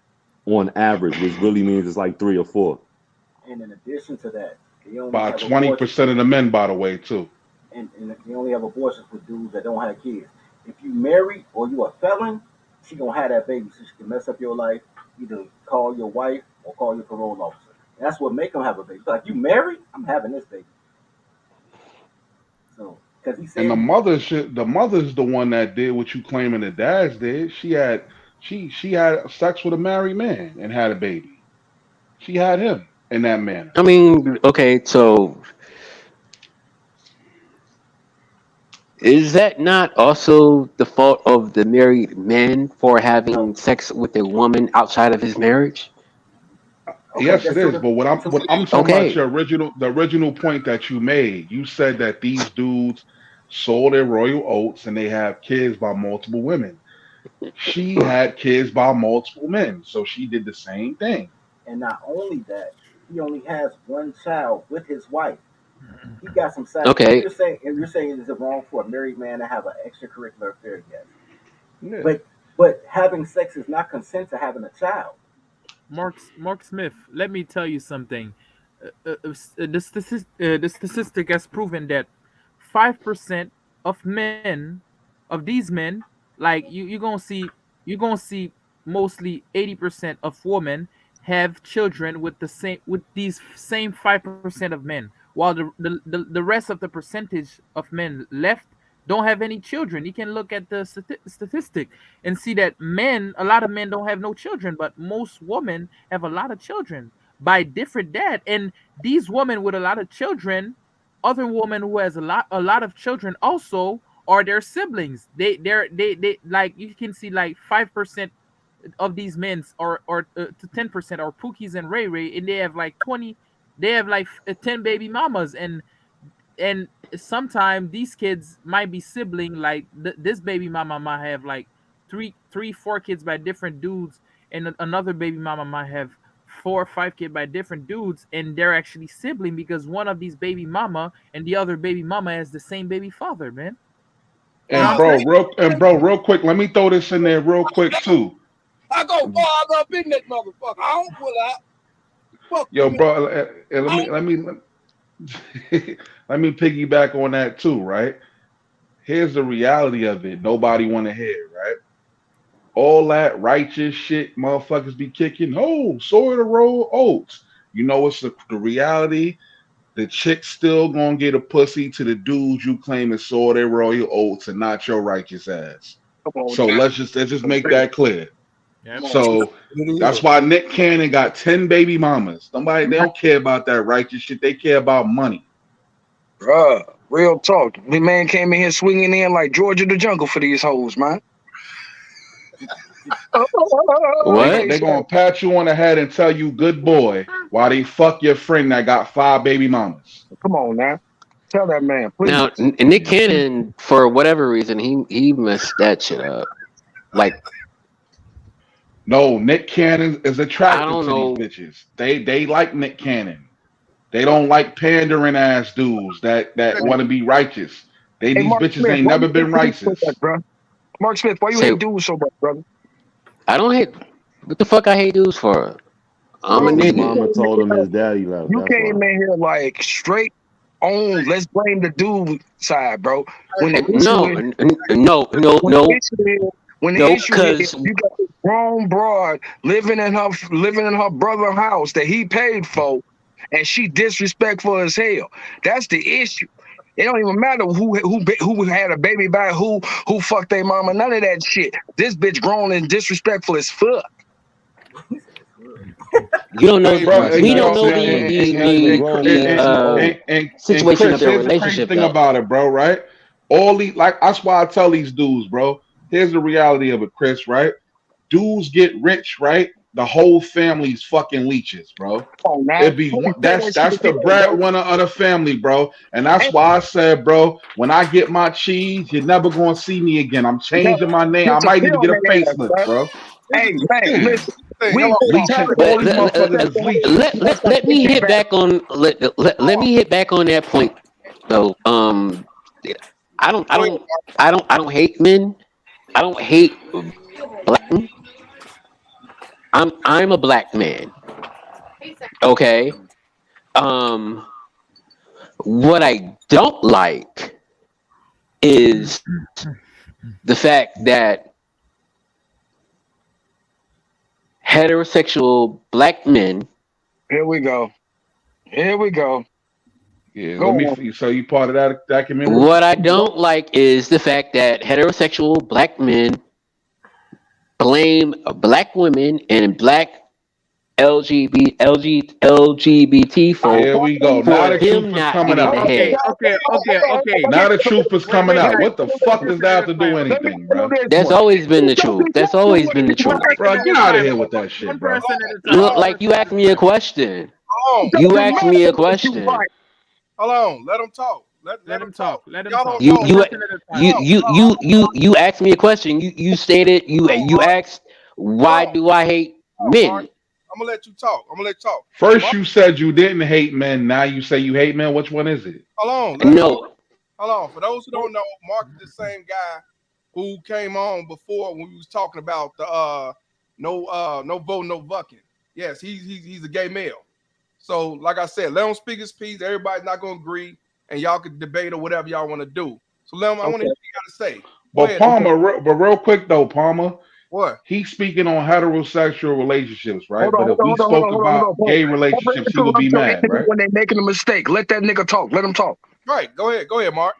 on average, which really means it's like 3 or 4. And in addition to that, they only By have abortions 20% of the men, by the way, too. and they only have abortions with dudes that don't have kids. If you married or you a felon, she gonna have that baby so she can mess up your life. Either call your wife or call your parole officer. And that's what make them have a baby. Like you married, I'm having this baby. So because he And said the mother's the one that did what you claiming the dads did. She had sex with a married man and had a baby. She had him in that manner. I mean, okay, so is that not also the fault of the married man for no. having sex with a woman outside of his marriage? Okay, Yes, it that's two is. different. But what I'm talking about Okay. your original point that you made. You said that these dudes sold their royal oats and they have kids by multiple women. She had kids by multiple men, so she did the same thing. And not only that, he only has one child with his wife. He got some side. Okay. If you're saying is it wrong for a married man to have an extracurricular affair? Yes. Yeah. But having sex is not consent to having a child. Mark Smith, let me tell you something. The statistic has proven that 5% of men, of these men, like you're gonna see mostly 80% of women have children with these same 5% of men, while the rest of the percentage of men left don't have any children. You can look at the statistic and see that a lot of men don't have no children, but most women have a lot of children by different dad. And these women with a lot of children, other women who has a lot of children also are their siblings. They like you can see like 5% of these men or to 10% are Pookies and Ray Ray, and they have like 20. They have like 10 baby mamas, and sometimes these kids might be sibling like this baby mama might have like three, 4 kids by different dudes, and another baby mama might have 4 or 5 kids by different dudes, and they're actually sibling because one of these baby mama and the other baby mama has the same baby father, man. You know And what I'm saying? real quick, let me throw this in there real quick too. I go fog up in that motherfucker. I don't pull out. Fuck Yo, you. bro, let me piggyback on that too, right? Here's the reality of it. Nobody want to hear, right? All that righteous shit motherfuckers be kicking. Oh, sword to roll oats. You know what's the reality? The chick's still gonna get a pussy to the dudes you claim is sword their royal oats and not your righteous ass. Come on, So let's just make that clear. Yep. come on. So It that's is. why Nick Cannon got 10 baby mamas. They don't care about that righteous shit. They care about money. Bruh, real talk. The man came in here swinging in like Georgia the Jungle for these hoes, man. What? They gonna pat you on the head and tell you good boy while they fuck your friend that got 5 baby mamas. Come on now. Tell that man, please. Now, Nick Cannon, for whatever reason, he messed that shit up. Like, No, Nick Cannon is I attracted don't to these know. bitches. They like Nick Cannon. They don't like pandering ass dudes that want to be righteous. Hey, These Mark bitches Smith, ain't why never you been introduce righteous. that, bro? Mark Smith, why you Say, hate dudes so much, brother? I don't hate. What the fuck I hate dudes for? I'm a Bro, His you nigga. mama came in told him here, his daddy left. you That's came why. in here like straight on. Let's blame the dude side, bro. When the issue No, is, no, no, when the no, issue is, when the no, issue is, because you got this grown broad living in her brother's house that he paid for, and she disrespectful as hell. That's the issue. It don't even matter who had a baby by who fucked their mama. None of that shit. This bitch grown and disrespectful as fuck. you don't know. Hey, She bro. We not don't know saying the that the she ain't a the grown the woman. She old. And situation Chris, of their here's the crazy relationship, thing though. about it, bro. Right? All these, like, that's why I tell these dudes, bro. Here's the reality of it, Chris. Right? Dudes get rich, right? The whole family's fucking leeches, bro. Oh, now It be you one, say that shit that's the again, bro. breadwinner of the family, bro. And that's Hey, why I said, bro, when I get my cheese, you're never gonna see me again. I'm no, changing my name. I might disappear even on get a their ass, facelift, bro. bro. Hey, man, Man, listen. thing. We Hello, go hello. leeching. Let, All these let, let, motherfuckers is leeching. let me hit back on let me hit back on that point, though. Go ahead. I don't hate men. I don't hate black men. I'm a black man. Okay. Um, what I don't like is the fact that heterosexual black men. Here we go. Here we go. Yeah, Go let me on. see. So you part of that community? What I don't like is the fact that heterosexual black men blame black women and black LGBT folk Here we go. Now for the truth them is not coming getting out. Okay, ahead. okay, okay, okay. Now the truth is Wait, coming wait, out. guys. What the One fuck does person that at have a to do time. with Let me anything, do bro? this That's one. always been the Don't truth. be That's talking always with been the me, One truth. person Bro, at get a out of time. here with that One shit, bro. person at a time. Look, One like person you at asked a me a time. question. Hold on. Don't You be asked mad me a that you question. right. Hold on. Let them talk. Let Let them him talk. talk. Let him Y'all talk. don't You know. One you person at a time. you Hold on. you you you you asked me a question. You stated you Mark. asked Hold why on. do I hate Hold on, Mark. men? I'm gonna let you talk. I'm gonna let you talk. First Mark, you said you didn't hate men. Now you say you hate men. Which one is it? hold on. No, Hold on. For those who don't know, Mark is the same guy who came on before when we was talking about the no vote, no bucking. Yes, he's a gay male. So, like I said, let him speak his piece. Everybody's not gonna agree, and y'all can debate or whatever y'all want to do. So let him. I want to hear Okay. what you got to say. Go But ahead. but real quick though, Palmer, What? he's speaking on heterosexual relationships, right? Hold on, But hold if on, we hold on, hold on, spoke hold on, hold on. about Hold on. gay Never relationships, he would be interrupt your mad, enemy right? when they're making a mistake. Let that nigga talk. Let him talk. Right. Go ahead. Go ahead, Mark.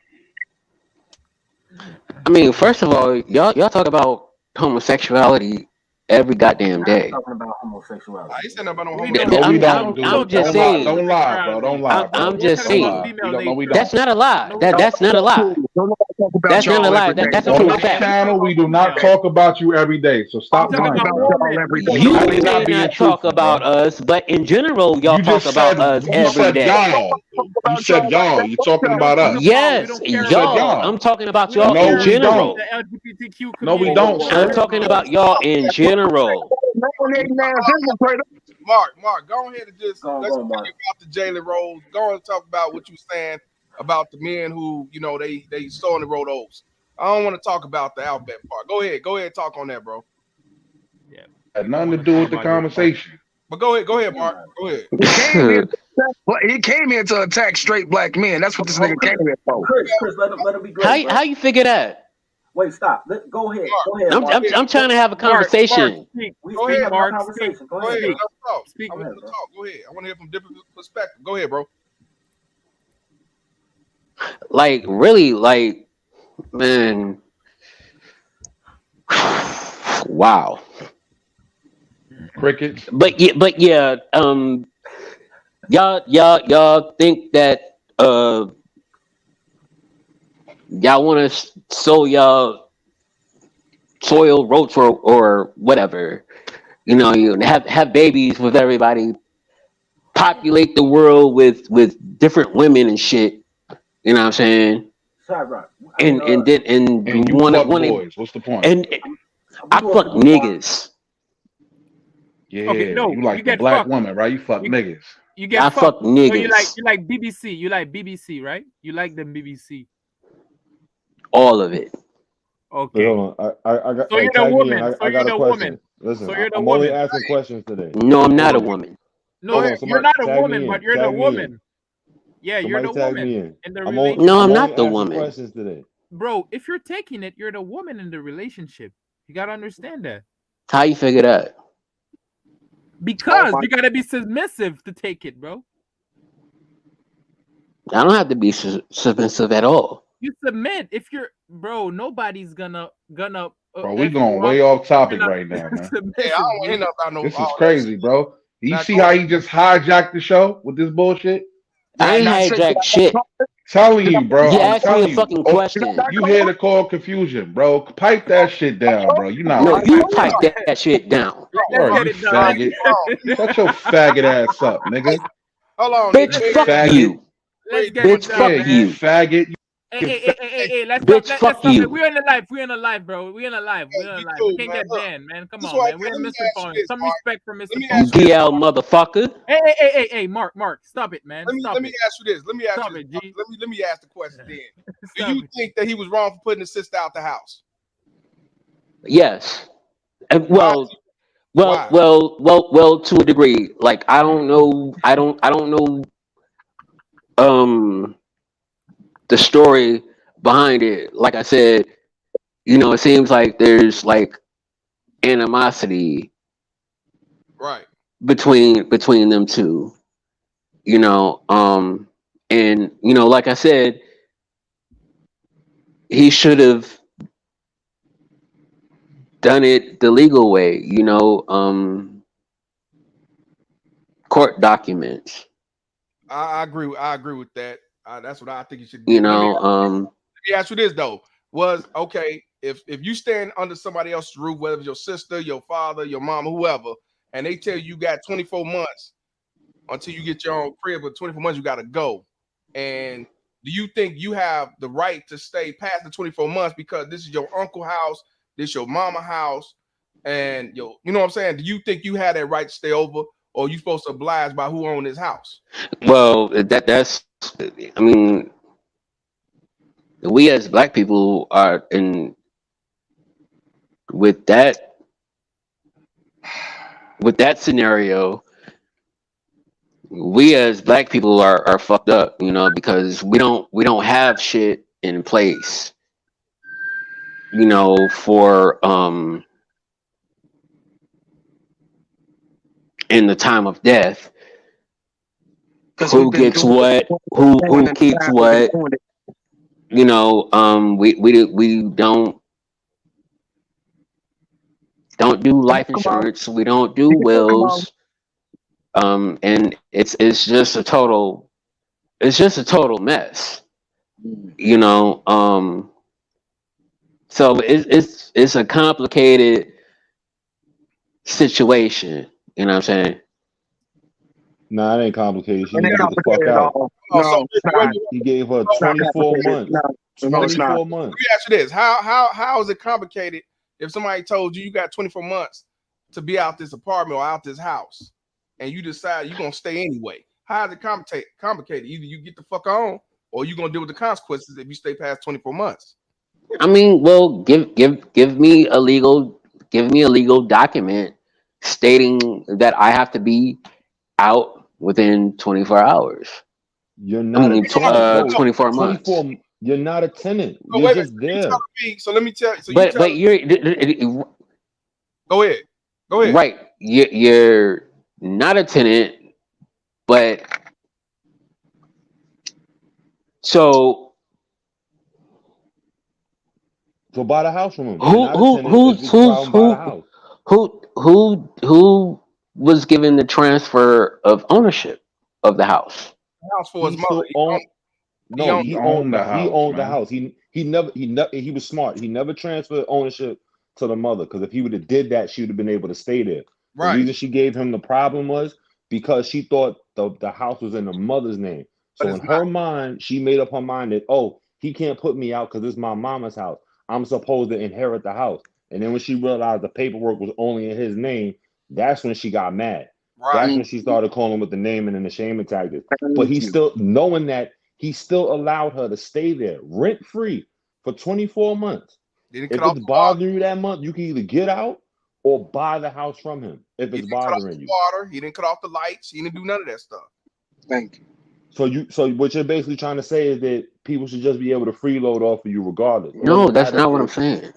I mean, first of all, y'all talk about homosexuality every goddamn We're not day. talking about homosexuality. I ain't saying nothing about no We homo. don't. No, we We don't, don't. We dude. I'm don't talk just Don't about lie. saying. Don't lie, bro. Don't homosexuality. lie, I'm bro. What just about Don't the saying. lie. female No, we nature? don't. That's not a lie. No, we That don't. that's not a lie. Don't nobody talk about That's not a y'all lie. every That day, that's a bro. On true this fact. We talk channel, about we do not female. talk about you every day. So We We stop talk talk about lying, about bro. y'all women. every day. Now You you're may not being not talk truthful, about bro. us, but in general, y'all You talk just said about us you every said day. y'all. Talk You about said y'all like y'all. that. You Fuck talking We y'all. don't about talk us. about. We Yes, don't You care said about. y'all. I'm y'all. talking about We don't y'all No, in care we about don't. general. the LGBTQ No, we community. don't, We don't I'm care sir. talking about about it. y'all in general. Melanating ass infiltrator. Mark, go ahead and just Go let's on, talk Mark. about the Jalen Rose. Go and talk about what you saying about the men who, they saw in the road Oaks. I don't want to talk about the alphabet part. Go ahead, talk on that, bro. Yeah, Had we don't nothing to want to do talk with the about this part. conversation. But go ahead, Mark. Go ahead. He came here to attack straight black men. That's what this Oh, nigga came here for. Chris, let him be great, bro. How you figure that? Wait, stop. Go ahead. Go ahead, I'm Mark. I'm, I'm trying to have a Mark, conversation. speak, Go We speak, ahead, having a Mark, speak, conversation. Go Go ahead, ahead. speak, bro. Let them talk. speak. I want them to talk. Go ahead. I want to hear from different perspectives. Go ahead, bro. Like really, like man, wow. Crickets. But yeah, y'all think that y'all want to sow y'all soil roach or whatever. You have babies with everybody, populate the world with different women and shit. You know what I'm saying? Sorry, Rock. And then And and you want to fuck want to boys. What's the point? and We I doing fuck for the bar. niggas. Okay, Yeah, no, you you like the get black fucked. woman, right? You fuck You niggas. you get I fucked. fuck So you like niggas. you like BBC. You like BBC, right? You like them BBC. All of it. Wait, Okay. hold on. I got. So Hey, you're the tag me in. woman. So I you're got a the woman. question. Listen, So you're the I'm only woman. asking questions today. No, I'm Hold not a on. woman. No, Hold on. you're Somebody not a tag woman, me but in. you're the Tag me in. woman. Yeah, you're Somebody the tag me woman in. in the I'm on. No, I'm I'm relationship. only not the asking woman. questions today. Bro, if you're taking it, you're the woman in the relationship. You gotta understand that. How you figure that? Because you gotta be submissive to take it, bro. I don't have to be submissive at all. You submit if you're bro. Nobody's gonna Bro, we f you going up way off if you're topic not right now, man. Yeah, I submissive, don't want to hear G. nothing about no This all is that shit. crazy, bro. Do you Now see go how ahead. he just hijacked the show with this bullshit? I ain't Not say hijacked shit. Telling you, bro. He I'm asked me a telling you. fucking question. You hear the call confusion, bro. Pipe that shit down, bro. You not No, right you right pipe now. that shit down. Let's Bro, get you it done. faggot. Shut your faggot ass up, nigga. Hold on, Bitch, Nick. You We ain't fuck got faggot. you. Let's way get too it much Bitch, time, done, fuck Yeah, man. you man. you. faggot. Hey, You hey, fa- hey, hey, hey, hey, Bitch, let's fuck stop it. you. We're in the live. We're in the live, bro. We're in the live. Hey, We're in be the live. We cool, can't man. get Look, banned, man. Come this is on, why. man. We're in Let me Mr. ask Phone. you this, Some Mark. respect for Let Mr. me Phone, ask you man. this, DL Mark. motherfucker. Hey, hey, hey, hey, hey, Mark, stop it, man. Let Stop me it. ask you this. Let me ask Stop you this. it, G. Let me ask the question then. Do Stop you it. think that he was wrong for putting the sister out the house? Yes. Why? Why? Well, to a degree. Like I don't know. I don't know. The story behind it. Like I said, it seems like there's like animosity Right. between them two. And like I said, he should have done it the legal way. Court documents. I agree. I agree with that. That's what I think you should You do. But know, let me ask you this though: was okay if you stand under somebody else's roof, whether it's your sister, your father, your mama, whoever, and they tell you got 24 months until you get your own crib, but 24 months you got to go. And do you think you have the right to stay past the 24 months because this is your uncle house, this your mama house, and you know what I'm saying? Do you think you had that right to stay over, or you supposed to oblige by who owned this house? well, that's. I mean, we as black people are in with that scenario. We as black people are fucked up, because we don't have shit in place, for in the time of death, Because we've who been gets doing it, what, doing who it, keeps we've been what. doing it. We don't do life Come on, insurance. We don't do come on. wills. And it's just a total mess. So it's a complicated situation. You know what I'm saying? Nah, it ain't complicated. She It need ain't to get the fuck complicated at out. all. Oh, so No, it's not. He gave her It's not 24 complicated. months. No, it's not. 24 let months. me ask you this: how is it complicated if somebody told you got 24 months to be out this apartment or out this house, and you decide you're gonna stay anyway? How is it complicated? Either you get the fuck on, or you gonna deal with the consequences if you stay past 24 months. I mean, well, give me a legal document stating that I have to be out within 24 hours. You're I not a mean, tenant, bro. 24 months. 24. You're not a tenant. So You're wait a minute. just So you there. telling me? So let me tell. So you But tell. you're Go ahead. Go ahead. right. You're not a tenant, but so So buy the house from him. You're who not a who tenant. If who's it's a who's problem, buy the who house. who was given the transfer of ownership of the house? House for his He mother. still own. He No, owned. He owned the he house, owned the man. house. He was smart. He never transferred ownership to the mother, because if he would have did that, she would have been able to stay there. The Right. reason she gave him the problem was because she thought the house was in the mother's name. But So in it's not. her mind, she made up her mind that, oh, he can't put me out because it's my mama's house. I'm supposed to inherit the house. And then when she realized the paperwork was only in his name, that's when she got mad. That's Right. when she started calling with the name and the shaming tactics. But Thank he you. still, knowing that, he still allowed her to stay there rent free for 24 months. didn't If cut off it's the water. bothering you that month, you can either get out or buy the house from him. If He it's didn't cut off bothering the you. water. He didn't cut off the lights. He didn't do none of that stuff. Thank you. So what you're basically trying to say is that people should just be able to freeload off of you regardless. It No, doesn't that's matter not what I'm if. saying.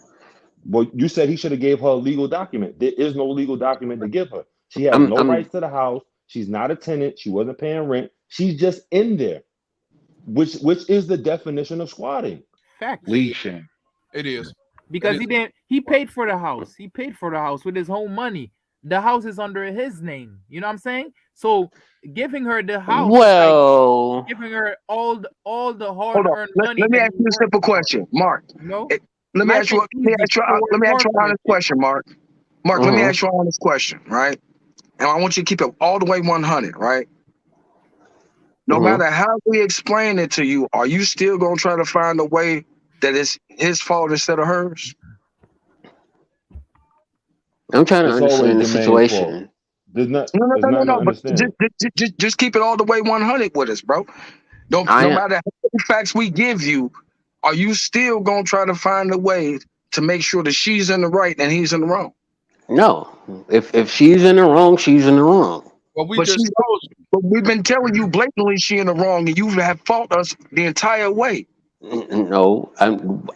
Well, you said he should have gave her a legal document. There is no legal document to give her. She has no I'm rights to the house. She's not a tenant. She wasn't paying rent. She's just in there, which is the definition of squatting. Facts. Leashing. It is. Because It is. he paid for the house. He paid for the house with his own money. The house is under his name. You know what I'm saying? So giving her the house is like well. giving her all the Hold on. hard-earned money Let me that ask he you a worked simple for. question, Mark. You know, Let me life ask you. ain't easy. People Let work me ask hard you for an this honest shit. question, Mark. Mark, let me ask you an honest question, right? And I want you to keep it all the way 100, right? No matter how we explain it to you, are you still gonna try to find a way that it's his fault instead of hers? I'm trying to It's always understand the Jermaine's fault. situation. There's No. nothing to But understand. just keep it all the way 100 with us, bro. No I matter how many facts we give you, are you still gonna try to find a way to make sure that she's in the right and he's in the wrong? no. If she's in the wrong, she's in the wrong. Well, we But just she's told you. but we've been telling you blatantly she in the wrong, and you have fought us the entire way. No,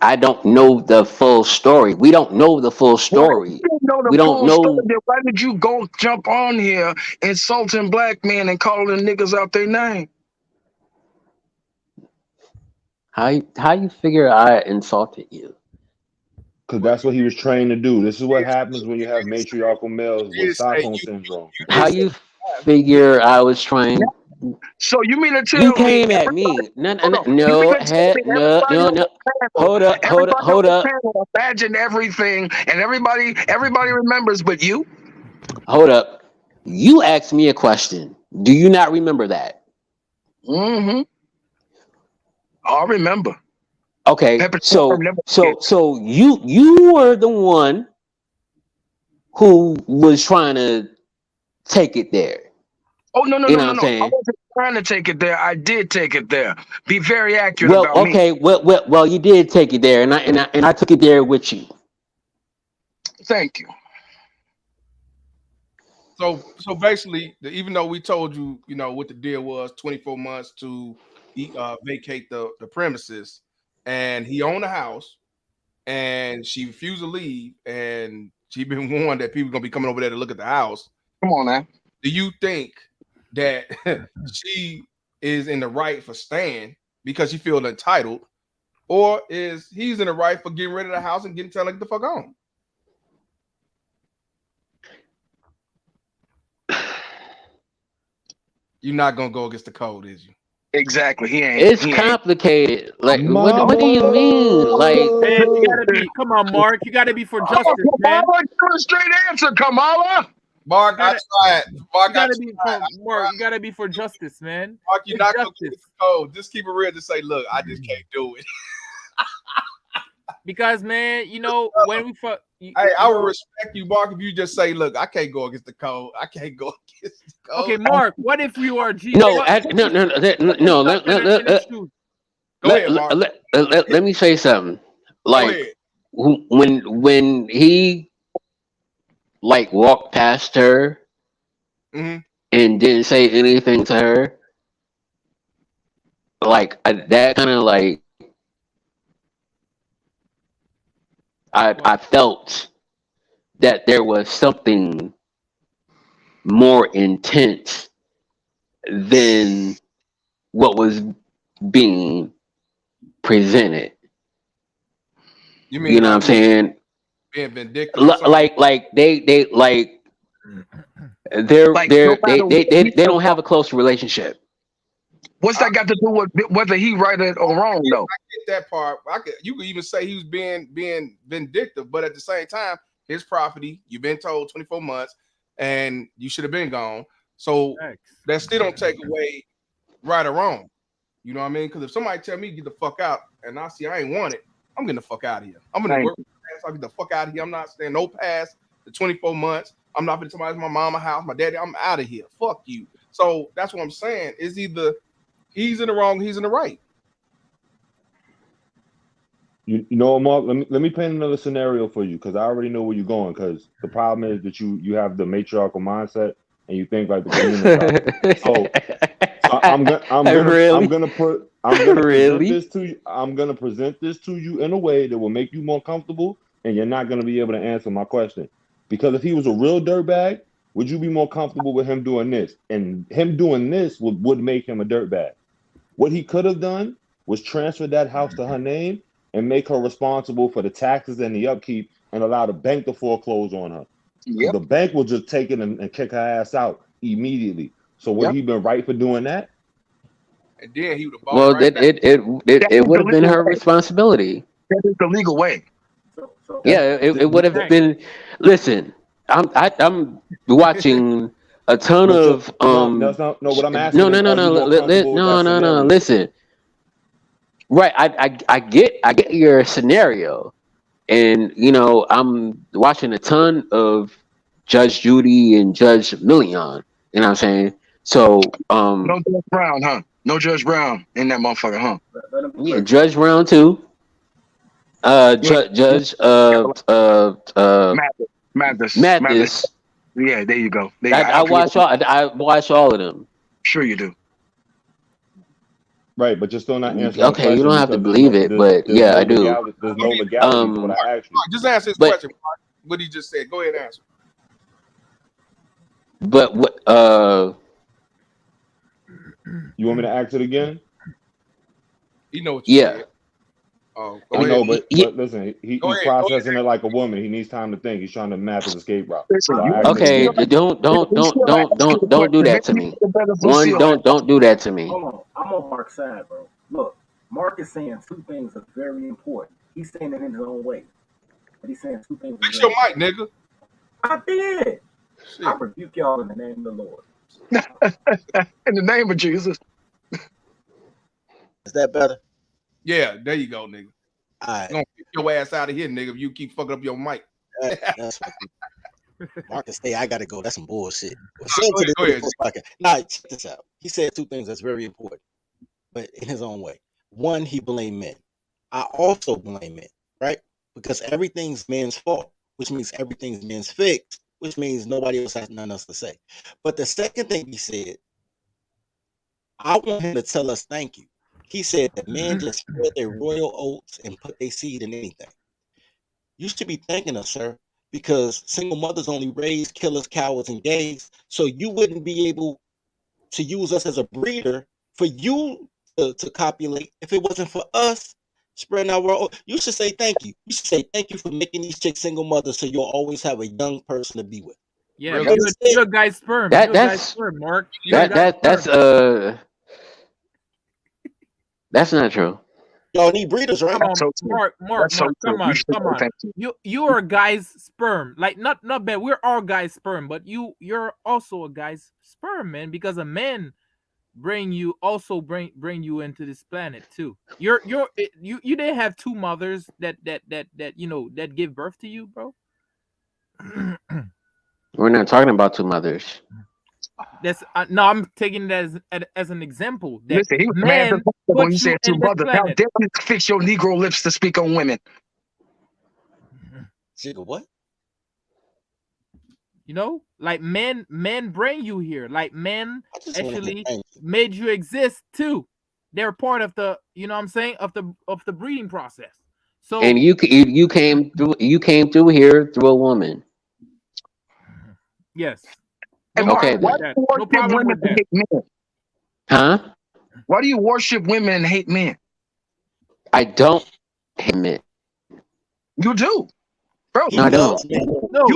I don't know the full story. We don't know the full Why you story. didn't know the We don't full story? know Then why did you go jump on here insulting black men and calling niggas out their name? how you figure I insulted you. Because that's what he was trained to do. This is what You happens when you have matriarchal males with did say Stockholm you syndrome. How did say you figure I was trying? So you mean to You tell me came at everybody? me. No, Hold on. You mean no, to tell me no, everybody no, on no. the panel, Hold up, hold up, everybody on hold the up, panel imagine everything, and everybody remembers, but you? hold up. You asked me a question. Do you not remember that? Mm-hmm. I remember. Okay, Pepper so never so forgets. so you were the one who was trying to take it there. Oh no. You know what I'm I saying? wasn't trying to take it there. I did take it there. Be very accurate Well, about me. okay, well, you did take it there, and I took it there with you. Thank you. so basically, even though we told you, you know, what the deal was, 24 months to vacate the premises, and he owned the house, and she refused to leave, and she been warned that people gonna be coming over there to look at the house. Come on now. Do you think that she is in the right for staying because she feels entitled, or is he's in the right for getting rid of the house and telling her to get the fuck on? You're not gonna go against the code, is you? Exactly. He It's ain't. complicated. Like, Mama. what do you mean? Like, Man, you gotta be. Come on, Mark. You gotta be for justice, man. Kamala, give a straight answer, Kamala. Mark, I tried. Mark, You gotta be for Mark. You gotta be for justice, man. Mark, you're It's not gonna go justice. against the code. Just keep it real. Just say, look, I just can't do it. Because man, you know when we fuck. Hey, I would respect you, Mark, if you just say, look, I can't go against the code. I can't go against the code. Okay, Mark. What if you are G? no, no. Go ahead, Mark. Let me say something. Go Like, ahead. when he like walked past her Mm-hmm. and didn't say anything to her, like that kind of like I felt that there was something more intense than what was being presented. You mean You know what I'm like saying? being vindictive or something? Like they like Like no matter what they don't have a close relationship. What's that got to do with whether he right or wrong though? I get that part. You could even say he was being vindictive, but at the same time, his property, you've been told 24 months, and you should have been gone. So that still don't take away right or wrong. You know what I mean? Because if somebody tell me get the fuck out, and I see I ain't want it, I'm getting the fuck out of here. I'm gonna work. I'll get the fuck out of here. I'm not staying no past the 24 months. I'm not gonna tell my mama house, my daddy. I'm out of here. Fuck you. So that's what I'm saying. Is either he's in the wrong, he's in the right. You know what, Mark? Let me paint another scenario for you because I already know where you're going. Because the problem is that you have the matriarchal mindset and you think like the queen and stuff. So Really? I'm gonna present Really? this to you. I'm gonna present this to you in a way that will make you more comfortable, and you're not gonna be able to answer my question. Because if he was a real dirtbag, would you be more comfortable with him doing this? And him doing this would make him a dirtbag. What he could have done was transfer that house to her name and make her responsible for the taxes and the upkeep and allow the bank to foreclose on her. Because the bank will just take it and kick her ass out immediately. So would he been right for doing that? And then he would have bought Well, right back. it would have been her responsibility. That is the legal way. Yeah, it would have been. Listen, I'm watching a ton of no. What I'm asking No, is, are you more comfortable with that scenario? Listen. Right, I get your scenario, and I'm watching a ton of Judge Judy and Judge Million. You know what I'm saying? So no Judge Brown, huh? No Judge Brown in that motherfucker, huh? Yeah, Judge Brown too. Judge Mathis. Yeah, there you go. I watch all of them. Sure you do. Right, but you're still not answering the Okay, question. you don't have to believe it, but yeah, I do. There's no legality to what I asked you. Just answer his question. Mark. What he just said. Go ahead and answer. But what? You want me to ask it again? You know what you said. I know, but listen, he's processing it like a woman. He needs time to think. He's trying to map his escape route. Okay, don't do that to me. Don't do that to me. Hold on, I'm on Mark's side, bro. Look, Mark is saying two things that's very important. He's saying it in his own way, but he's saying two things. Fix your mic, nigga. I did. Shit. I rebuke y'all in the name of the Lord. In the name of Jesus. Is that better? Yeah, there you go, nigga. All right. Gonna kick your ass out of here, nigga, if you keep fucking up your mic. That's Marcus, hey, I gotta go. That's some bullshit. Go ahead. Nah, check this out. He said two things that's very important, but in his own way. One, he blamed men. I also blame men, right? Because everything's men's fault, which means everything's men's fix, which means nobody else has nothing else to say. But the second thing he said, I want him to tell us thank you. He said that men just spread their royal oats and put their seed in anything. You should be thanking us, sir, because single mothers only raise killers, cowards, and gays. So you wouldn't be able to use us as a breeder for you to copulate if it wasn't for us spreading our royal. You should say thank you. You should say thank you for making these chicks single mothers so you'll always have a young person to be with. Yeah, you're a guy's sperm. That's sperm, Mark. That's not true. Y'all need breeders, right? Come on, Mark, come on. You're a guy's sperm. Like not bad. We're all guys' sperm, but you're also a guy's sperm, man. Because a man bring you into this planet too. You didn't have two mothers that give birth to you, bro. We're not talking about two mothers. That's no, I'm taking that as an example. That Listen, he was mad when you said two mothers. How dare you fix your Negro lips to speak on women? What? Like men bring you here. Like men actually made you exist too. They're part of the, of the breeding process. So and you came through here through a woman. Yes. And okay. Why do you worship women and hate men? Huh? Why do you worship women and hate men? I don't hate men. You do, bro. No, I don't. No,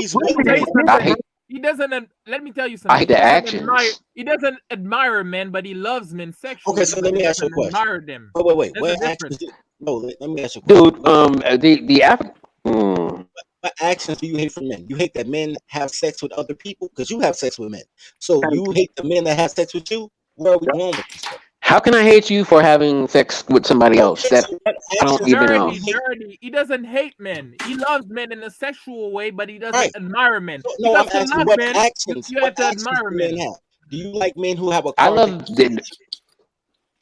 he doesn't. Let me tell you something. I hate the actions. He doesn't admire men, but he loves men sexually. Okay, so let me ask you a question. Admire them. Wait. What actions? No, let me ask you a question. Dude, the African. What actions do you hate from men? You hate that men have sex with other people because you have sex with men. So you hate the men that have sex with you. Where are we going with this? How can I hate you for having sex with somebody else? That I don't even know. He doesn't hate men. He loves men in a sexual way, but he doesn't admire men. No, I'm asking what actions. You have to admire men. Do you like men who have a car? I love.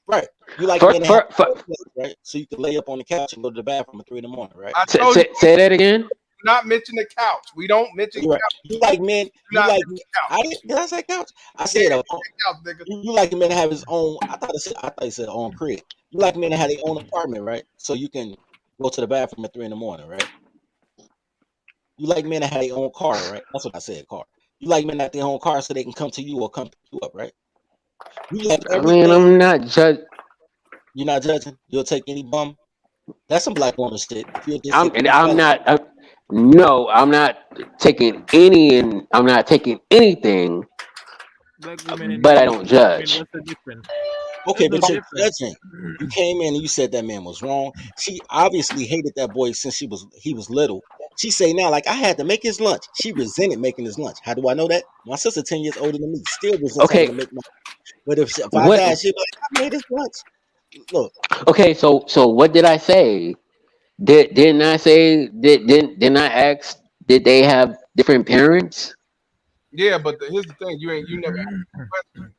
Right. You like For, men to have for, a place, right? So you can lay up on the couch and go to the bathroom at 3 in the morning, right? I told you, say that again. do not mention the couch. We don't mention You're right. couch. You like men. Do You not like. mention I couch. did I say couch? I Yeah, said couch, nigga. you like a man to have his own. I thought it said own crib. You like men to have their own apartment, right? So you can go to the bathroom at 3 in the morning, right? You like men to have their own car, right? That's what I said, car. You like men to have their own car so they can come to you or come pick you up, right? You like I mean, everything. I'm not judge. You're not judging. You'll take any bum. That's some black woman shit. You'll just I'm take any I'm fella. not. No, I'm not taking any, and I'm not taking anything. Black women and But I white don't women, judge. what's the difference? Okay, There's no but you're difference. judging. You came in and you said that man was wrong. She obviously hated that boy since he was little. She say now, like I had to make his lunch. She resented making his lunch. How do I know that? My sister 10 years older than me still resents having to Okay, make my. But if I what? die, she'll be like, I made his lunch. Look, Okay, so what did I say? Didn't I say didn't I ask? Did they have different parents? Yeah, but here's the thing: you never asked the question.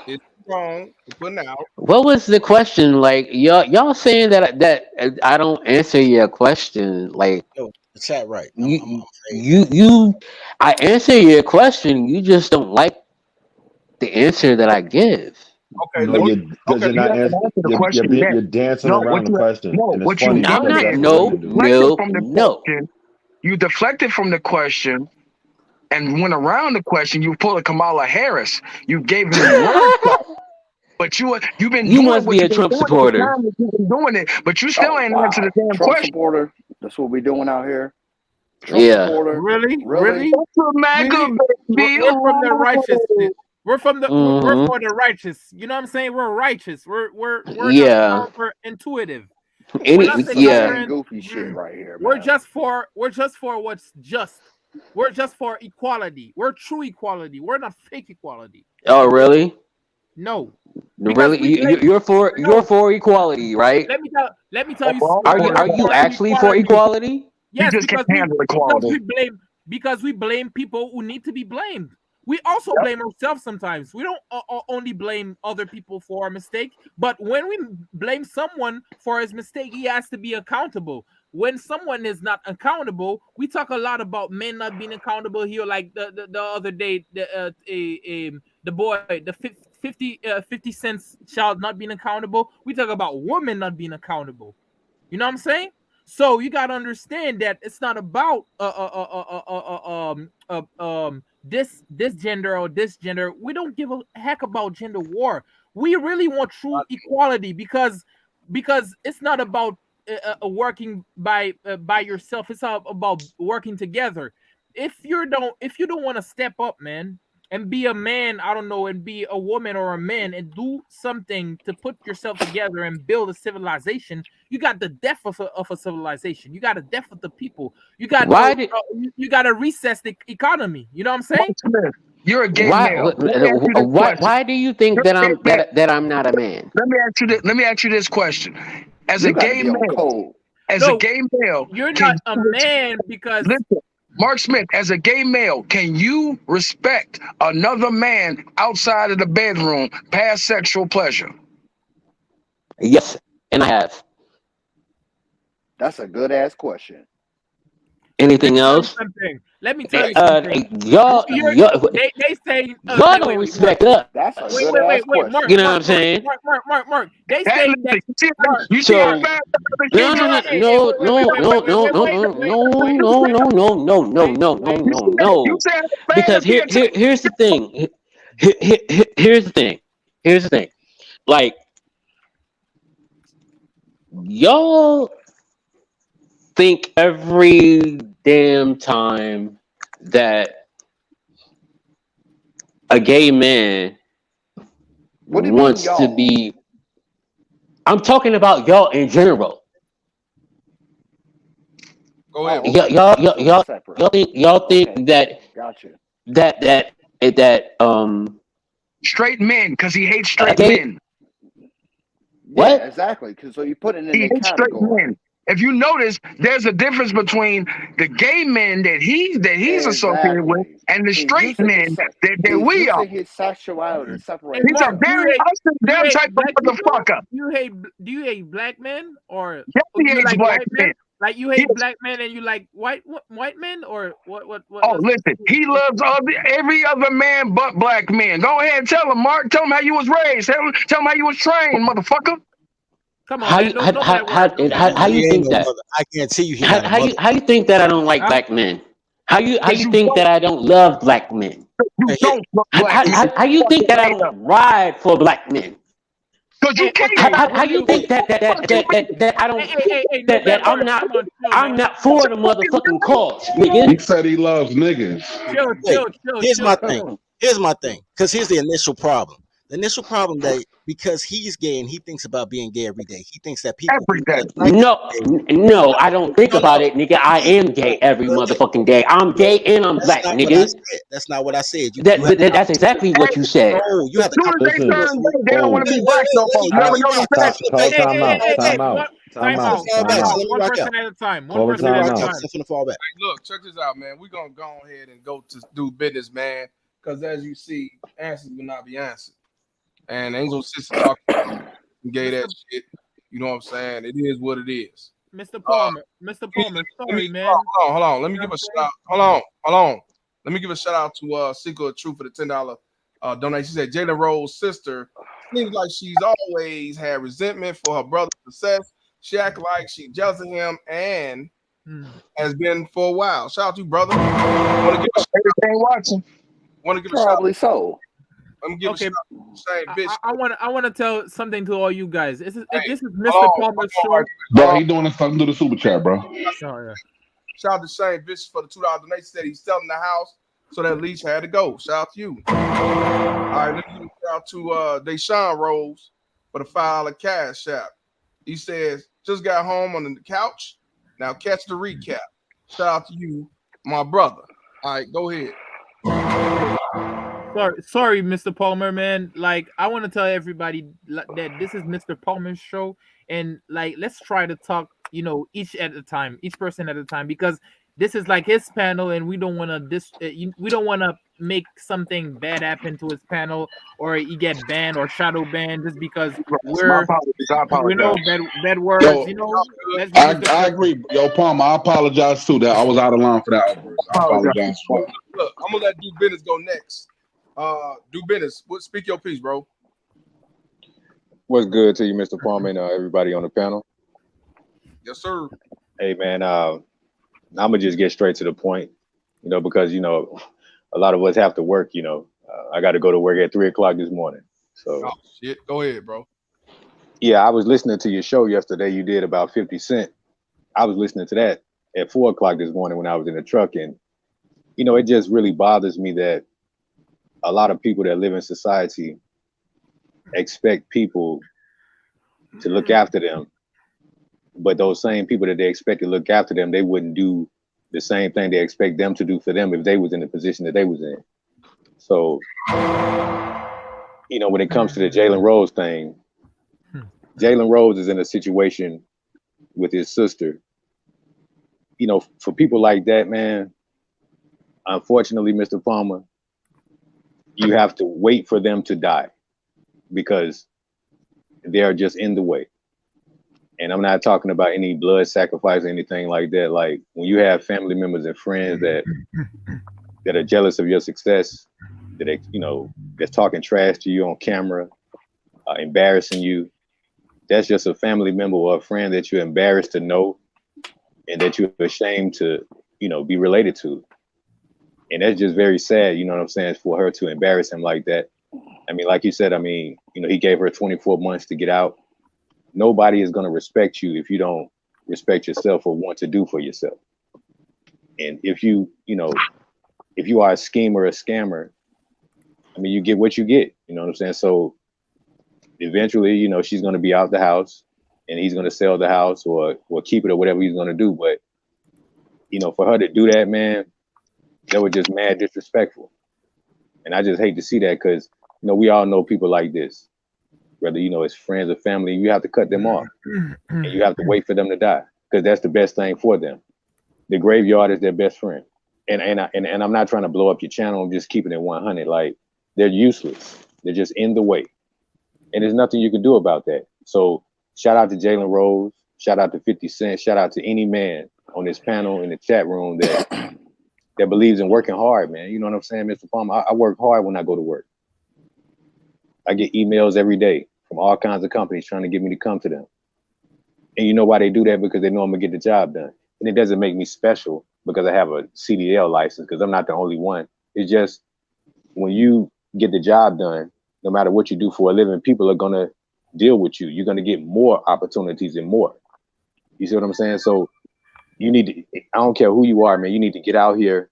It's wrong for putting out. What was the question? Like y'all saying that I don't answer your question. Like yo, the chat right. I'm you afraid. you I answer your question. You just don't like the answer that I give. Okay, No, let me. you're because Okay, you're You not haven't answering. answered the question yet. You're dancing No, around the question, and it's what you funny I'm did because not. is that's what you No, women do. deflected no, from the no. question. You deflected from the question and went around the question. You pulled a Kamala Harris. You gave him word salad. But you've been You doing must what be a you've been Trump doing at the supporter. time that you've been doing it, but you still Oh ain't answered the wow, damn Trump question. supporter. That's what we doing out here. Trump Yeah. supporter. Really? Really? That's a MAGA, baby. We're from the righteous. Oh. We're Mm-hmm. for the righteous. You know what I'm saying? We're righteous. We're not Yeah. counterintuitive. When I Any. say Some Yeah. dang counterintuitive, goofy shit right here, we're man. just for what's just. We're just for equality. We're true equality. We're not fake equality. That's Oh, the difference. really? No, because Really? we blame. You're No, for equality, right? let me tell you Well, Are why you for we're are you for actually for equality. equality? you Yes, just can't handle equality. because we blame people who need to be blamed. We also blame ourselves sometimes. We don't only blame other people for a mistake, but when we blame someone for his mistake, he has to be accountable. When someone is not accountable, we talk a lot about men not being accountable here. Like the other day, the boy, the 50 cents child not being accountable. We talk about women not being accountable. You know what I'm saying? So you got to understand that it's not about this gender or this gender. We don't give a heck about gender war. We really want true equality because it's not about working by yourself. It's all about working together. If you don't want to step up, man, and be a man, I don't know, and be a woman or a man and do something to put yourself together and build a civilization, you got the death of a civilization. You got the death of the people. Why did You got to recess the economy. You know what I'm saying? Smith, you're a gay why male. Let me ask you this question. why do you think You're that a gay I'm male. that I'm not a man? Let me ask you this question. As a You got to gay be on male, code. No, you're can not a you man because listen? Mark Smith, as a gay male, can you respect another man outside of the bedroom past sexual pleasure? Yes, and I have. That's a good ass question. let Anything me tell you else? something. Let me tell you something. Y'all They say y'all don't Mark. respect us. That's a Wait, good wait, ass wait, wait, question. Mark, You know what Mark, I'm Mark, saying? Mark, Mark, Mark, Mark. They That say that Mark. you see how So fast no you no no drive? Hey, no no no no no no no no no no no no no You no. see how Because fast he here's the thing. Here's the thing. Here's the thing. Like y'all think every damn time that a gay man What do you mean, wants to y'all? be. I'm talking about y'all in general. Go ahead. Oh, okay. So we separate. Y'all Okay, think that gotcha. that that that straight men because he hates a straight gay men. Yeah, what? exactly. Cause so you put it in He a hates straight category. men. if you notice, there's a difference between the gay men that he's associated with Exactly. and the He's straight using his men that he's we are. using his sexuality to Hey, separate He's a Mark, himself. very us do you them hate type of black people? motherfucker. Do you hate black men or Yes, he you hates like black white men. men? Like you He hate is, black men and you like white men or what? oh, listen, he loves every other man but black men. Go ahead and tell him, Mark. Tell him how you was raised. Tell him how you was trained, motherfucker. Come on, How man. you how No how bad words. No bad how, how words. you He ain't think no that? mother. I guarantee you, he not a mother. How you think that I don't like Huh? black men? How Because you you think don't that I don't love black men? Hey, don't fuck How, black how, men. how how you think Fucking that I hate them. don't ride for black men? Because you can't Okay, How when you you what think the fuck you mean? that I hey, don't hey, hey, hey, no bad that words. Come on, chill, I'm man. not for the motherfucking cause, nigga? He said he loves niggas. Chill, hey, chill, chill, here's my chill, thing. chill. Here's my thing. Because here's the initial problem. The initial problem that because he's gay and he thinks about being gay every day. He thinks that people Every that day. are attracted to No, I don't think no, about no. it, nigga. I am gay every motherfucking day. I'm No, gay and I'm that's black, not what I nigga. said. That's not what I said. You have the That's opportunity. exactly what you said. No, you As have the soon as they opportunity to Listen, turn listen. gay, they don't want oh, to be black no Let more. me You let ever me notice rock that? out. call, Look, call baby, Hey, time let me out, rock out. time out, time time I'm finna out, out, fall time back, time so out. out. let me One rock person out. at a time. One Call a person Let me at time a rock out. out. time. So I'm finna fall back. Hey, look, check this out, man. We're gonna go ahead and go to do business, man. Because as you see, answers will not be answered. And ain't no sister talking gay that Mr. shit. You know what I'm saying? It is what it is. Mr. Uh, Palmer, Mr. let me, Palmer, let me sorry, man. hold on. Let You me know give what a I'm shout saying? out. Hold on. Let me give a shout out to Seeker of Truth for the $10 donation. She said Jalen Rose's sister seems like she's always had resentment for her brother's success. She act like she jealous of him and has been for a while. Shout out to you, brother. Want to give a Everything watching. shout. Probably so. Let me give a shout Okay, out to the same bitch. I want to tell something to all you guys. This is Hey, this is hold Mr. on, Palmer's right show. quick. Bro, he doing something to the super chat, bro. Oh, yeah. Shout out to Shane Bishop for the $2 donation. Said he's selling the house, so that lease had to go. Shout out to you. All right, let me give a shout out to Deshaun Rose for the $5 cash app. He says, just got home on the couch. Now catch the recap. Shout out to you, my brother. All right, go ahead. Sorry, Mr. Palmer, man. Like, I want to tell everybody that this is Mr. Palmer's show, and like, let's try to talk, each at a time, each person at a time, because this is like his panel, and we don't want to we don't want to make something bad happen to his panel, or he get banned or shadow banned just because My we're, apologies. I apologize. bad words. Yo, Let's be I respectful. agree. Yo, Palmer, I apologize too. That I was out of line for that outburst. I apologize for that. Look, I'm gonna let Do Business go next. Do Business. Speak your piece, bro. What's good to you, Mr. Palmer, and everybody on the panel? Yes, sir. Hey, man, I'm gonna just get straight to the point, because a lot of us have to work. I got to go to work at 3 o'clock this morning. So Oh shit. Go ahead, bro. yeah, I was listening to your show yesterday. You did about 50 Cent. I was listening to that at 4 o'clock this morning when I was in the truck, and it just really bothers me that a lot of people that live in society expect people to look after them, but those same people that they expect to look after them, they wouldn't do the same thing they expect them to do for them if they was in the position that they was in. So, when it comes to the Jalen Rose thing, Jalen Rose is in a situation with his sister. For people like that, man, unfortunately, Mr. Palmer, you have to wait for them to die because they're just in the way. And I'm not talking about any blood sacrifice or anything like that. Like when you have family members and friends that are jealous of your success, that that's talking trash to you on camera, embarrassing you. That's just a family member or a friend that you're embarrassed to know, and that you're ashamed to, be related to. And that's just very sad. You know what I'm saying? For her to embarrass him like that. I mean, like you said, he gave her 24 months to get out. Nobody is going to respect you if you don't respect yourself or want to do for yourself. And if you are a schemer or a scammer, you get what you get. You know what I'm saying? So eventually, she's going to be out the house and he's going to sell the house or keep it or whatever he's going to do. But, for her to do that, man, that was just mad disrespectful. And I just hate to see that because, we all know people like this. Whether, it's friends or family, you have to cut them off and you have to wait for them to die. because that's the best thing for them. The graveyard is their best friend. And I'm not trying to blow up your channel. I'm just keeping it 100. Like, they're useless. They're just in the way. And there's nothing you can do about that. So shout out to Jalen Rose. Shout out to 50 Cent. Shout out to any man on this panel in the chat room that believes in working hard, man. You know what I'm saying, Mr. Palmer? I work hard when I go to work. I get emails every day from all kinds of companies trying to get me to come to them. And you know why they do that? Because they know I'm going to get the job done. And it doesn't make me special because I have a CDL license, because I'm not the only one. It's just when you get the job done, no matter what you do for a living, people are going to deal with you. You're going to get more opportunities and more. You see what I'm saying? So you need to, I don't care who you are, man, you need to get out here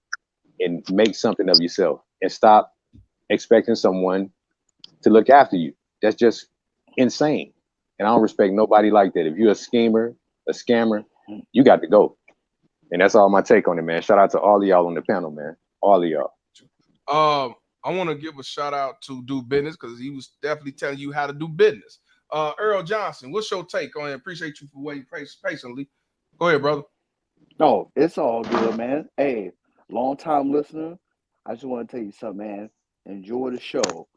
and make something of yourself and stop expecting someone to look after you. That's just insane. And I don't respect nobody like that. If you're a schemer, a scammer, you got to go. And that's all my take on it, man. Shout out to all of y'all on the panel, man. All of y'all. I want to give a shout out to Do Business, because he was definitely telling you how to do business. Earl Johnson, what's your take on it? Appreciate you for waiting patiently. Go ahead, brother. No, it's all good, man. Hey, long time listener. I just want to tell you something, man. Enjoy the show.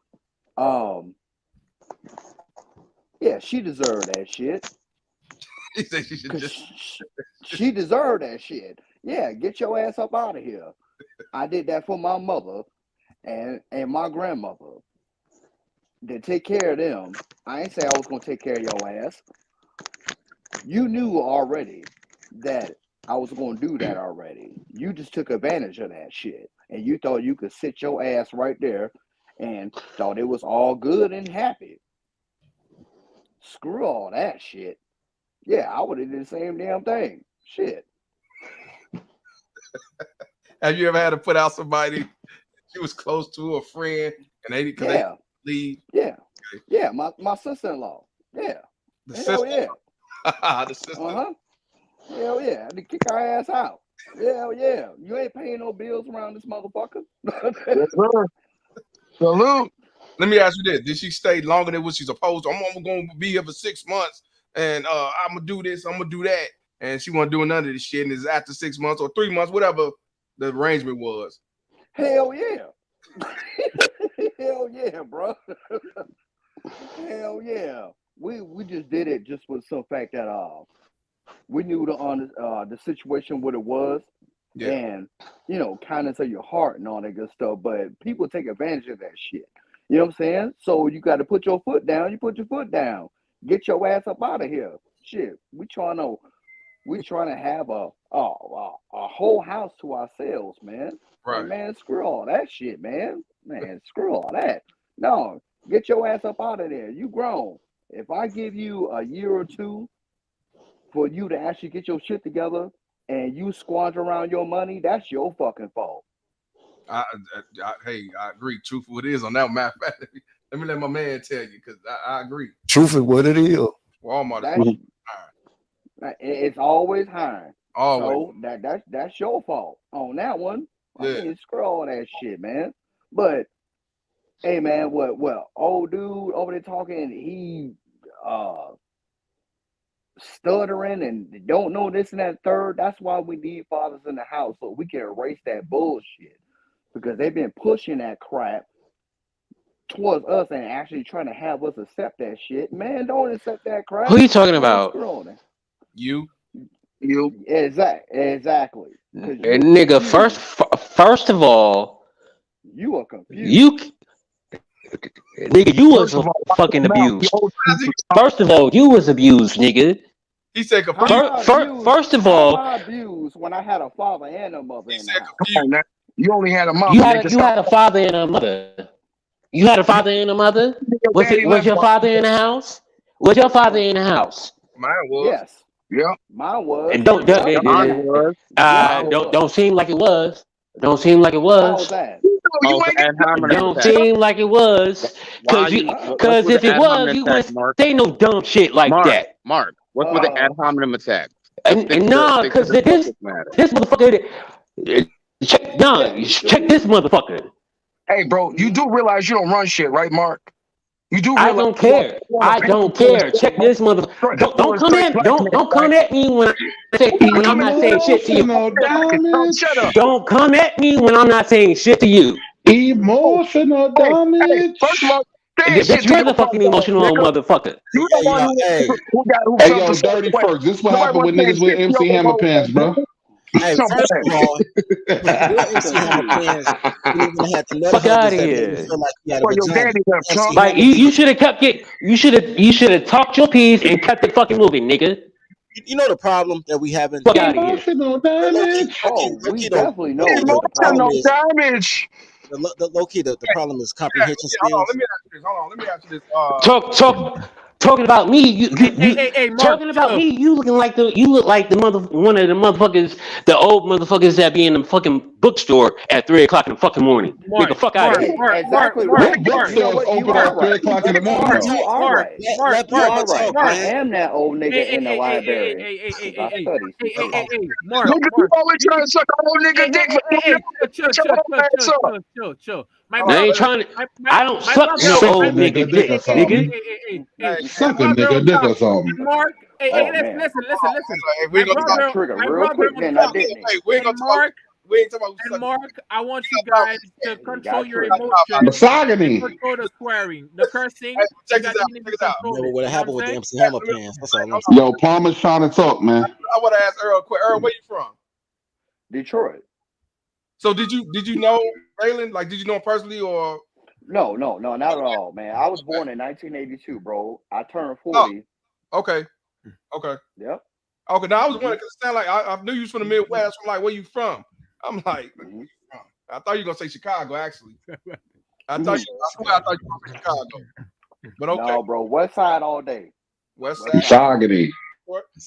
Yeah, she deserved that shit. He said she should just... She deserved that shit. Yeah, get your ass up out of here. I did that for my mother and my grandmother. To take care of them. I ain't say I was gonna take care of your ass. You knew already that I was gonna do that already. You just took advantage of that shit. And you thought you could sit your ass right there and thought it was all good and happy. Screw all that shit. Yeah, I would have did the same damn thing. Shit. Have you ever had to put out somebody you was close to, a friend, and they leave? Yeah. Okay. Yeah, my sister-in-law. Yeah. The Hell sister. Yeah. The sister. Hell yeah. I had to kick our ass out. Hell yeah. You ain't paying no bills around this motherfucker. Yes, sir. Salute. Let me ask you this. Did she stay longer than what she's supposed to? I'm going to be here for 6 months, and I'm going to do this, I'm going to do that. And she wasn't doing none of this shit, and it's after 6 months or 3 months, whatever the arrangement was. Hell yeah. Hell yeah, bro. Hell yeah. We just did it just with some fact that we knew the situation what it was, and you know, kindness of your heart and all that good stuff. But people take advantage of that shit. You know what I'm saying? So you got to put your foot down. You put your foot down. Get your ass up out of here. Shit, we trying to have a whole house to ourselves, man. Right. Like, man, screw all that shit, man. Man, screw all that. No, get your ass up out of there. You grown. If I give you a year or two for you to actually get your shit together and you squander around your money, that's your fucking fault. Hey, I agree. Truth what it is on that matter. Let me let my man tell you, because I agree. Truth is what it is. Walmart. It's always high. Always. So that's your fault on that one. I Yeah. mean, screw all that shit, man. But hey, man, what old dude over there talking? He stuttering and don't know this and that third. That's why we need fathers in the house, so we can erase that bullshit, because they've been pushing that crap towards us and actually trying to have us accept that shit. Man, don't accept that crap. Who you talking Man, about? screw on it. You. Exactly. Nigga, first of all, you are confused. Nigga, you was fucking abused. First of all, you was abused, nigga. He said first of all, I abused when I had a father and a mother in the house. You only had a mom. you had a father and a mother. You had a father and a mother? Was your father in the house? Was your father in the house? Mine was. Yes. Yeah. Mine was. And don't seem like it was. Don't seem like it was. How's that? Don't seem like it was. Because if it was, you wouldn't say no dumb shit like that. Mark, what's with the ad hominem attack? Nah, because this motherfucker. Check this motherfucker. Hey, bro, you do realize you don't run shit, right, Mark? You do I realize don't care. I don't care. Check this mother. Don't come at don't come at me when I'm not saying shit to you. Emotional Shut up. damage. Don't come at me when I'm not saying shit to you. Emotional Hey, first of damage. all, saying shit Bitch, to you're your the fucking dumb ass, emotional nigga. motherfucker. You the Hey, one y'all, hey, who Hey, felt a yo, certain Dirty way. First. This what Nobody happened was when saying niggas with shit to your MC Hammer little pants, ass, bro. nigga. hey, Dumb first of ass. all, your MC Hammer pants didn't even have the nut Fuck out huggers of that made you here. feel like you had a Well, your vagina. daddy left, MC chump. Like Hammer you didn't. should have you should have talked your piece and kept it fucking moving, nigga. You know the problem that we having. Fuck out of here. Emotional Low key, damage. low We key though. definitely Low know key though. what the The problem Emotional problem is is. damage. the low key. The problem is Yeah, comprehension hold on. skills. Let me ask you this. Hold on. Let me ask you this. Talking about me, Hey, Mark, talking about chill. me, you look like the one of the motherfuckers, the old motherfuckers that be in the fucking bookstore at 3 o'clock in the fucking morning. Nigga, fuck out of Mark, here. Exactly What right. You know bookstores what? You open are at 3 right. o'clock in the morning, though? You are right. Let You Palmer are right. talk, I man. am that old nigga Hey, in the library because I study some shit. Mark, Nigga, you always you, trying to suck a old nigga dick for chill, your ass up. My I ain't brother, trying to. I don't my suck brother, no Suck a old nigga nigga dick or dick, nigga. something. Hey, my Suck a brother nigga on dick top, or something. and Mark, Oh man, listen, hey, we my ain't gonna he got talk. triggered my real brother quick, on didn't I? top, Didn't he? Hey, we ain't and gonna talk. Mark, We ain't talking about and sucking. Mark, I want We you got guys about to He control got your triggered. emotions and Misogyny. control the swearing, the cursing. Hey, You check this guys out. need Check to this out. control Remember it. what You know what I'm happened with the saying? MC Hammer pants. That's all I'm Hold on. saying. Yo, Palmer's trying to talk, man. I want to ask Earl quick. Earl, where you from? Detroit. So did you know Raylan? Like, did you know him personally or? No, not at all, man. I was born in 1982, bro. I turned Oh, 40. okay, okay, Yep. okay. Now I was hmm wondering because it sounded like I knew you was from the Midwest. I'm like, where you from? I'm like, where hmm you from? I thought you were gonna say Chicago. Actually, I hmm thought you. I swear, I thought you were gonna say Chicago. But okay, No, bro. West side all day. West West Side. side. Misogyny.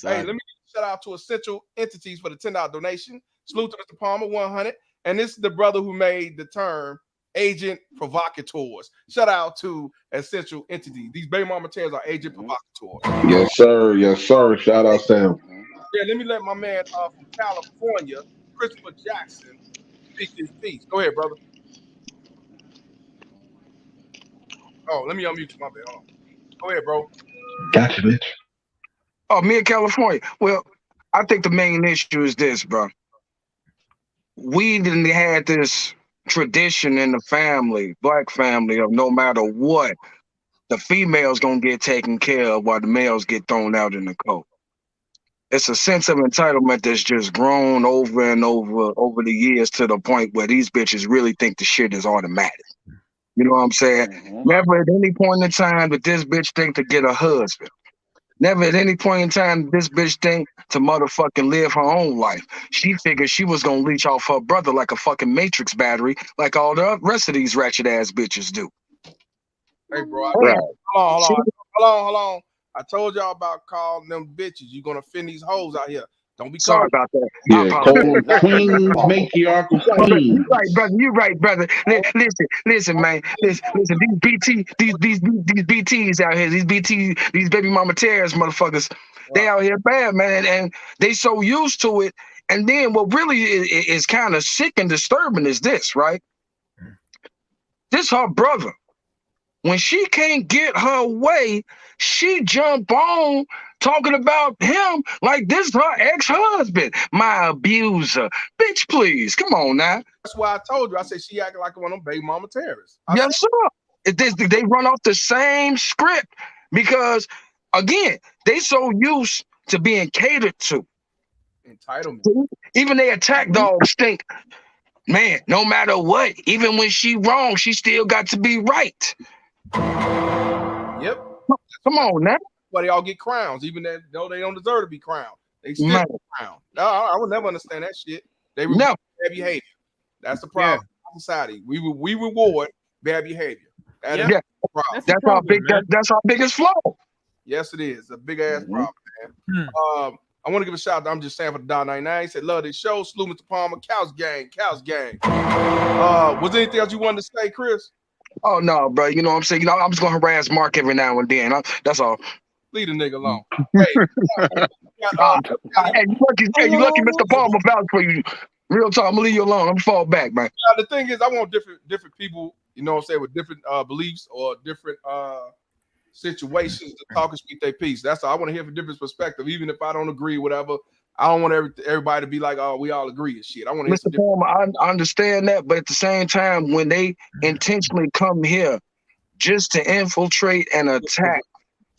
Hey, let me shout out to Essential Entities for the $10 donation. Salute to Mr. Palmer, 100. And this is the brother who made the term agent provocateurs. Shout out to Essential Entities. These baby mama tears are agent provocateurs. Yes, sir. Yes, sir. Shout out Sam. Yeah, let me let my man from California, Christopher Jackson, speak his piece. Go ahead, brother. Oh, let me unmute you. My bad. Hold on. Go ahead, bro. Gotcha, bitch. Oh, me in California. Well, I think the main issue is this, bro. We didn't had this tradition in the family, black family, of no matter what, the female's gonna get taken care of while the males get thrown out in the cold. It's a sense of entitlement that's just grown over and over the years to the point where these bitches really think the shit is automatic. You know what I'm saying? Never at any point in time did this bitch think to get a husband. Never at any point in time did this bitch think to motherfucking live her own life. She figured she was gonna leech off her brother like a fucking Matrix battery, like all the rest of these ratchet ass bitches do. Hey, bro. Right. Hold on. I told y'all about calling them bitches. You're gonna offend these hoes out here. Don't be Sorry calling. about that. I Yeah, apologize. call them queens, matriarch of You right, queens. brother. You right, brother. Listen, man. Listen. These BTs out here, these baby mama terrorists, motherfuckers. They out here bad, man, and they so used to it. And then what really is kind of sick and disturbing is this, right? This her brother. When she can't get her way, she jump on talking about him like this her ex-husband, my abuser. Bitch, please, come on now. That's why I told you. I said she acting like one of them baby mama terrorists. Yes, sir. They run off the same script because, again, they so used to being catered to. Entitlement. Even they attack dogs stink. Man, no matter what, even when she wrong, she still got to be right. Yep. Come on now. Why they all get crowns, even though they don't deserve to be crowned. They still Man. get crowned. No, I would never understand that shit. They reward Never. bad behavior. That's the problem in society. We reward bad behavior. That is Yeah. the problem. That's our biggest flaw. Yes, it is. A big ass problem, man. Hmm. I want to give a shout out. I'm just saying for the $1.99. He said, love this show. Salute Mr. Palmer. Cows gang. Was there anything else you wanted to say, Chris? Oh no, bro. You know what I'm saying? I'm just gonna harass Mark every now and then. That's all. Leave the nigga alone. Hey, you lucky Mr. Palmer vouch for you. Real talk, I'm gonna leave you alone. I'm gonna fall back, man. The thing is, I want different people you know what I'm saying, with different beliefs or different situations to talk and speak their piece. That's all I want to hear from different perspective, even if I don't agree, whatever. I don't want everybody to be like, oh, we all agree and shit. I want to hear some Mr. Palmer, I understand that, but at the same time, when they intentionally come here just to infiltrate and attack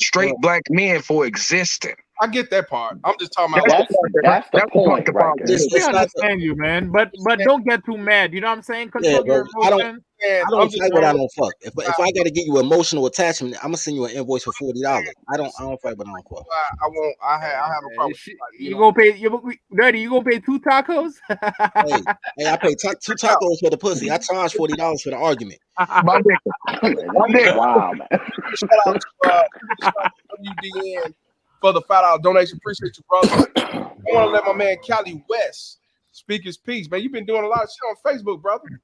straight black men for existing. I get that part. I'm just talking about That's the point right there. We understand you, man, but don't get too mad. You know what I'm saying? Control bro, your I don't emotions. fight what I don't fuck. If I gotta get you emotional attachment, I'm gonna send you an invoice for $40. I don't fight what I don't fuck. I won't. I have no problem. You gonna pay? Dirty? You gonna pay 2 tacos? hey, I pay 2 tacos for the pussy. I charge $40 for the argument. My nigga. Wow, man. Shout out to WDN for the $5 donation. Appreciate you, brother. I want to let my man Cali West speak his piece, man. You've been doing a lot of shit on Facebook, brother.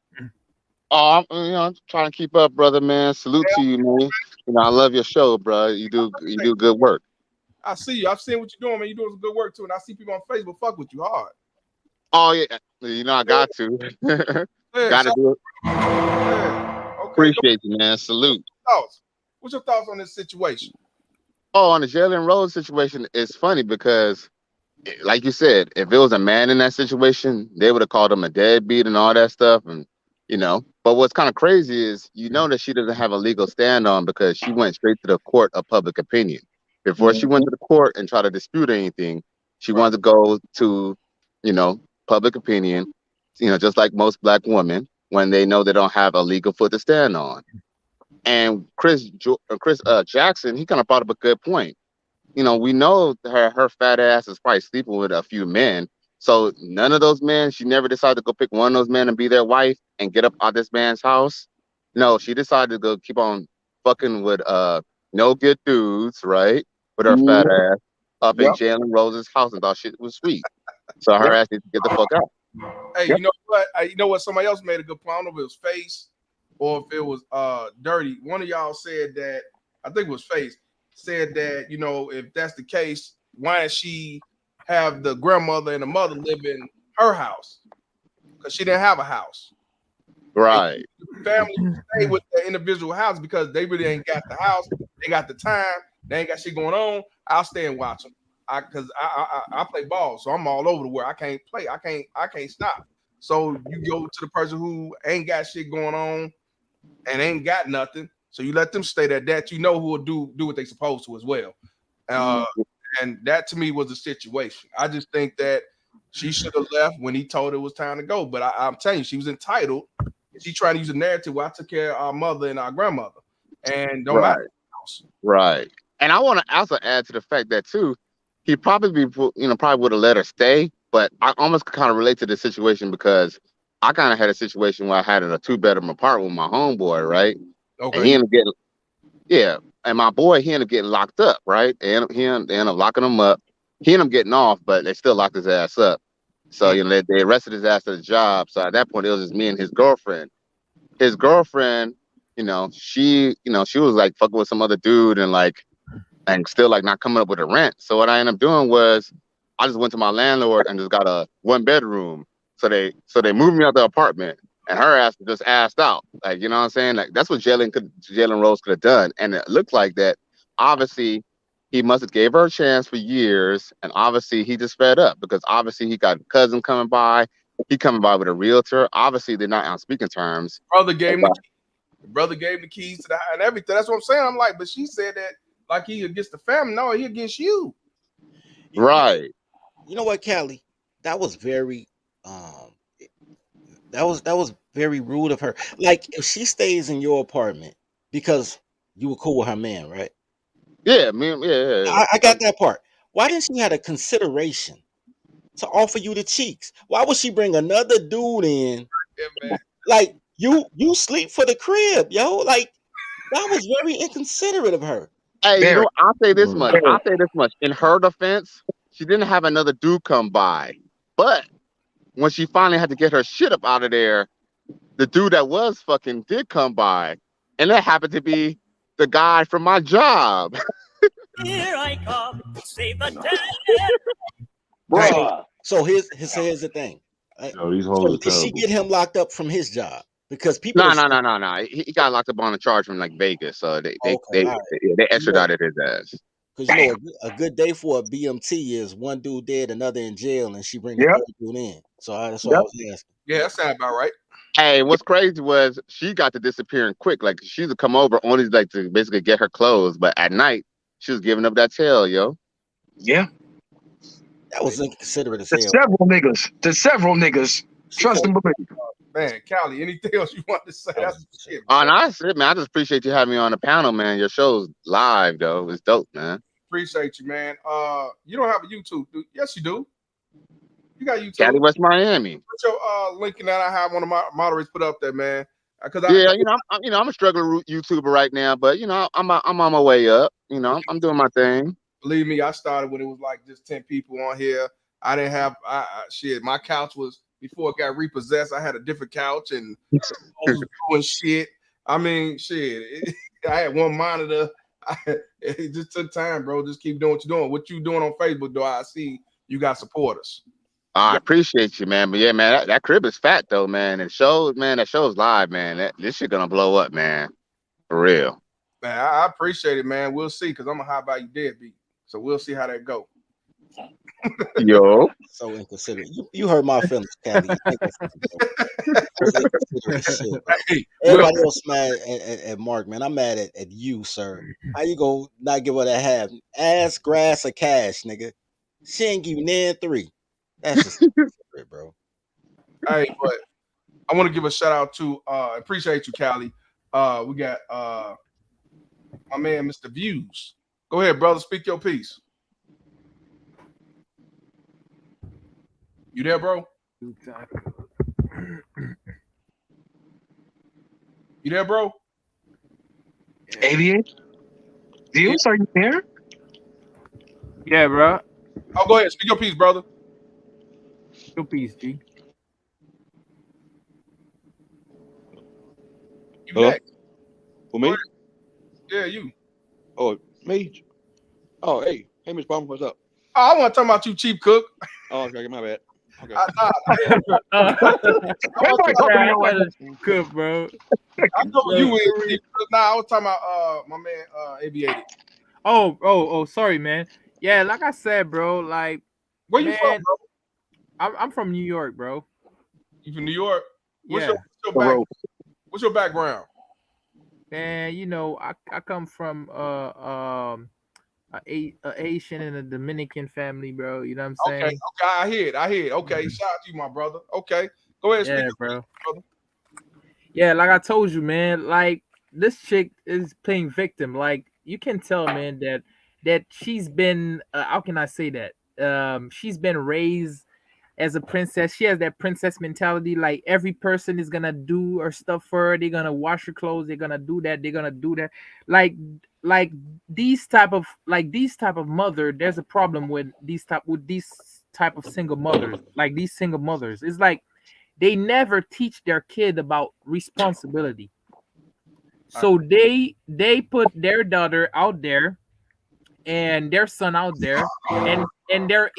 Oh, I'm trying to keep up, brother, man. Salute to you, man. I love your show, bro. You do good work. I see you. I've seen what you're doing, man. You're doing some good work too, and I see people on Facebook fuck with you hard. Oh yeah, I got to. Got to do it. Yeah. Okay. Appreciate you, man. Salute. What's your thoughts on this situation? Oh, on the Jalen Rose situation, it's funny because, like you said, if it was a man in that situation, they would have called him a deadbeat and all that stuff, and But what's kind of crazy is that she doesn't have a legal stand on because she went straight to the court of public opinion. Before she went to the court and tried to dispute anything, she wanted to go to, public opinion, just like most black women when they know they don't have a legal foot to stand on. And Chris Jackson, he kind of brought up a good point. We know her fat ass is probably sleeping with a few men. So none of those men, she never decided to go pick one of those men and be their wife and get up out this man's house. No, she decided to go keep on fucking with no good dudes, right? With her fat ass up in Jalen Rose's house and thought shit was sweet. So her ass needs to get the fuck out. Hey, you know what? You know what? Somebody else made a good point. I don't know if it was Face or if it was Dirty. One of y'all said that, I think it was Face, said that, if that's the case, why didn't she have the grandmother and the mother live in her house? Because she didn't have a house. Right. The family stay with the individual house because they really ain't got the house. They got the time. They ain't got shit going on. I'll stay and watch them. Because I play ball, so I'm all over the world. I can't play. I can't stop. So you go to the person who ain't got shit going on and ain't got nothing. So you let them stay there. That who will do what they supposed to as well. And that to me was the situation. I just think that she should have left when he told her it was time to go. But I'm telling you, she was entitled. She trying to use a narrative where I took care of our mother and our grandmother, and don't matter. Right. And I want to also add to the fact that too, he probably would have let her stay. But I almost kind of relate to this situation because I kind of had a situation where I had a 2-bedroom apartment with my homeboy, right? Okay. And he ended up getting, and my boy, he ended up getting locked up, right? They ended up locking him up. He ended up getting off, but they still locked his ass up. So, they arrested his ass at the job. So at that point, it was just me and his girlfriend. His girlfriend, she was like fucking with some other dude and still like not coming up with a rent. So what I ended up doing was I just went to my landlord and just got a 1-bedroom. So they moved me out the apartment and her ass just assed out. Like, you know what I'm saying? Like that's what Jalen Rose could have done. And it looked like that obviously he must have gave her a chance for years. And obviously he just fed up because obviously he got a cousin coming by. He coming by with a realtor. Obviously they're not on speaking terms. Brother gave him the keys to the house and everything. That's what I'm saying. I'm like, but she said that like he against the family. No, he against you. Right. You know what, Callie? That was very that was very rude of her. Like if she stays in your apartment because you were cool with her man, right? Yeah, man. Yeah. I got that part. Why didn't she have a consideration to offer you the cheeks? Why would she bring another dude in? Yeah, like you sleep for the crib, yo. Like that was very inconsiderate of her. Hey, I'll say this much. In her defense, she didn't have another dude come by. But when she finally had to get her shit up out of there, the dude that was fucking did come by. And that happened to be the guy from my job. Here I come to save the day. So here's the thing. Yo, these hoes So are did she terrible. get him locked up from his job? because people are No. He got locked up on a charge from like Vegas, so okay. All right. they You know, extradited his ass. because you know a good day for a BMT is one dude dead, another in jail, and she bring the Yep. third dude in. So that's what I Yep. was asking. Yeah, that sounds about right. Hey, what's crazy was she got to disappearing quick. Like she used to come over only like to basically get her clothes, but at night she was giving up that tail, yo. Yeah. That was inconsiderate as There's hell. several niggas. Trust and believe. Man, Callie, anything else you want to say? That's some shit, Oh, man. no, that's it, man. I just appreciate you having me on the panel, man. Your show's live, though. It's dope, man. Appreciate you, man. You don't have a YouTube, do? Yes, you do. You got YouTube. Cali, West Miami. Put your link in that. I have one of my moderators put up there, man. Yeah, I'm a struggling YouTuber right now, but I'm on my way up. I'm doing my thing. Believe me, I started when it was like just 10 people on here. I didn't have shit. My couch was before it got repossessed. I had a different couch and I was doing shit. I mean, shit. I had one monitor. It just took time, bro. Just keep doing what you're doing. What you doing on Facebook, though? I see you got supporters. I appreciate you, man. But yeah, man, that crib is fat though, man. And shows, man, that show's live, man. This shit gonna blow up, man. For real. Man, I appreciate it, man. We'll see, because I'm a high value deadbeat. So we'll see how that go. Yo. So inconsiderate. You hurt my feelings, Callie. Hey, everybody else mad at Mark, man. I'm mad at you, sir. How you gonna not give her that half? Ass, grass, or cash, nigga? She ain't give you near 3. That's just inconsiderate, bro. Hey, but I want to give a shout out to appreciate you, Callie. We got my man, Mr. Views. Go ahead, brother. Speak your piece. You there, bro? You there, bro? 88? Views, are you there? Yeah, bro. Oh, go ahead. Speak your piece, brother. Your piece, G. You Hello? next. For me? Yeah, you. Oh, me? Oh, hey, Miss Palmer, what's up? Oh, I want to talk about you, Chief Cook. Oh, okay, my bad. Okay. Good, bro. I know what you with, Chief Cook. Nah, I was talking about my man Aviated. Oh, sorry, man. Yeah, like I said, bro, like where you from, bro? I'm from New York, bro. You from New York? What's Yeah. what's your background? Man, I come from a Asian and a Dominican family, bro. You know what I'm saying? Okay, I hear it. Okay, shout out to you, my brother. Okay, go ahead, Yeah, speak bro. brother. Yeah, like I told you, man. Like this chick is playing victim. Like you can tell, man, that she's been. How can I say that? She's been raised as a princess. She has that princess mentality. Like every person is gonna do her stuff for her. They're gonna wash her clothes. They're gonna do that. They're gonna do that. Like these type of mother. There's a problem with these type of single mothers. Like these single mothers. It's like they never teach their kid about responsibility. So they put their daughter out there and their son out there, and they're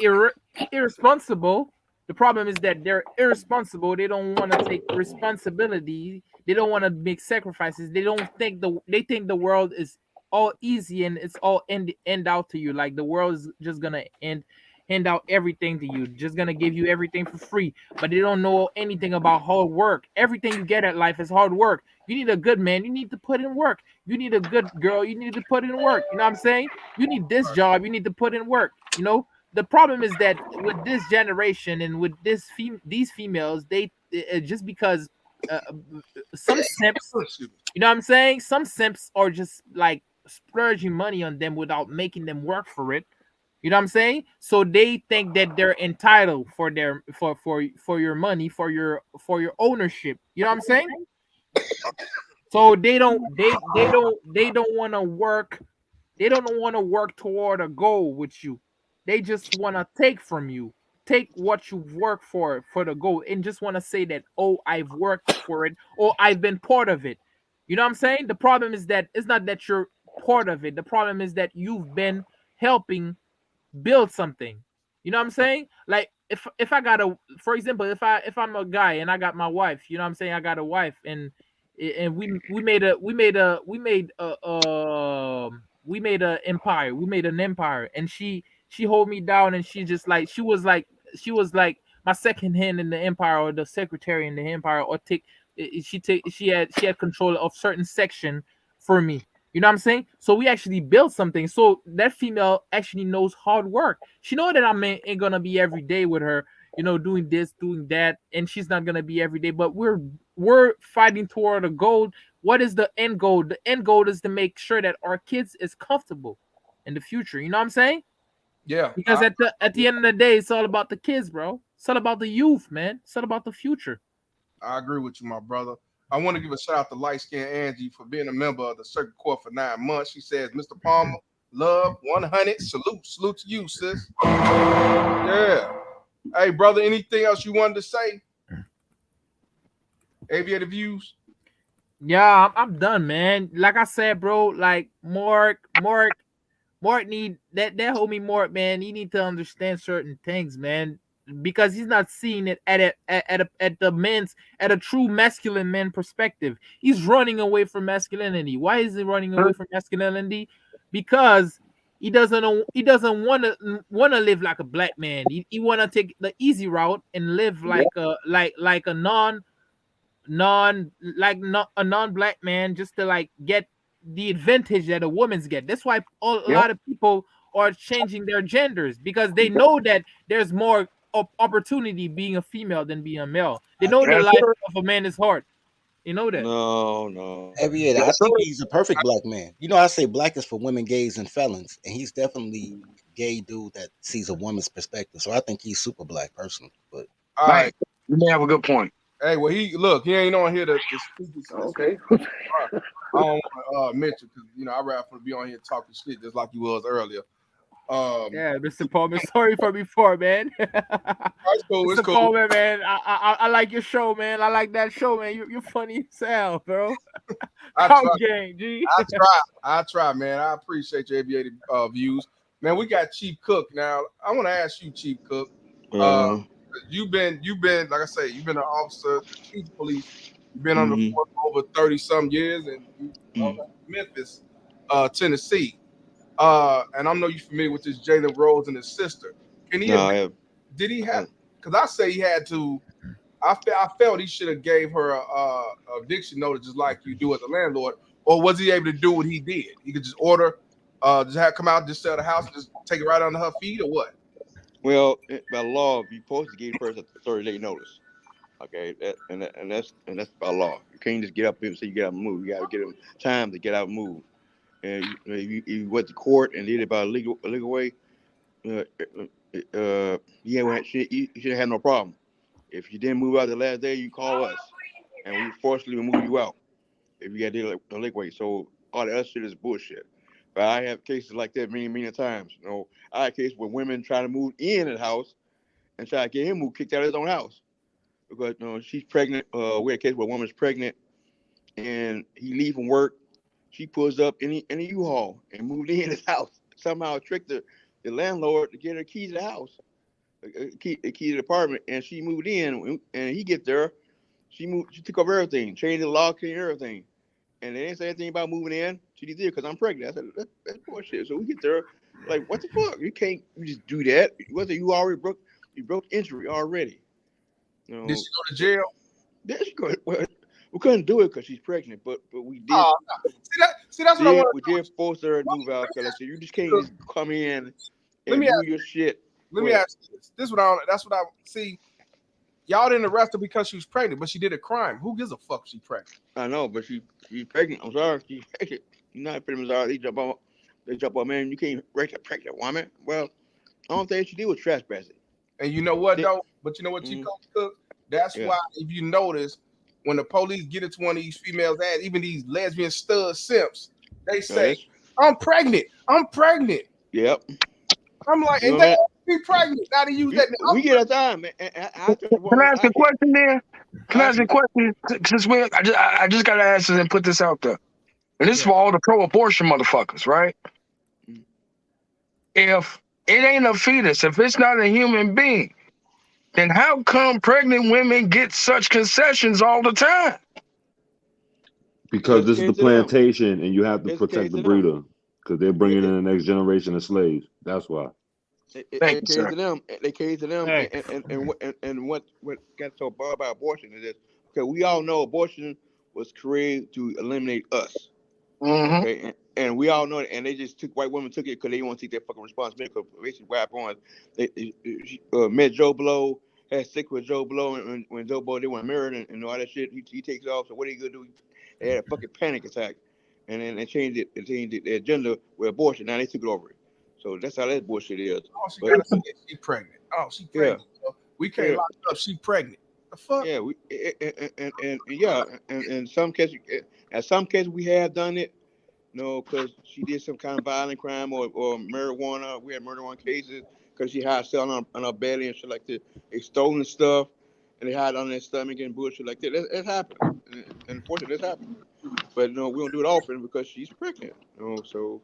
irresponsible. The problem is that they're irresponsible. They don't want to take responsibility. They don't want to make sacrifices. They think the world is all easy and it's all end out to you. Like the world is just gonna hand out everything to you, just gonna give you everything for free. But they don't know anything about hard work. Everything you get at life is hard work. You need a good man, you need to put in work. You need a good girl, you need to put in work. You know what I'm saying? You need this job, you need to put in work. The problem is that with this generation and with these females, they just because some simps, you know what I'm saying? Some simps are just like splurging money on them without making them work for it. You know what I'm saying? So they think that they're entitled for your money, for your ownership. You know what I'm saying? So they don't want to work. They don't want to work toward a goal with you. They just want to take from you. Take what you've worked for the goal and just want to say that, oh, I've worked for it or I've been part of it. You know what I'm saying? The problem is that it's not that you're part of it. The problem is that you've been helping build something. You know what I'm saying? Like if I got a, for example, if I'm a guy and I got my wife, you know what I'm saying, I got a wife, and we made a empire, we made an empire, and she hold me down, and she just like she was like my second hand in the empire, or the secretary in the empire, or she had control of certain section for me. You know what I'm saying? So we actually built something. So that female actually knows hard work. She know that I'm ain't gonna be every day with her, you know, doing this, doing that, and she's not gonna be every day. But we're fighting toward a goal. What is the end goal? The end goal is to make sure that our kids is comfortable in the future. You know what I'm saying? Yeah. Because at the end of the day, it's all about the kids, bro. It's all about the youth, man. It's all about the future. I agree with you, my brother. I want to give a shout out to Light Skin Angie for being a member of the Circuit Court for 9 months. She says, Mr. Palmer, love 100. Salute to you, sis. Yeah. Hey, brother, anything else you wanted to say? Aviator Views? Yeah, I'm done, man. Like I said, bro, like Mark need that homie Mark, man. He need to understand certain things, man, because he's not seeing it at a true masculine man perspective. He's running away from masculinity. Why is he running away from masculinity? Because he doesn't want to live like a black man. He want to take the easy route and live like a non-black man, just to like get the advantage that a woman's get. That's why a lot of people are changing their genders, because they know that there's more opportunity being a female than being a male. They know the life of a man is hard. You know that. No. Aviator, I think he's a perfect black man. You know, I say black is for women, gays, and felons, and he's definitely a gay dude that sees a woman's perspective. So I think he's super black personally. But all right, you may have a good point. Hey, well, he ain't on here to speak. Okay. I don't want to mention, because I'd rather be on here talking shit just like you was earlier. Yeah, Mr. Palmer, sorry for before, man. It's cool. Mr. Palmer, man, I like your show, man. I like that show, man. You're funny as hell, bro. Gang, G. I try, man. I appreciate your aviator views, man. We got Chief Cook now. I want to ask you, Chief Cook. You've been, like I say, you've been an officer, chief of police. You've been on the force for over 30-some years, and you in Memphis, Tennessee. And I know you're familiar with this Jalen Rose and his sister. Did he have? Because I say he had to. I felt he should have gave her a eviction notice, just like you do as a landlord. Or was he able to do what he did? He could just order, just have come out, just sell the house, and just take it right under her feet, or what? Well, by law, you're supposed to give the person a 30-day notice. Okay, that's by law. You can't just get up and say you get out and move. You got to give them time to get out and move. And you went to court and did it by a legal way. You should have no problem. If you didn't move out the last day, you call us, and we forcibly move you out. If you got to do it the legal way, so all the other shit is bullshit. But I have cases like that many times. I had cases where women try to move in the house and try to get him kicked out of his own house because she's pregnant. We had a case where a woman's pregnant and he leave from work. She pulls up in a U-Haul and moved in his house. Somehow tricked the landlord to get her key to the house, key to the apartment, and she moved in. And he get there, she took over everything, changed the lock, changed everything. And they didn't say anything about moving in. She did because I'm pregnant. I said, that's bullshit. So we get there, like, what the fuck? You can't just do that. Whether you already broke entry already. Did she go to jail? Yeah, we couldn't do it because she's pregnant, but we did. Oh, see, that's what I want. We did force her to move out because I said, you just can't just come in and do your shit. Let me ask you this. That's what I see. Y'all didn't arrest her because she was pregnant, but she did a crime. Who gives a fuck if she's pregnant? I know, but she's pregnant. I'm sorry. She's pregnant. You're not pregnant. They jump on, man. You can't rape a pregnant woman. Well, I don't think she did was trespassing. And you know what, though? But you know what, Chief Cook? That's why, if you notice, when the police get into one of these females' ass, even these lesbian stud simps, they say, I'm pregnant. Yep. I'm like, and they be pregnant. Now they use that. We get a time, man. Can I ask a question there? Can I ask a question? Since I just got to ask this and put this out there. And this is for all the pro-abortion motherfuckers, right? If it ain't a fetus, if it's not a human being, then how come pregnant women get such concessions all the time? Because It's the this is the case to them. plantation, and you have to It's the protect case the to them. breeder. Because they're Yeah, bringing in the next generation of slaves. That's why. Thank It you, came sir. to them. They came to them, Hey, and what got so bad about abortion is this. Okay, we all know abortion was created to eliminate us. Mm-hmm. Okay, and we all know it, and they just took white women took it because they didn't want to take their fucking responsibility. Because basically, what happened was they met Joe Blow, had sick with Joe Blow, and when Joe Blow they went married and all that shit, he takes off. So what are you gonna do? They had a fucking panic attack, and then they changed it. They changed their agenda with abortion. Now they took it over. So that's how that bullshit is. All she But gotta say is she pregnant. Oh, she yeah, pregnant. So we can't yeah. lock her up. She pregnant. The fuck? Yeah, we and yeah, and in some cases, at some cases we have done it, because she did some kind of violent crime or marijuana. We had marijuana cases because she had selling on her belly and shit like that. They stolen stuff and they had it on their stomach and bullshit like that. It happens, and unfortunately, this happens. But we don't do it often because she's pregnant. So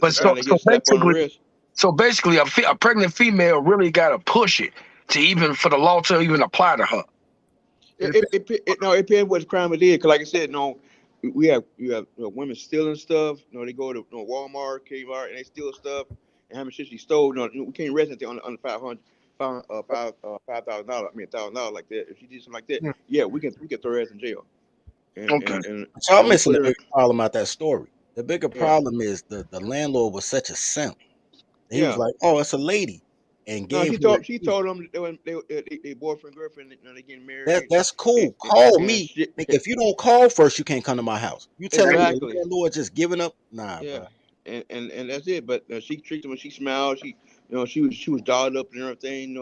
But sometimes they get slapped on the wrist. so basically, a pregnant female really got to push it to even for the law to even apply to her. It depends what crime it is. Cause like I said, you have women stealing stuff. They go to Walmart, Kmart, and they steal stuff. And how much shit she stole? We can't arrest anything under $5,000. I mean $1,000 like that. If she did something like that, yeah, we can throw her ass in jail. And But y'all we missing put the her. bigger problem out that story. The bigger Yeah, problem is the landlord was such a simp. He was yeah. like, "Oh, it's a lady," and No, gave she her the key. told them they boyfriend girlfriend. They getting married. That's And, cool. and, Call and me. shit. Nigga, if you don't call first, you can't come to my house. You telling me the Exactly. landlord just giving up? Nah, Yeah, bro. and that's it. But she tricked him when she smiled. She was dolled up and everything.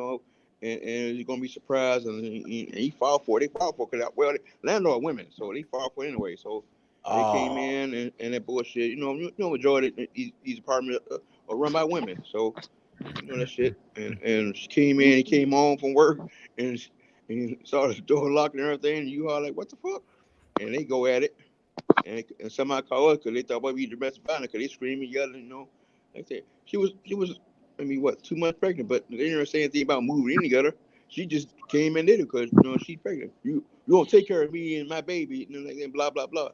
And you're gonna be surprised. And he fought for it. They fought for it because the landlord women, so they fought for it anyway. So they came Oh, in and that bullshit. Majority of these apartments are run by women. So that shit. And she came in. He came home from work and saw the door locked and everything. And you all like, what the fuck? And they go at it. And somebody called us because they thought we domestic violence because they screaming, yelling, like that. She was, I mean, what, 2 months pregnant, but they didn't say anything about moving in together. She just came and did it because she's pregnant. You don't take care of me and my baby, like that, blah blah blah,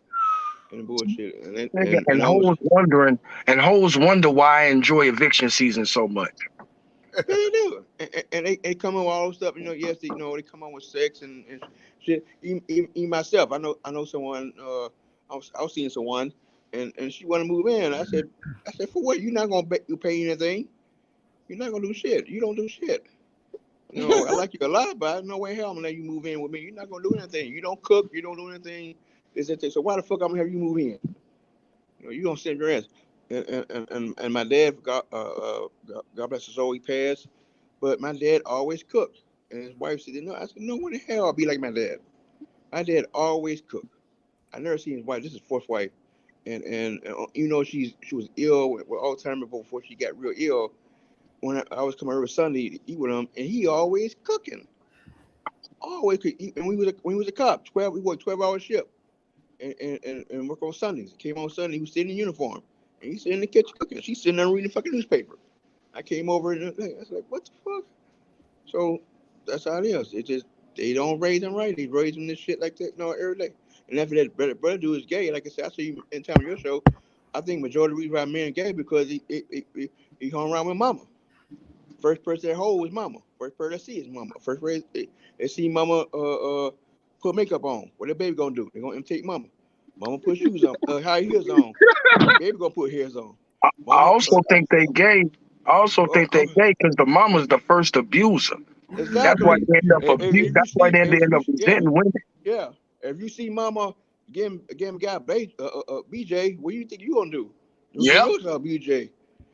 and bullshit. And hoes wonder why I enjoy eviction season so much. Yeah, they do, and they come on with all this stuff. Yes, they come on with sex and shit. Even myself, I know someone. I was seeing someone, and she wanted to move in. I said, for what? You're not gonna you pay anything. You're not gonna do shit. You don't do shit. I like you a lot, but no way hell I'm gonna let you move in with me. You're not gonna do anything. You don't cook. You don't do anything. So why the fuck I'm gonna have you move in? You don't send your ass. And my dad, God bless his soul, he passed. But my dad always cooked. And his wife said, no. I said, no, when the hell I'll be like my dad? My dad always cooked. I never seen his wife. This is his fourth wife. And she was ill with Alzheimer's before she got real ill. When I was coming over Sunday to eat with him, and he always cooking. Always cook. And when he was a cop, we worked 12-hour shift and work on Sundays. He came on Sunday, he was sitting in uniform. And he's sitting in the kitchen cooking. She's sitting there reading the fucking newspaper. I came over and I was like, what the fuck? So that's how it is. It just they don't raise them right. They raise them this shit like that every day. And after that, brother dude is gay. Like I said, I see you in time of your show. I think majority of the reason why men gay because he hung around with mama. First person that hold is mama. First person that see is mama. First person they see mama put makeup on. What the baby gonna do? They gonna imitate mama. Mama put shoes on, high heels on. Baby gonna put heels on. I Mama, also think they gay. I also think they gay because the mama's the first abuser. That's why exactly. they end up If you That's why see, they if end you up yeah, resenting women. yeah. If you see mama getting guy BJ, what do you think you gonna do? You put Yep. yours on BJ.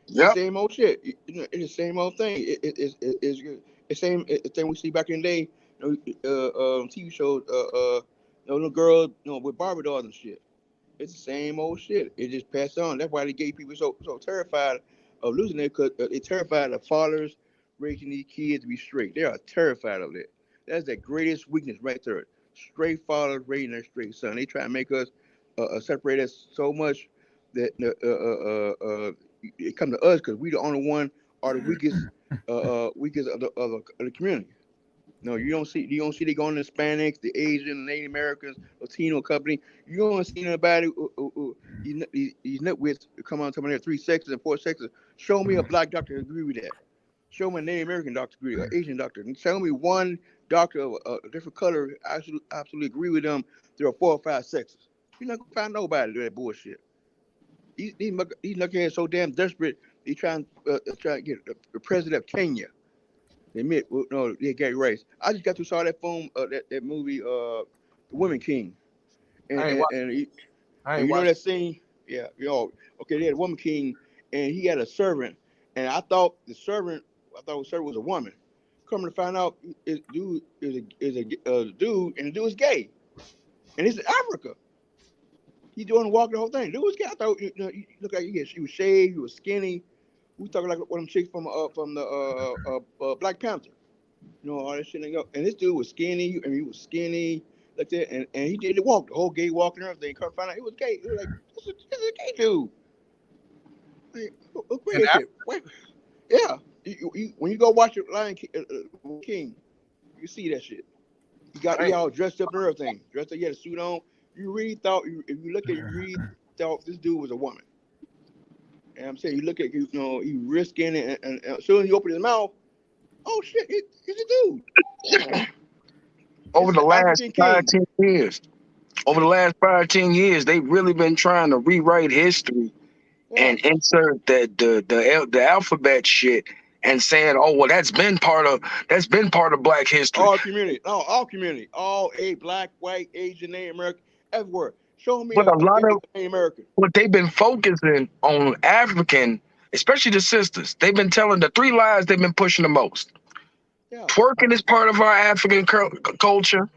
It's the Yep. same old shit. It's the same old thing. It's the same thing we see back in the day. TV shows. Little girl, with Barbie dolls and shit. It's the same old shit. It just passed on. That's why the gay people so terrified of losing it because they're terrified of fathers raising these kids to be straight. They are terrified of it. That's the greatest weakness right there. Straight fathers raising their straight son. They try to make us separate us so much that it come to us because we the only one are the weakest of the community. No, you don't see they going to Hispanics, the Asian, Native Americans, Latino company. You don't see nobody these nitwits come on talking about 3 sexes and 4 sexes. Show me a black doctor who agree with that. Show me a Native American doctor agree, or Asian doctor. And tell me one doctor of a different color absolutely agree with them. There are 4 or 5 sexes. You're not gonna find nobody do that bullshit. These knuckleheads so damn desperate. They trying to get the president of Kenya. They admit, well, no, yeah, Gary Rice. I just got to saw that film, that movie, The Woman King, and I ain't and, watch. and, he, I and ain't you know watched. that scene, yeah, okay, they had a Woman King, and he had a servant, and I thought the servant was a woman. Coming to find out, dude is a dude, and the dude is gay, and it's in Africa. He doing walking the whole thing. Dude was gay. I thought, he looked like he was shaved, he was skinny. We talking like one of them chicks from the Black Panther. All that shit ain't go. And this dude was skinny. I mean, he was skinny like that, and he did the walk, the whole gay walk and everything. Come find out he was gay. It was like, this is a gay dude. Like, look And weird shit. Wait, yeah. When you go watch King, you see that shit. I He ain't. all dressed up and everything. Dressed up, he had a suit on. You really thought, if you look at it, you really thought this dude was a woman. And I'm saying, you look at, he risking it, and as soon as he opened his mouth, oh shit, it's a dude. Over It's the an last African five, king. 10 years. Over the last 5, 10 years, they've really been trying to rewrite history Yeah. and insert the alphabet shit and saying, oh well, that's been part of Black history. All community, all black, white, Asian, Native American, everywhere. Show me But a a lot picture of of a Native American. what they've been focusing on African, especially the sisters. They've been telling the 3 lies they've been pushing the most. Yeah, Twerking is part of our African culture.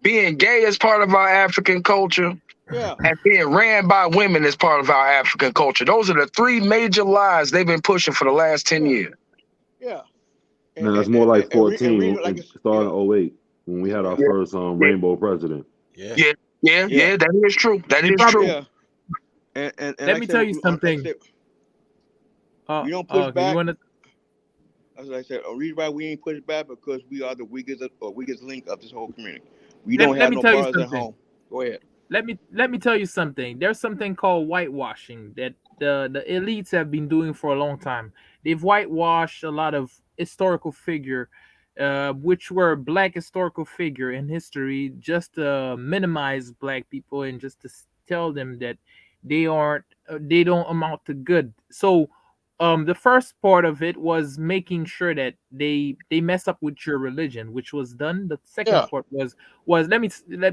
Being gay is part of our African culture. yeah, And being ran by women is part of our African culture. Those are the 3 major lies they've been pushing for the last 10 yeah, years. yeah. And No, and, that's more and, like and 14. read it like It it's started in '08 when we had our yeah, Yeah, first yeah, rainbow president. Yeah. yeah, yeah, yeah, yeah. That is true. That You is probably true. yeah. And let like I me said, tell you like I something. said, we don't push Okay, you back. wanna As I said, a reason why we ain't push back because we are the weakest link of this whole community. We don't let have me no tell you brothers at something. home. Go ahead. Let me tell you something. There's something called whitewashing that the elites have been doing for a long time. They've whitewashed a lot of historical figure, which were black historical figure in history, just to minimize black people and just to tell them that they don't amount to good. So the first part of it was making sure that they mess up with your religion, which was done. The second Yeah, part was let me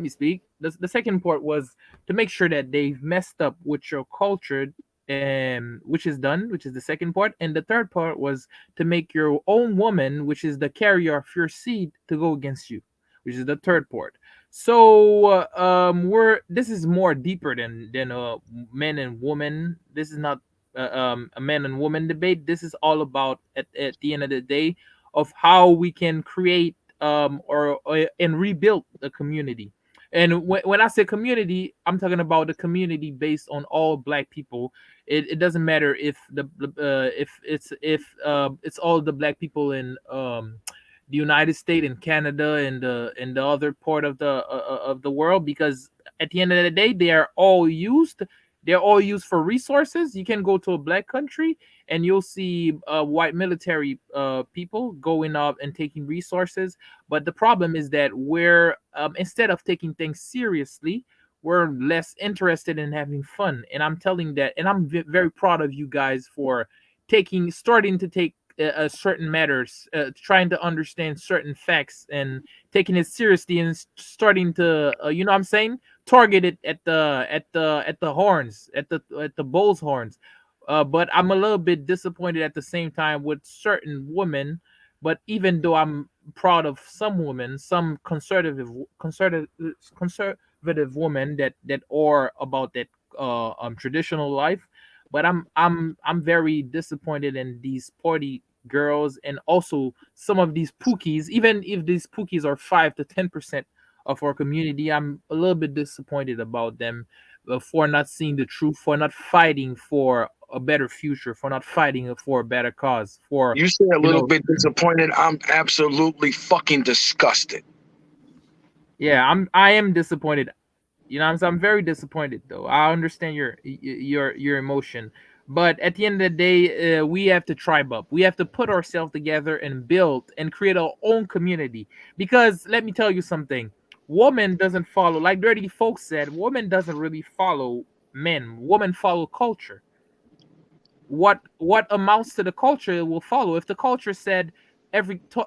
speak. The second part was to make sure that they've messed up with your culture, which is done, which is the second part. And the third part was to make your own woman, which is the carrier of your seed, to go against you, which is the third part. So we're this is more deeper than men and women. This is not a man and woman debate. This is all about at the end of the day of how we can create or and rebuild the community. And when I say community, I'm talking about the community based on all black people. It doesn't matter if it's all the black people in the United States and Canada and the other part of the world, because at the end of the day they're all used for resources. You can go to a black country and you'll see white military people going up and taking resources. But the problem is that we're instead of taking things seriously, we're less interested in having fun. And I'm telling that, and I'm very proud of you guys for starting to take certain matters, trying to understand certain facts and taking it seriously and starting to, you know what I'm saying, target it at the horns, at the bull's horns. But I'm a little bit disappointed at the same time with certain women. But even though I'm proud of some women, some conservative women that are about that traditional life, but I'm very disappointed in these party girls and also some of these pookies. Even if these pookies are 5 to 10% of our community, I'm a little bit disappointed about them for not seeing the truth, for not fighting for a better future, for not fighting for a better cause, for You say a you little know. bit disappointed. I'm absolutely fucking disgusted. Yeah, I am disappointed. You know what I'm saying? I'm very disappointed though. I understand your emotion, but at the end of the day, we have to tribe up. We have to put ourselves together and build and create our own community. Because let me tell you something: woman doesn't follow, like Dirty Folks said. Woman doesn't really follow men. Woman follow culture. What amounts to the culture it will follow. If the culture said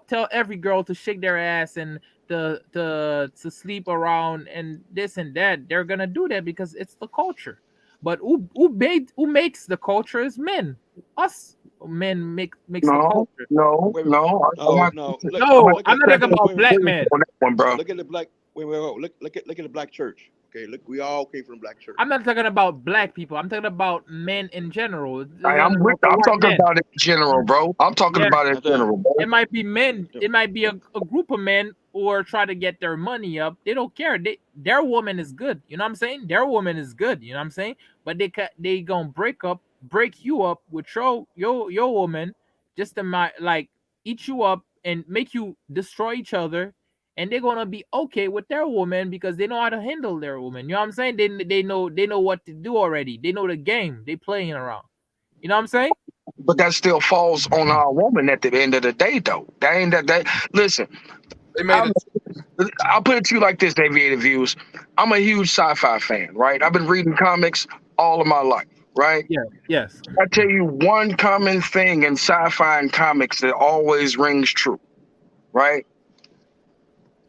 tell every girl to shake their ass and to sleep around and this and that, they're gonna do that because it's the culture. But who makes the culture is men. Us men makes the No, culture. no, Wait, no. no, no. Look, No, look I'm at not talking look, about wait, black men. on that one, bro. look at the black. Wait. Look at the black church. Okay, look, we all came from the black church. I'm not talking about black people. I'm talking about men in general. Hey, I'm with. The I'm white talking men. about it in general, bro. I'm talking Yeah, about it in Not that. general, bro. it might be men. It might be a group of men who are trying to get their money up. They don't care. Their woman is good. You know what I'm saying? Their woman is good. You know what I'm saying? But they gonna break you up with your woman, just to like eat you up and make you destroy each other. And they're gonna be okay with their woman because they know how to handle their woman. You know what I'm saying? They know what to do already. They know the game. They playing around. You know what I'm saying? But that still falls on our woman at the end of the day, though. That ain't that. Listen, They made it. I'll put it to you like this, Aviator Views. I'm a huge sci-fi fan, right? I've been reading comics all of my life, right? Yeah. Yes. I tell you one common thing in sci-fi and comics that always rings true, right?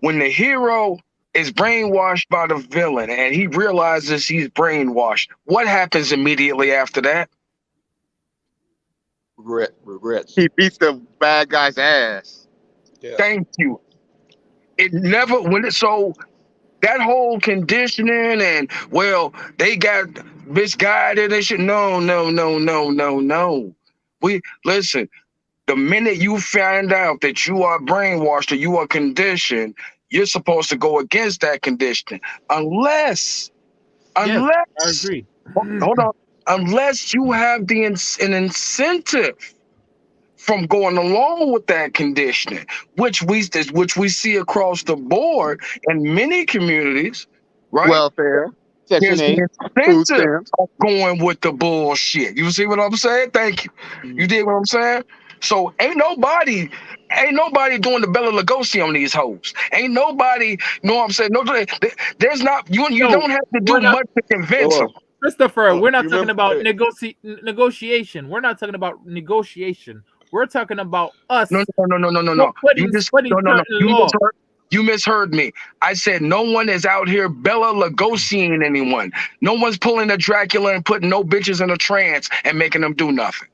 When the hero is brainwashed by the villain and he realizes he's brainwashed, what happens immediately after that? Regrets. He beats the bad guy's ass. Yeah. Thank you. It never when it so that whole conditioning and well, they got misguided and shit. No. We listen, the minute you find out that you are brainwashed or you are conditioned, you're supposed to go against that conditioning. Unless Yes, I agree. hold on. Unless you have an incentive from going along with that conditioning, which we see across the board in many communities, right? Welfare, Section There's an 8, food incentive stamps. of going with the bullshit. You see what I'm saying? Thank you. You did what I'm saying? So ain't nobody doing the Bella Lugosi on these hoes. Ain't nobody, you know what I'm saying? No, there's not you No, don't have to do we're not, much to convince them. Christopher. We're You not talking remember? about Hey, negotiation. We're not talking about negotiation. We're talking about us No. You just putting no. certain law. You misheard me. I said no one is out here Bella Lugosiing anyone. No one's pulling a Dracula and putting no bitches in a trance and making them do nothing.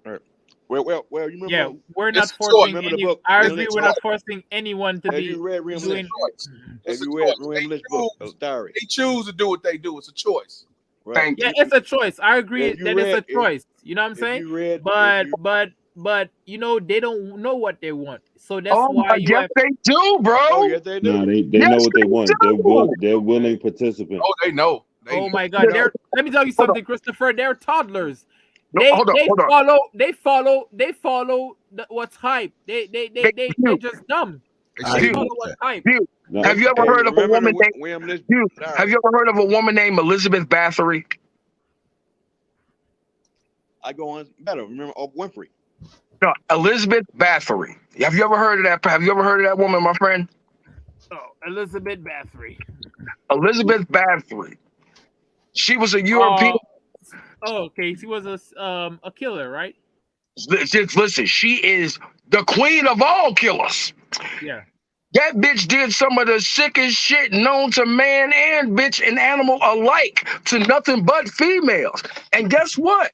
all right. Well. You remember? Yeah, we're not It's a forcing choice. Remember the any. book? I It's agree. a We're choice. not forcing anyone to Have you be read William It's a doing. Lynch? choice. Have It's a you read choice. William Lynch book, Diary? They choose to do what they do. It's a choice. Right. Thank Yeah, you. it's a choice. I agree If you that it's a read, choice. You know what I'm if saying? you read, if But you you know they don't know what they want. So that's Oh why my, you yes have. they do, bro. oh yes they Nah, do. they Yes know what they they want. do. They're willing participants. Oh, they know. They Oh know. my Yeah. God! They're. Let me tell you Hold on. something, Christopher. They're toddlers. No, hold on. They follow what's hype. They View, just dumb. I They agree view, follow with what's that. hype. view. No, Have you ever Hey, heard of a remember the woman named William Lynch View? Diary? Have you ever heard of a woman named Elizabeth Bathory? I go on better. Remember Oprah Winfrey? No, Elizabeth Bathory. Have you ever heard of that? Have you ever heard of that woman, my friend? Oh, Elizabeth Bathory. Elizabeth Bathory. She was a European. Oh, okay. She was a killer, right? Listen, she is the queen of all killers. Yeah. That bitch did some of the sickest shit known to man and bitch and animal alike to nothing but females. And guess what?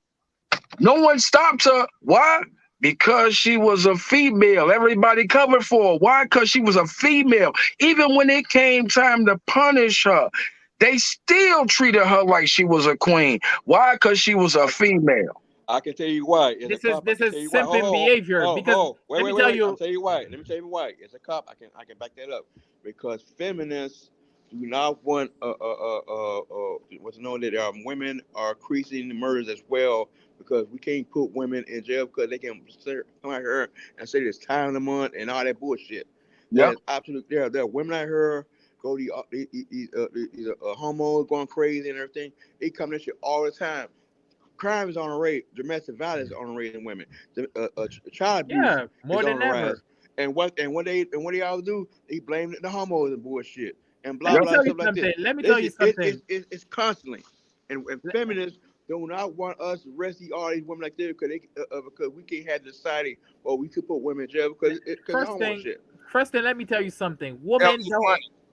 No one stopped her. Why? Because she was a female. Everybody covered for her. Why? Because she was a female. Even when it came time to punish her, they still treated her like she was a queen. Why? Because she was a female. I can tell you why. As a cop, I This can tell is you why. simping behavior because Wait, let me wait, wait, tell wait. I'm you. tell you why. Let me tell you why. As a cop, I can back that up because feminists do not want what's known that women are increasing the murders as well because we can't put women in jail because they can come out here and say it's time of the month and all that bullshit. That Yep. is absolutely there are women out here go these homos going crazy and everything. They come to shit all the time. Crime is on the rate. Domestic violence is on the rate in women. Child abuse Yeah, more is on than the rise. ever. And what they all do? They blame the homos and bullshit and Let blah me blah tell you stuff like this. something. Let me tell you something. It's constantly, and feminists do not want us to rescue all these women like this because we can't have the society or we could put women in jail because of First homo thing, shit. let me tell you something. Yeah,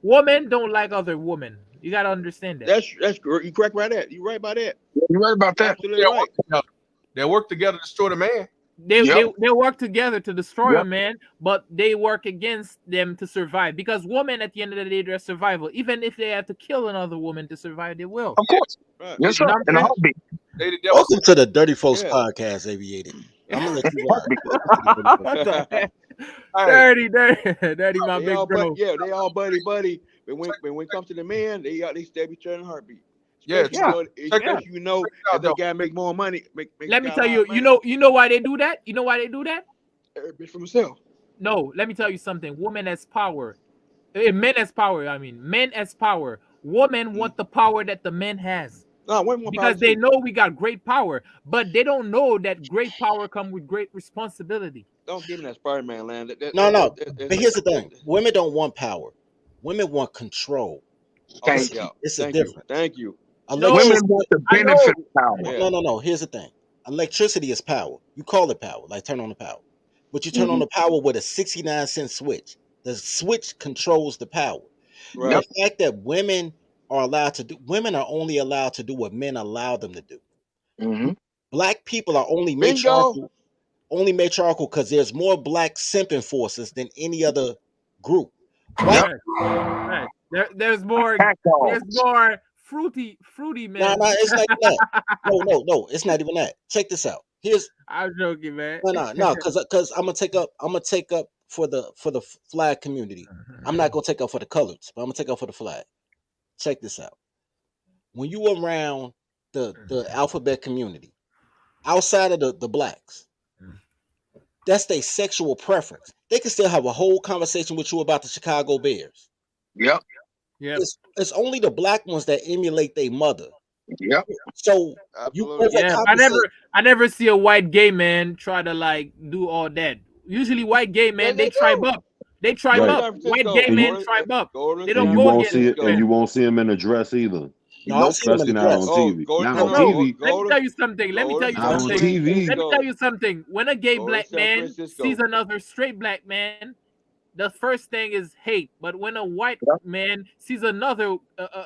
Women don't like other women. You gotta understand that. That's you correct by that. You right about that. You're right about that. Absolutely right. They work together to destroy the man. They work together to destroy Yep. a man, but they work against them to survive. Because women, at the end of the day, they're survival. Even if they have to kill another woman to survive, they will. Of course. Right. Yes, sir. You know what In a I'm heartbeat. They the devil's Welcome to the Dirty Folks Yeah. Podcast, Aviated. I'm gonna let you Heartbeat. What the heck? Hey, dirty, my They big all bro. they all buddy. But when it comes to the man, they stab each other in a heartbeat. yeah, Especially you know check it if out, they though. gotta make more money, make Let me got a tell lot you, of money. you know why they do that? You know why they do that? Bitch for myself. No, let me tell you something. Women as power. Men as power, I mean. Men as power. Women want the power that the men has. No, women want power Because they too. know we got great power, but they don't know that great power comes with great responsibility. Don't give me that Spider-Man land. No. But here's the thing: women don't want power. Women want control. Okay, Thank you. It's a thank you. difference. Thank you. No, Women want the I know. benefit of power. Yeah. No. Here's the thing: electricity is power. You call it power, like turn on the power. But you turn on the power with a 69-cent switch. The switch controls the power. Right. The fact that women are only allowed to do what men allow them to do. Mm-hmm. Black people are only Bingo. matriarchal because there's more black simping forces than any other group. White Right. There's more Hack there's dogs. more fruity men. no, it's not even that. No, it's not even that. Check this out. Here's I'm joking, man. no, because I'm gonna take up for the flag community. I'm not gonna take up for the colors, but I'm gonna take up for the flag. Check this out. When you around the alphabet community, outside of the blacks, that's their sexual preference. They can still have a whole conversation with you about the Chicago Bears. Yep. Yep. It's only the black ones that emulate their mother. Yep. So Absolutely. Yeah, I never see a white gay man try to like do all that. Usually white gay men they they tribe do. up. They tribe Go to Right. up. San White Francisco. gay And men you, tribe up. Go to They and don't you go won't against see it, and men. you won't see him in a dress either. No, I've seen them in Especially the not dress. on TV. Go Not no on no. No, TV. let me tell you something. Let me tell you Not on something. TV. Let me tell you something. When a gay Go to black San man Francisco. sees another straight black man, the first thing is hate. But when a white man sees another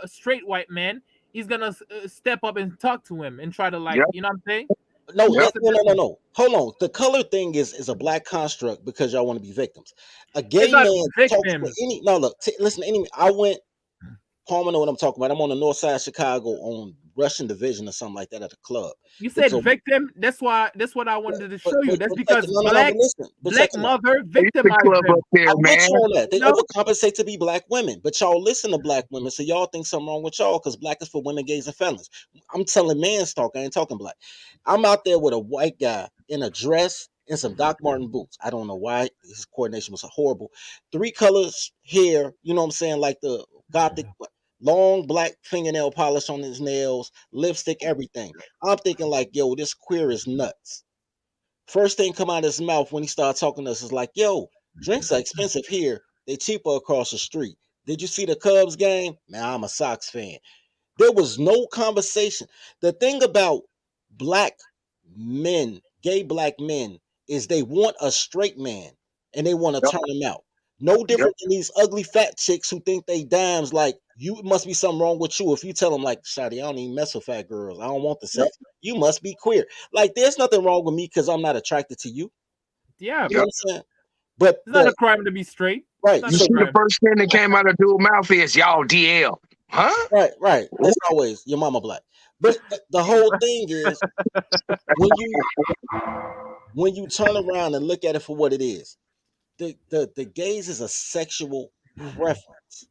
straight white man, he's gonna step up and talk to him and try to like, Yep. you know what I'm saying? No, That's the difference. no. Hold on. The color thing is a black construct because y'all want to be victims. A gay It's not man talks to victims. any. No, look. Listen. I went. Palmer know what I'm talking about. I'm on the north side of Chicago on Russian Division or something like that at a club. You It's said a victim. That's what I wanted to show you. That's but check because it. No. But listen. But check black it out. mother It's the victimized club them. up there, I'm with man. you on that. They You know? overcompensate to be black women, but y'all listen to black women, so y'all think something wrong with y'all because black is for women, gays, and felons. I'm telling man's talk. I ain't talking black. I'm out there with a white guy in a dress and some Doc Martin boots. I don't know why his coordination was horrible. 3 colors hair, you know what I'm saying, like the gothic. Long black fingernail polish on his nails, lipstick, everything. I'm thinking like, yo, this queer is nuts. First thing come out of his mouth when he started talking to us is like, yo, drinks are expensive here. They cheaper across the street. Did you see the Cubs game? Man, I'm a Sox fan. There was no conversation. The thing about black men, gay black men, is they want a straight man and they want to Yep. turn him out. No Yep. different than these ugly fat chicks who think they dimes. Like, you must be something wrong with you if you tell them, like, Shotty, I don't even mess with fat girls. I don't want the Yep. sex. You must be queer. Like, there's nothing wrong with me because I'm not attracted to you. Yeah, You know Yep. what I'm saying? But it's not a crime to be straight. right, It's You not a see the crime. first thing that came out of dual mouth is y'all DL. Huh? right. That's always your mama black. But the whole thing is when you turn around and look at it for what it is, the gays is a sexual preference.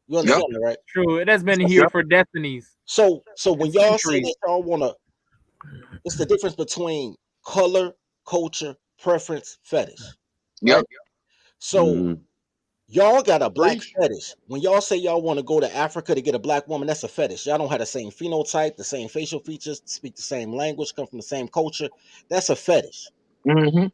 You Yep. understand that, right? True. It has been here Yep. for destinies. So when y'all say Centuries. that y'all wanna It's the difference between color, culture, preference, fetish. Yep. Right? So Mhm. y'all got a black Preach. fetish. When y'all say y'all want to go to Africa to get a black woman, that's a fetish. Y'all don't have the same phenotype, the same facial features, speak the same language, come from the same culture. That's a fetish. Mm-hmm.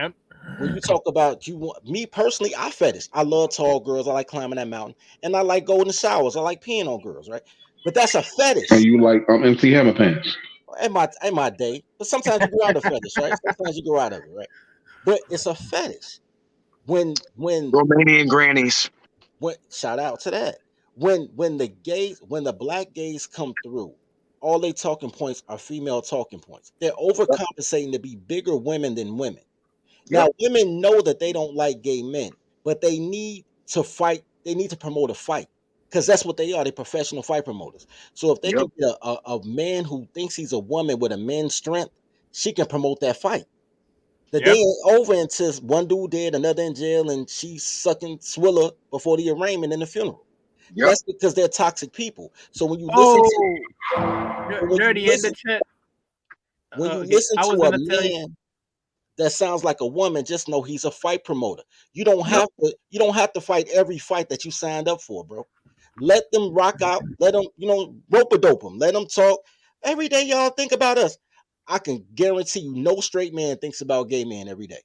Yep. When you talk about you want me personally, I fetish. I love tall girls. I like climbing that mountain, and I like golden showers. I like peeing on girls, right? But that's a And fetish you like MC Hammer pants. in my day. But sometimes you grow out of fetish, right? Sometimes you grow out of it, right? But it's a fetish. When Romanian grannies. shout out to that. When the black gays come through, all they talking points are female talking points. They're overcompensating to be bigger women than women. Now, Yep. women know that they don't like gay men, but they need to fight. They need to promote a fight because that's what they are. They're professional fight promoters. So if they Yep. can get a man who thinks he's a woman with a man's strength, she can promote that fight. The day Yep. ain't over until one dude dead, another in jail, and she's sucking Swiller before the arraignment and the funeral. Yep. That's because they're toxic people. So when you listen to Oh, when you Dirty in the listen chat. when you Okay, listen I to was a gonna tell you. man that sounds like a woman, just know he's a fight promoter. You don't Yep. have to fight every fight that you signed up for, bro. Let them rock out. Let them, rope a dope them. Let them talk. Every day y'all think about us. I can guarantee you no straight man thinks about gay men every day.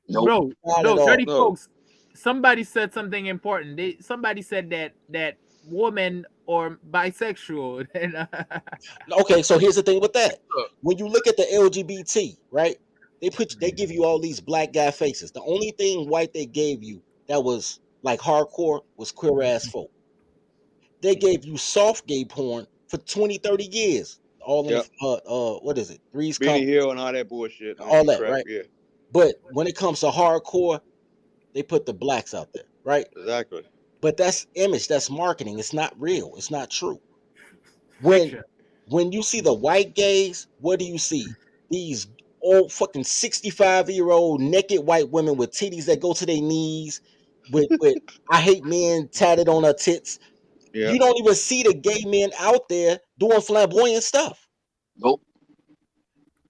Nope. Bro, Not no, at all. dirty No. folks. Somebody said something important. Somebody said that women are bisexual. And Okay, so here's the thing with that. Look, When you look at the LGBT, right? They give you all these black guy faces. The only thing white they gave you that was like hardcore was queer ass folk. They gave you soft gay porn for 20, 30 years. All in Yep. the what is it? Three's Benny Company, Hill and all that bullshit, all man. that, Crap. right? Yeah. But when it comes to hardcore, they put the blacks out there, right? Exactly. But that's image, that's marketing. It's not real. It's not true. When fiction. when you see the white gays, what do you see? These old fucking 65-year-old naked white women with titties that go to their knees, with I hate men tatted on her tits. Yeah. You don't even see the gay men out there doing flamboyant stuff. Nope.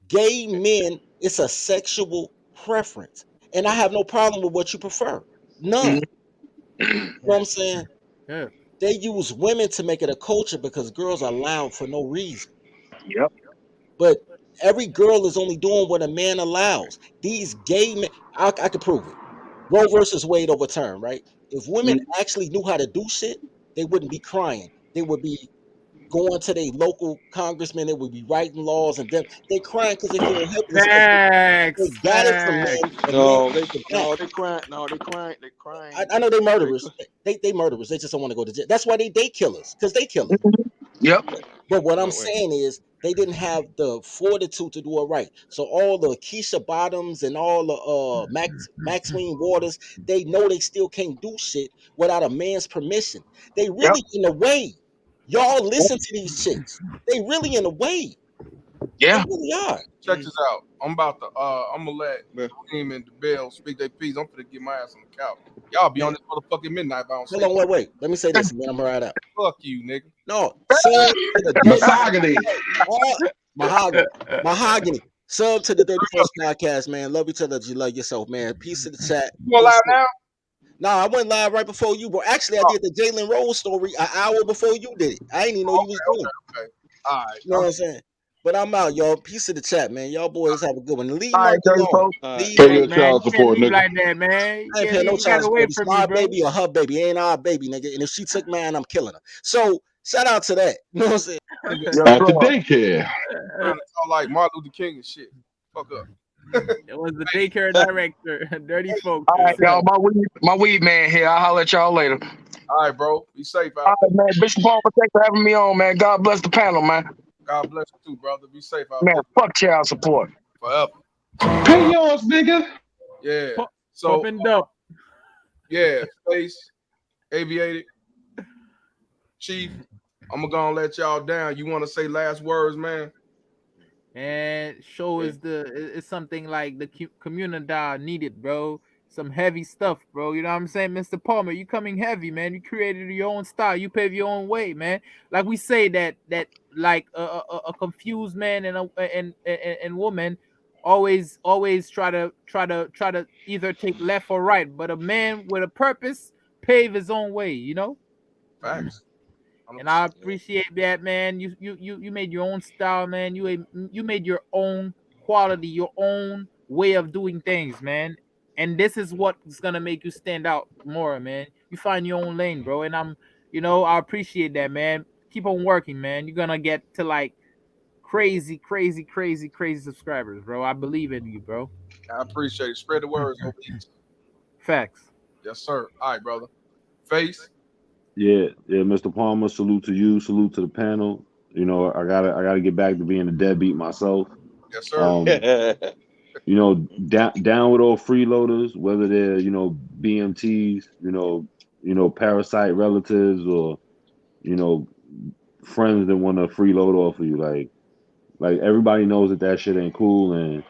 Gay men, it's a sexual preference. And I have no problem with what you prefer. None. Mhm. You know what I'm saying? Yeah. They use women to make it a culture because girls are loud for no reason. Yep. But every girl is only doing what a man allows. These gay men, I could prove it. Roe versus Wade overturned, right? If women Mhm. actually knew how to do shit, they wouldn't be crying. They would be going to their local congressman. They would be writing laws, and them they crying because they feel helpless because they Facts. got it from Facts. men, and men No, they took it back. no, they crying. No, they crying. They I know they They murderers. cry. They murderers. They just don't want to go to jail. That's why they killers because they killers. Yep. But what I'm No way. saying is they didn't have the fortitude to do it right. So all the Keisha Bottoms and all the Maxine Waters, they know they still can't do shit without a man's permission. They Yep. really in the way. Y'all listen to these chicks. They really in the way. They Yeah. really are. check this out. I'm gonna let Yeah. Kareem and the Bell speak their piece. I'm gonna get my ass on the couch. Y'all be Man, on this motherfucking midnight if I don't hold say on, wait. Let me say this and then I'm right out. fuck you, nigga. No, sub to the Misogyny. mahogany. Mahogany. Sub to the 31st podcast, man. Love each other as you love yourself, man. Peace to the chat. You going live now? Nah, I went live right before you, bro. Actually, I did the Jalen Rose story an hour before you did it. I didn't even know you was doing it. Okay. All right. You know what I'm saying? But I'm out, y'all. Peace to the chat, man. Y'all boys have a good one. Leave All right, Monk dirty alone. folks. All right. Leave Pay Monk. Hey your man, child you can't support, leave nigga. like that, man. I ain't paying no You gotta child wait support. It's for me, my bro. baby or her baby. It ain't our baby, nigga. And if she took mine, I'm killing her. So shout out to that. You know what I'm saying? Nigga, Yes, At the sir. daycare. trying to talk like Martin Luther King and shit. Fuck up. It was the daycare director, dirty folks. All right, y'all. My weed man here. I'll holler at y'all later. All right, bro. Be safe All out there. right, man. Bishop Paul, thanks for having me on, man. God bless the panel, man. God bless you too, brother. Be safe out Man, there fuck child support. forever. Pay yours, nigga. Yeah. Pop So and dump. yeah, Space, Aviated, Chief. I'm gonna let y'all down. You want to say last words, man? And show Yeah. is it's something like the community needed, bro. some heavy stuff, bro. You know what I'm saying, Mr. Palmer? You coming heavy, man. You created your own style. You paved your own way, man. Like we say that like a confused man and and woman always try to either take left or right, but a man with a purpose pave his own way. You know. Facts. And I appreciate that, man. You made your own style, man. You made your own quality, your own way of doing things, man. And this is what's gonna make you stand out more, man. You find your own lane, bro. And I appreciate that, man. Keep on working, man. You're gonna get to like crazy subscribers, bro. I believe in you, bro. I appreciate it. Spread the words over east. Facts. Yes, sir. All right, brother. Face. Yeah, Mr. Palmer, salute to you, salute to the panel. You know, I gotta get back to being a deadbeat myself. Yes, sir. You know, down with all freeloaders, whether they're, you know, BMTs, you know, parasite relatives, or, you know, friends that want to freeload off of you. Like everybody knows that shit ain't cool. And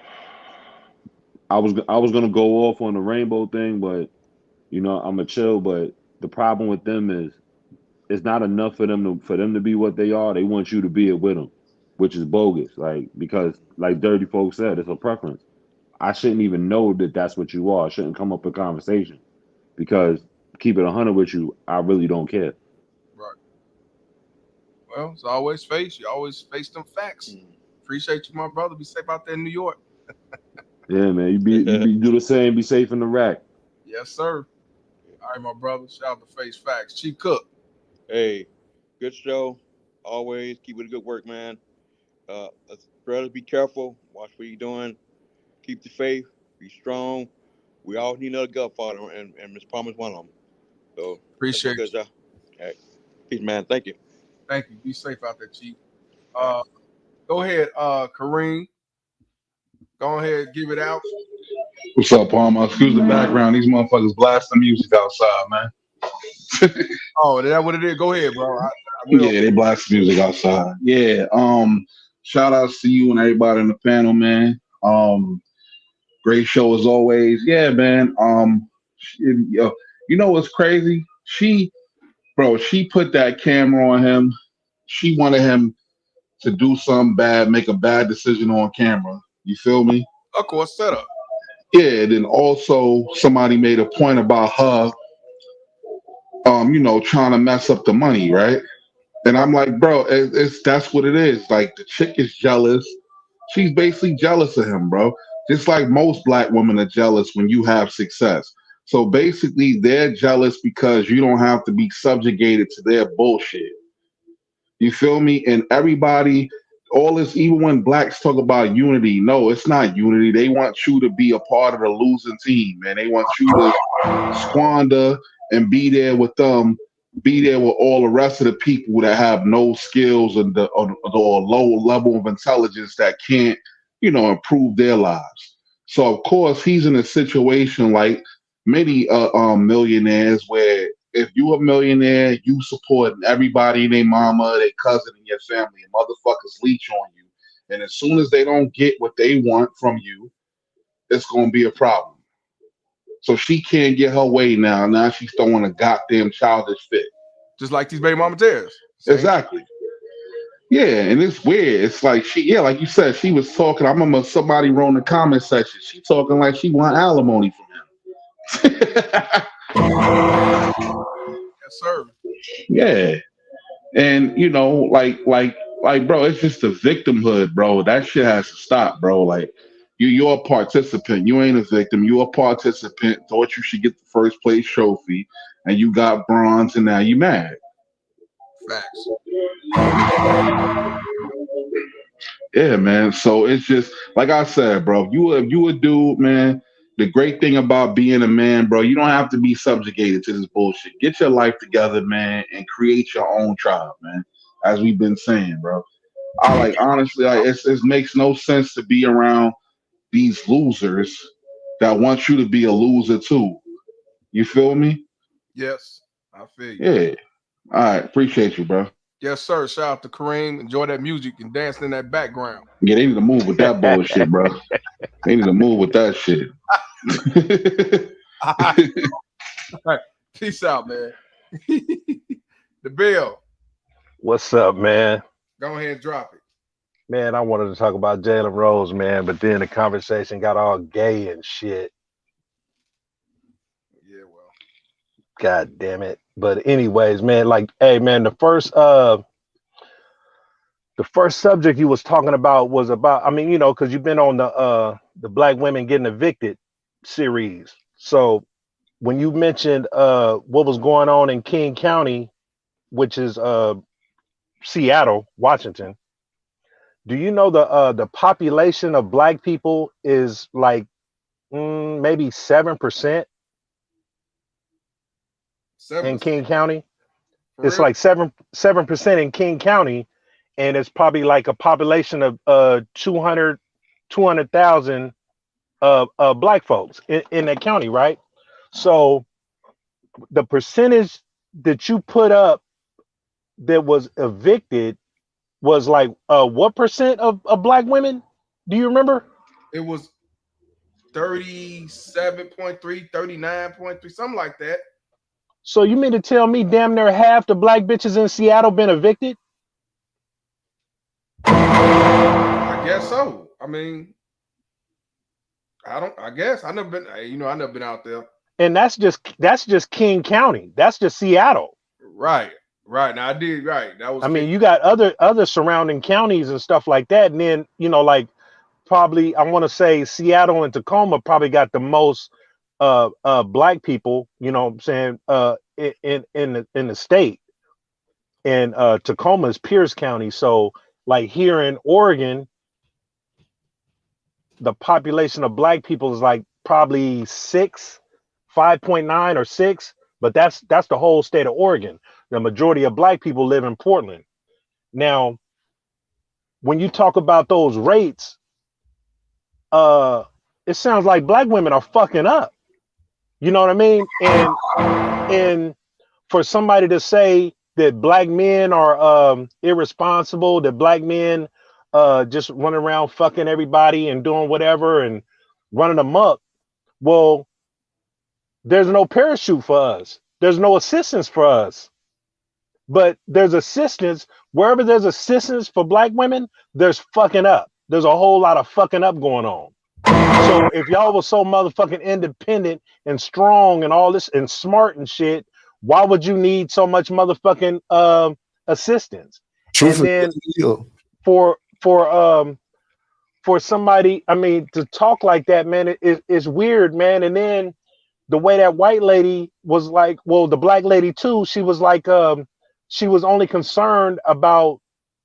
I was gonna go off on the rainbow thing, but you know, I'm a chill. But the problem with them is it's not enough for them to be what they are. They want you to be it with them, which is bogus. Like, because like Dirty Folks said, it's a preference. I shouldn't even know that that's what you are. I shouldn't come up in conversation, because keep it 100 with you, I really don't care. Right. Well, it's always face. You always face them facts. Appreciate you, my brother. Be safe out there in New York. Yeah, man. You do the same. Be safe in the rack. Yes, sir. All right, my brother. Shout out to Face Facts. Chief Cook. Hey, good show. Always keep it good work, man. Brothers, be careful. Watch what you're doing. Keep the faith. Be strong. We all need another godfather, and Miss Palmer's one of them. So appreciate it. All right. Peace, man. Thank you. Thank you. Be safe out there, Chief. Go ahead, Kareem. Go ahead, give it out. What's up, Palmer? Excuse the background. These motherfuckers blasting music outside, man. Oh, is that what it is? Go ahead, bro. Yeah, they blast music outside. Yeah. Shout outs to you and everybody in the panel, man. Great show as always. Yeah, man. You know what's crazy? She put that camera on him. She wanted him to do something bad, make a bad decision on camera. You feel me? Of course, setup. Yeah, then also somebody made a point about her, trying to mess up the money, right? And I'm like, bro, that's what it is. Like, the chick is jealous. She's basically jealous of him, bro. Just like most black women are jealous when you have success. So basically, they're jealous because you don't have to be subjugated to their bullshit. You feel me? And everybody, all this, even when blacks talk about unity, no, it's not unity. They want you to be a part of the losing team, man. They want you to squander and be there with them, be there with all the rest of the people that have no skills or low level of intelligence that can't, improve their lives. So of course he's in a situation like many millionaires, where if you a millionaire, you supporting everybody, their mama, their cousin, and your family, and motherfuckers leech on you. And as soon as they don't get what they want from you, it's gonna be a problem. So she can't get her way now. Now she's throwing a goddamn childish fit. Just like these baby mama tears. Exactly. Yeah, and it's weird. It's like like you said, she was talking. I remember somebody wrote in the comment section, she talking like she want alimony from him. Yes, sir. Yeah. And bro, it's just the victimhood, bro. That shit has to stop, bro. Like, you're a participant. You ain't a victim. You're a participant. Thought you should get the first place trophy, and you got bronze, and now you mad. Facts. Yeah, man. So it's just like I said, bro. If you a dude, man. The great thing about being a man, bro, you don't have to be subjugated to this bullshit. Get your life together, man, and create your own tribe, man. As we've been saying, bro. Honestly, it makes no sense to be around these losers that want you to be a loser too. You feel me? Yes, I feel you. Yeah. All right. Appreciate you, bro. Yes, sir. Shout out to Kareem. Enjoy that music and dancing in that background. Yeah, they need to move with that bullshit, bro. They need to move with that shit. All right. Peace out, man. The bill. What's up, man? Go ahead and drop it. Man, I wanted to talk about Jalen Rose, man, but then the conversation got all gay and shit. Yeah, well. God damn it. But anyways, man, like, hey man, the first subject you was talking about was about, I mean, you know, because you've been on the black women getting evicted series. So when you mentioned what was going on in King County, which is Seattle, Washington, do you know the population of black people is like maybe 7% in 7%. King County? For It's real? like 7% in King County, and it's probably like a population of 200,000 black folks in that county, right? So the percentage that you put up that was evicted was like what percent of black women? Do you remember? It was 37.3, 39.3, something like that. So you mean to tell me damn near half the black bitches in Seattle been evicted? I guess so. I mean, I guess I never been. I never been out there. And that's just King County. That's just Seattle. Right. Now I did right. That was. I mean, you got other surrounding counties and stuff like that, and then like probably I want to say Seattle and Tacoma probably got the most black people. You know what I'm saying? In the state, and Tacoma is Pierce County. So like here in Oregon, the population of black people is like probably 5.9 or 6, but that's the whole state of Oregon. The majority of black people live in Portland. Now, when you talk about those rates, it sounds like black women are fucking up. You know what I mean? And for somebody to say that black men are irresponsible, that black men just running around fucking everybody and doing whatever and running amok, well, there's no parachute for us. There's no assistance for us. But there's assistance wherever there's assistance for black women, there's fucking up. There's a whole lot of fucking up going on. So if y'all was so motherfucking independent and strong and all this and smart and shit, why would you need so much motherfucking assistance? And then for somebody, I mean, to talk like that, man, it's weird, man. And then the way that white lady was like, well, the black lady too, she was like, she was only concerned about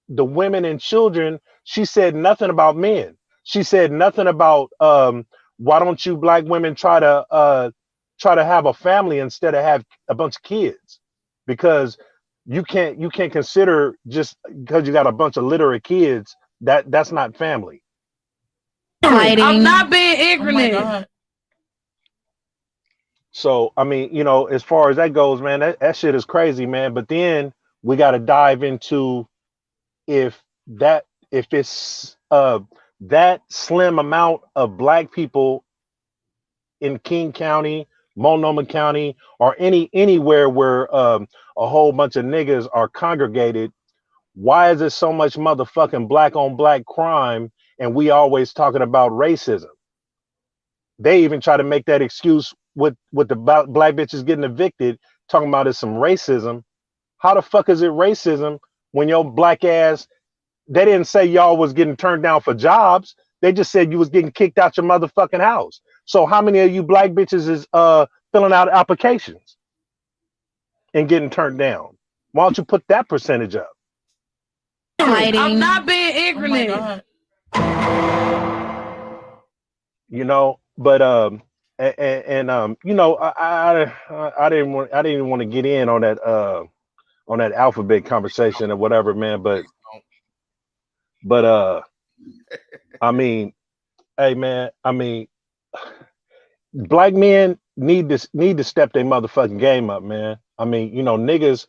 the women and children. She said nothing about men. She said nothing about why don't you black women try to have a family instead of have a bunch of kids? Because you can't consider just because you got a bunch of literate kids that's not family. I'm not being ignorant. So I mean, as far as that goes, man, that shit is crazy, man. But then we got to dive into if it's that slim amount of black people in King County, Multnomah County, or anywhere where a whole bunch of niggas are congregated, why is there so much motherfucking black on black crime? And we always talking about racism. They even try to make that excuse with the black bitches getting evicted, talking about it's some racism. How the fuck is it racism when your black ass, they didn't say y'all was getting turned down for jobs. They just said you was getting kicked out your motherfucking house. So how many of you black bitches is filling out applications and getting turned down? Why don't you put that percentage up? I'm not being ignorant. But I didn't want to get in on that alphabet conversation or whatever, man. But I mean, hey man, I mean, black men need to step their motherfucking game up, man. I mean, niggas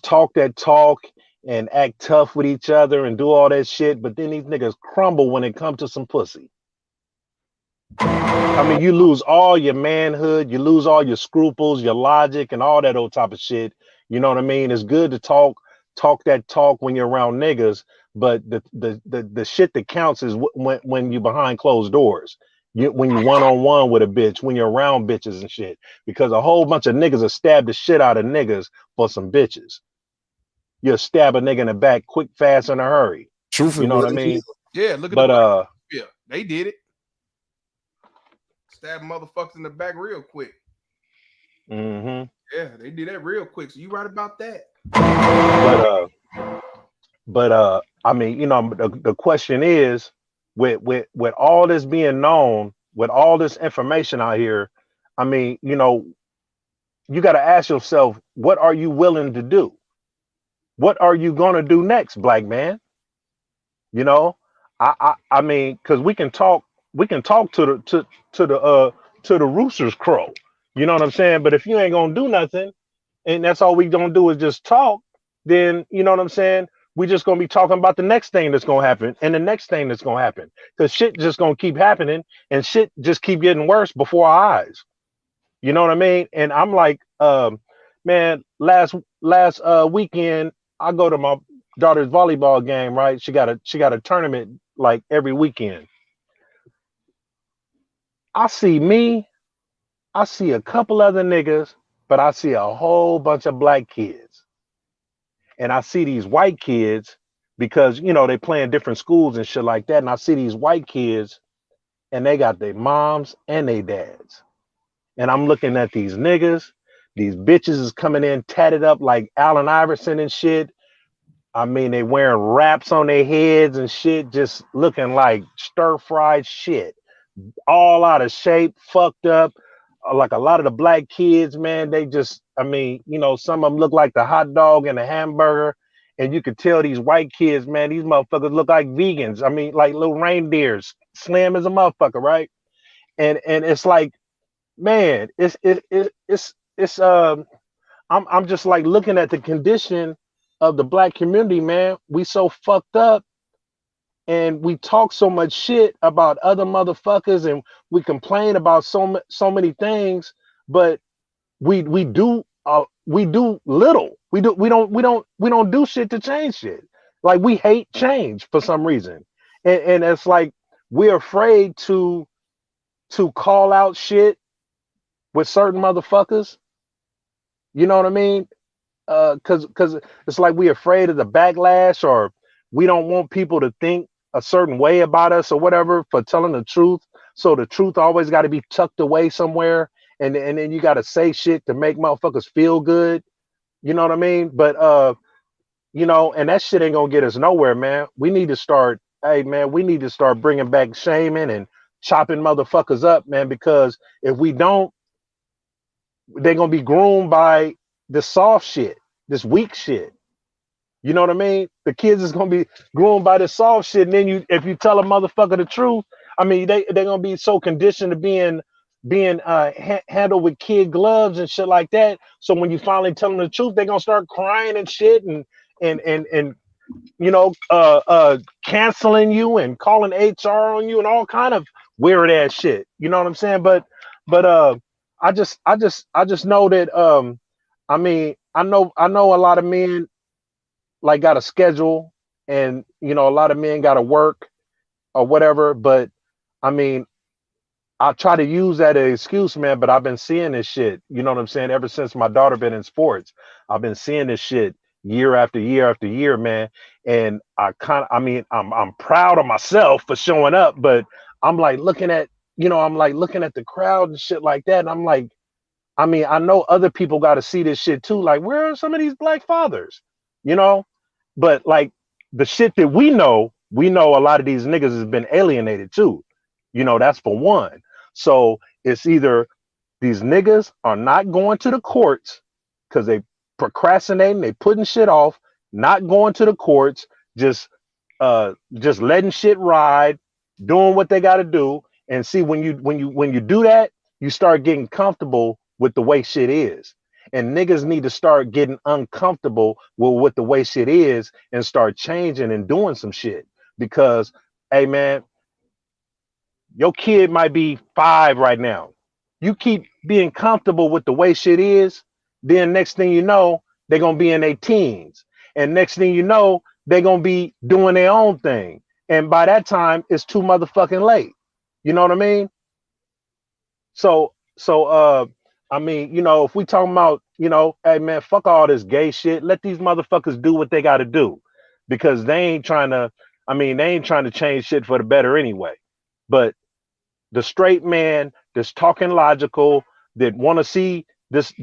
talk that talk and act tough with each other and do all that shit, but then these niggas crumble when it comes to some pussy. I mean, you lose all your manhood, you lose all your scruples, your logic, and all that old type of shit. You know what I mean? It's good to talk that talk when you're around niggas, but the shit that counts is when you behind closed doors. When you one on one with a bitch, when you're around bitches and shit, because a whole bunch of niggas will stab the shit out of niggas for some bitches. You'll stab a nigga in the back quick, fast, in a hurry. You know what I mean? Yeah, look at the But black people. They did it. Stab motherfuckers in the back real quick. Mm-hmm. Yeah, they did that real quick. So you right about that. But I mean, you know, the question is, with all this being known, with all this information out here, I mean, you know, you got to ask yourself, what are you willing to do? What are you gonna do next, black man? You know, I mean, because we can talk to the rooster's crow. You know what I'm saying? But if you ain't gonna do nothing, and that's all we gonna do is just talk, then you know what I'm saying? We just gonna be talking about the next thing that's gonna happen and the next thing that's gonna happen. Because shit just gonna keep happening and shit just keep getting worse before our eyes. You know what I mean? And I'm like, man, last weekend I go to my daughter's volleyball game, right? She got a tournament like every weekend. I see a couple other niggas, but I see a whole bunch of black kids. And I see these white kids because you know they play in different schools and shit like that. And I see these white kids and they got their moms and their dads. And I'm looking at these niggas, these bitches is coming in tatted up like Allen Iverson and shit. I mean, they wearing wraps on their heads and shit, just looking like stir-fried shit, all out of shape, fucked up. Like a lot of the black kids, man, they just, I mean, you know, some of them look like the hot dog and the hamburger. And you could tell these white kids, man, these motherfuckers look like vegans. I mean, like little reindeers, slim as a motherfucker, right? And it's like, man, it's I'm just like looking at the condition of the black community, man. We so fucked up and we talk so much shit about other motherfuckers and we complain about so many things, but we do little. We don't do shit to change shit. Like we hate change for some reason. And it's like we're afraid to call out shit with certain motherfuckers. You know what I mean? Cause it's like we're afraid of the backlash, or we don't want people to think a certain way about us or whatever for telling the truth. So the truth always got to be tucked away somewhere, and then you got to say shit to make motherfuckers feel good. You know what I mean? But you know, and that shit ain't gonna get us nowhere, man. We need to start. Hey, man, we need to start bringing back shaming and chopping motherfuckers up, man. Because if we don't, they're gonna be groomed by the soft shit, this weak shit. You know what I mean? The kids is gonna be groomed by the soft shit, and then if you tell a motherfucker the truth, I mean, they're gonna be so conditioned to being handled with kid gloves and shit like that. So when you finally tell them the truth, they're gonna start crying and shit, and you know, canceling you and calling HR on you and all kind of weird ass shit. You know what I'm saying? But I just know that I mean, I know a lot of men like got a schedule, and you know, a lot of men got to work or whatever. But I mean, I try to use that as excuse, man. But I've been seeing this shit. You know what I'm saying? Ever since my daughter been in sports, I've been seeing this shit year after year after year, man. And I mean, I'm proud of myself for showing up, but I'm like looking at, you know, I'm like looking at the crowd and shit like that, and I'm like, I mean, I know other people got to see this shit too. Like, where are some of these black fathers? You know, but like the shit that we know a lot of these niggas has been alienated too. You know, that's for one. So it's either these niggas are not going to the courts because they procrastinating, they putting shit off, not going to the courts, just letting shit ride, doing what they got to do. And see, when you do that, you start getting comfortable with the way shit is. And niggas need to start getting uncomfortable with what the way shit is and start changing and doing some shit. Because, hey man, Your kid might be 5 right now. You keep being comfortable with the way shit is, then next thing you know, they're gonna be in their teens. And next thing you know, they're gonna be doing their own thing. And by that time, it's too motherfucking late. You know what I mean? So I mean, if we talking about, hey man, fuck all this gay shit. Let these motherfuckers do what they gotta do. Because they ain't trying to change shit for the better anyway. But the straight man that's talking logical, that want to see this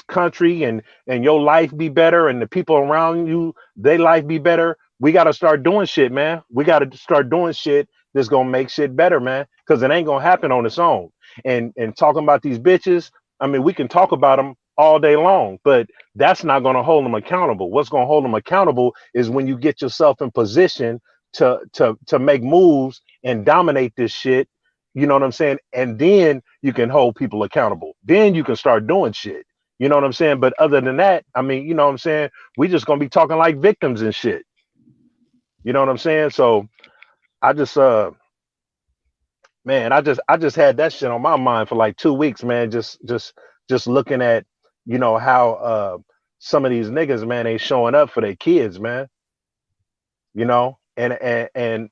country and your life be better and the people around you, they life be better. We got to start doing shit, man. We got to start doing shit that's gonna make shit better, man, because it ain't gonna happen on its own. And talking about these bitches, I mean, we can talk about them all day long, but that's not gonna hold them accountable. What's gonna hold them accountable is when you get yourself in position to make moves and dominate this shit. You know what I'm saying? And then you can hold people accountable. Then you can start doing shit. You know what I'm saying? But other than that, I mean, you know what I'm saying? We just gonna be talking like victims and shit. You know what I'm saying? So I just man, I just had that shit on my mind for like 2 weeks, man. Just looking at, how some of these niggas, man, ain't showing up for their kids, man. And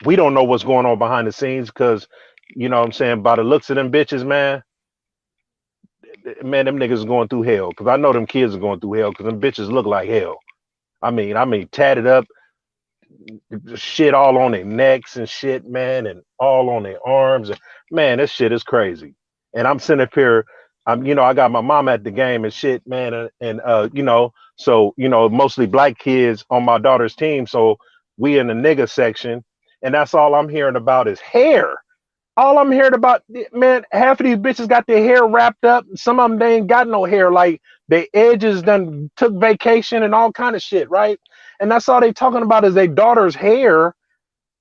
we don't know what's going on behind the scenes because, what I'm saying, by the looks of them bitches, man, them niggas is going through hell. Cause I know them kids are going through hell because them bitches look like hell. I mean, tatted up, shit all on their necks and shit, man, and all on their arms. And man, this shit is crazy. And I'm sitting up here, I got my mom at the game and shit, man, so mostly black kids on my daughter's team. So we in the nigga section, and that's all I'm hearing about is hair. All I'm hearing about, man, half of these bitches got their hair wrapped up. Some of them, they ain't got no hair. Like their edges done took vacation and all kind of shit, right? And that's all they talking about is their daughter's hair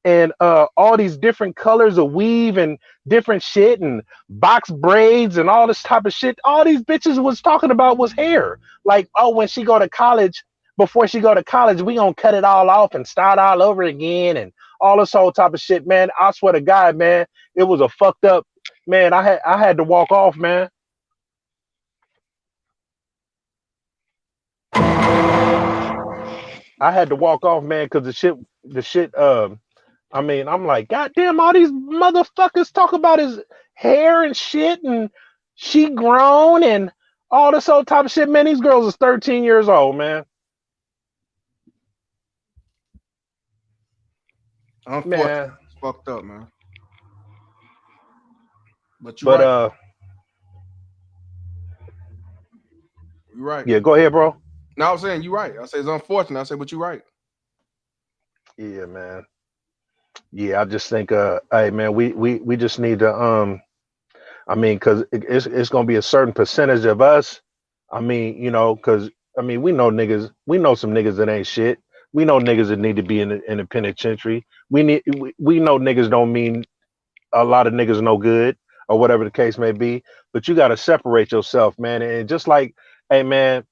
and all these different colors of weave and different shit and box braids and all this type of shit. All these bitches was talking about was hair. Like, oh, when she go to college, before she go to college, we gonna cut it all off and start all over again and all this whole type of shit, man. I swear to God, man, it was a fucked up, man. I had to walk off, man. I had to walk off, man, because the shit. I'm like, God damn, all these motherfuckers talk about his hair and shit, and she grown and all this old type of shit. Man, these girls is 13 years old, man. Unfortunately, Man, it's fucked up, man. But you're but right. You're right. yeah, go ahead, bro. No, I'm saying you're right. I say it's unfortunate. I say, but you're right. Yeah, man. Yeah, I just think, hey, man, we just need to, because it's gonna be a certain percentage of us. Because we know some niggas that ain't shit. We know niggas that need to be in the penitentiary. We know niggas don't mean a lot of niggas no good or whatever the case may be. But you got to separate yourself, man. And just like, hey, man,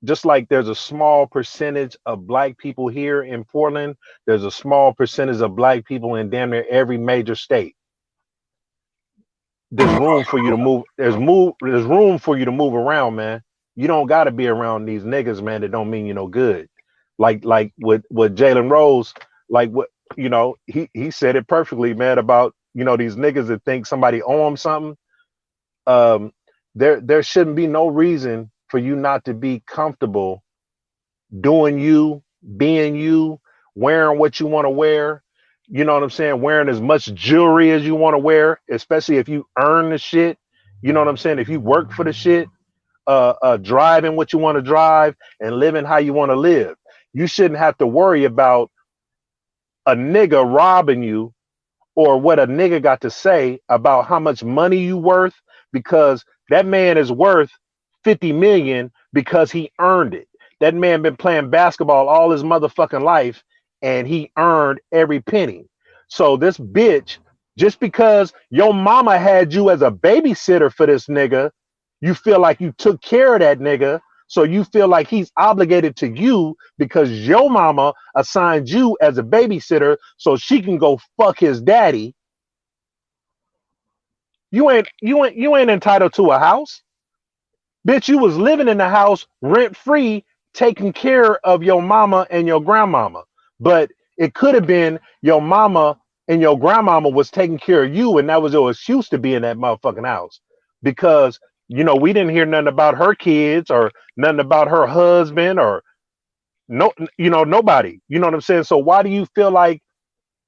just like there's a small percentage of black people here in Portland, there's a small percentage of black people in damn near every major state. There's room for you to move. There's room for you to move around, man. You don't got to be around these niggas, man, that don't mean you no good. Like with Jalen Rose, like what he said it perfectly, man, about these niggas that think somebody owe them something. There shouldn't be no reason for you not to be comfortable doing you, being you, wearing what you want to wear. You know what I'm saying? Wearing as much jewelry as you want to wear, especially if you earn the shit. You know what I'm saying? If you work for the shit, driving what you want to drive and living how you want to live. You shouldn't have to worry about a nigga robbing you or what a nigga got to say about how much money you worth, because that man is worth 50 million because he earned it. That man been playing basketball all his motherfucking life and he earned every penny. So this bitch, just because your mama had you as a babysitter for this nigga, you feel like you took care of that nigga. So you feel like he's obligated to you because your mama assigned you as a babysitter so she can go fuck his daddy. You ain't entitled to a house. Bitch, you was living in the house rent free, taking care of your mama and your grandmama. But it could have been your mama and your grandmama was taking care of you, and that was your excuse to be in that motherfucking house. Because, we didn't hear nothing about her kids or nothing about her husband or nobody. You know what I'm saying? So why do you feel like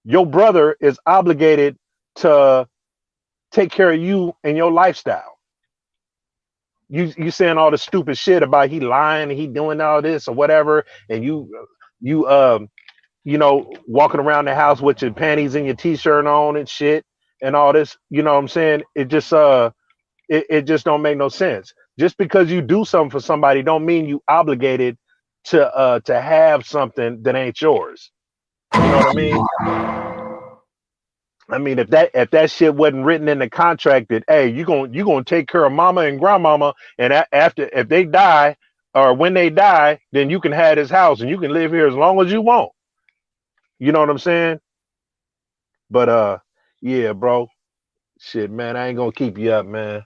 your brother is obligated to take care of you and your lifestyle? You saying all the stupid shit about he lying and he doing all this or whatever, and you walking around the house with your panties and your t-shirt on and shit and all this, you know what I'm saying? It just it just don't make no sense. Just because you do something for somebody don't mean you obligated to have something that ain't yours. You know what I mean? I mean, if that shit wasn't written in the contract that, hey, you gonna take care of mama and grandmama, and after if they die or when they die, then you can have this house and you can live here as long as you want. You know what I'm saying? But yeah, bro, shit, man, I ain't gonna keep you up, man.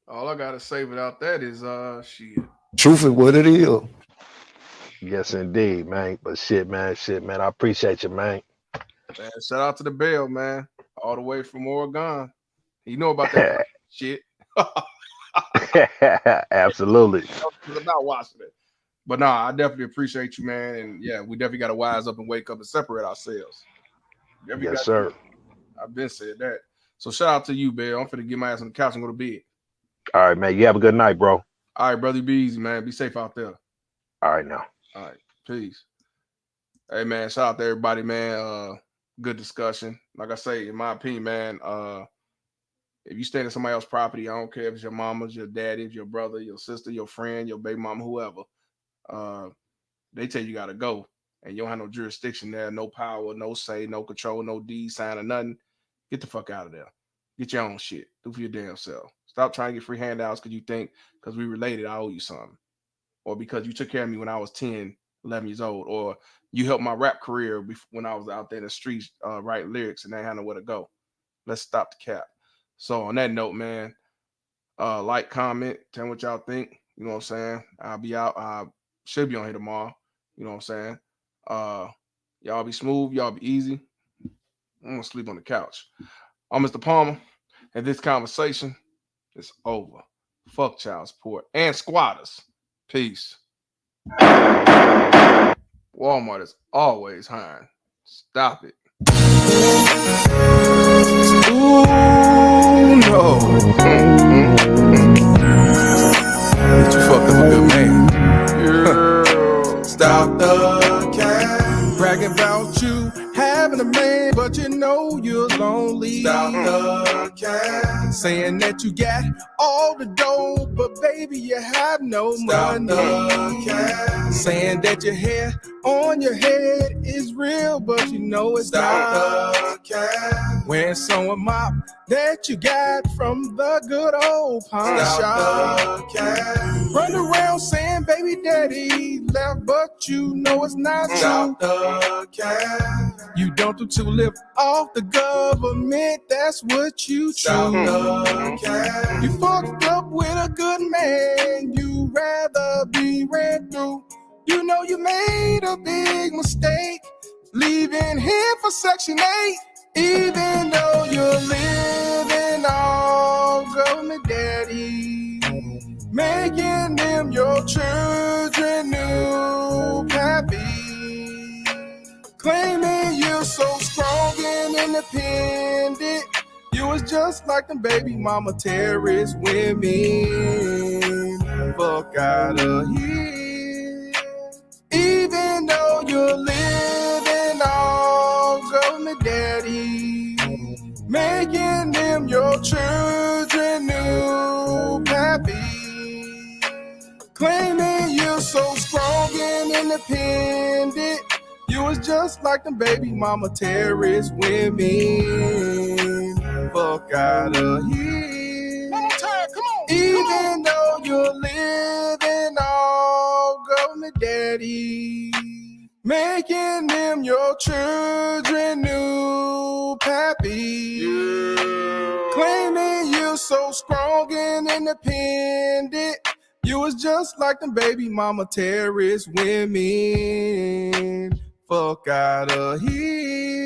All I gotta say without that is shit. Truth is what it is. Yes, indeed, man. But shit, man, I appreciate you, man. Man, shout out to the Bell, man. All the way from Oregon. You know about that shit. Absolutely. About Washington. But nah, I definitely appreciate you, man. And yeah, we definitely got to wise up and wake up and separate ourselves. Yes, sir. I've been said that. So shout out to you, Bell. I'm finna get my ass on the couch and go to bed. All right, man. You have a good night, bro. All right, brother. Be easy, man. Be safe out there. All right, now. All right. Peace. Hey, man. Shout out to everybody, man. Good discussion. Like I say, in my opinion, man, if you stay in somebody else's property, I don't care if it's your mama's, your daddy's, your brother, your sister, your friend, your baby mama, whoever. They tell you gotta go, and you don't have no jurisdiction there, no power, no say, no control, no deed sign or nothing. Get the fuck out of there. Get your own shit. Do for your damn self. Stop trying to get free handouts because you think because we related, I owe you something, or because you took care of me when I was 10, 11 years old, or you helped my rap career when I was out there in the streets writing lyrics and they had nowhere to go. Let's stop the cap. So on that note, man, like, comment, tell me what y'all think. You know what I'm saying? I'll be out. I should be on here tomorrow. You know what I'm saying? Y'all be smooth. Y'all be easy. I'm going to sleep on the couch. I'm Mr. Palmer, and this conversation is over. Fuck child support and squatters. Peace. Walmart is always hiring. Stop it. Ooh, no. You fucked up a good man. Stop the cap. Bragging about you having a man, but you know you're lonely. Stop the cap. Saying that you got all the dough, but baby, you have no money. The cap. Saying that your hair on your head is real, but you know it's not. The cap. Wearing some mop that you got from the good old pawn shop. Run around saying baby daddy left, but you know it's not true. You don't do to live off the government, that's what you choose. You fucked up with a good man, you rather be ran through. You know you made a big mistake, leaving here for Section 8. Even though you're living off government daddy, making them your children new happy. Claiming you're so strong and independent, you was just like them baby mama terrorist women. Fuck out of here. Even though you're living off government daddy, making them your children new happy. Claiming you're so strong and independent, you was just like them baby mama terrorist women. Fuck out of here. One more time, come on. Even though you're living off government daddy, making them your children new pappy. Claiming you so strong and independent. You was just like them baby mama terrorist women. Fuck out of here.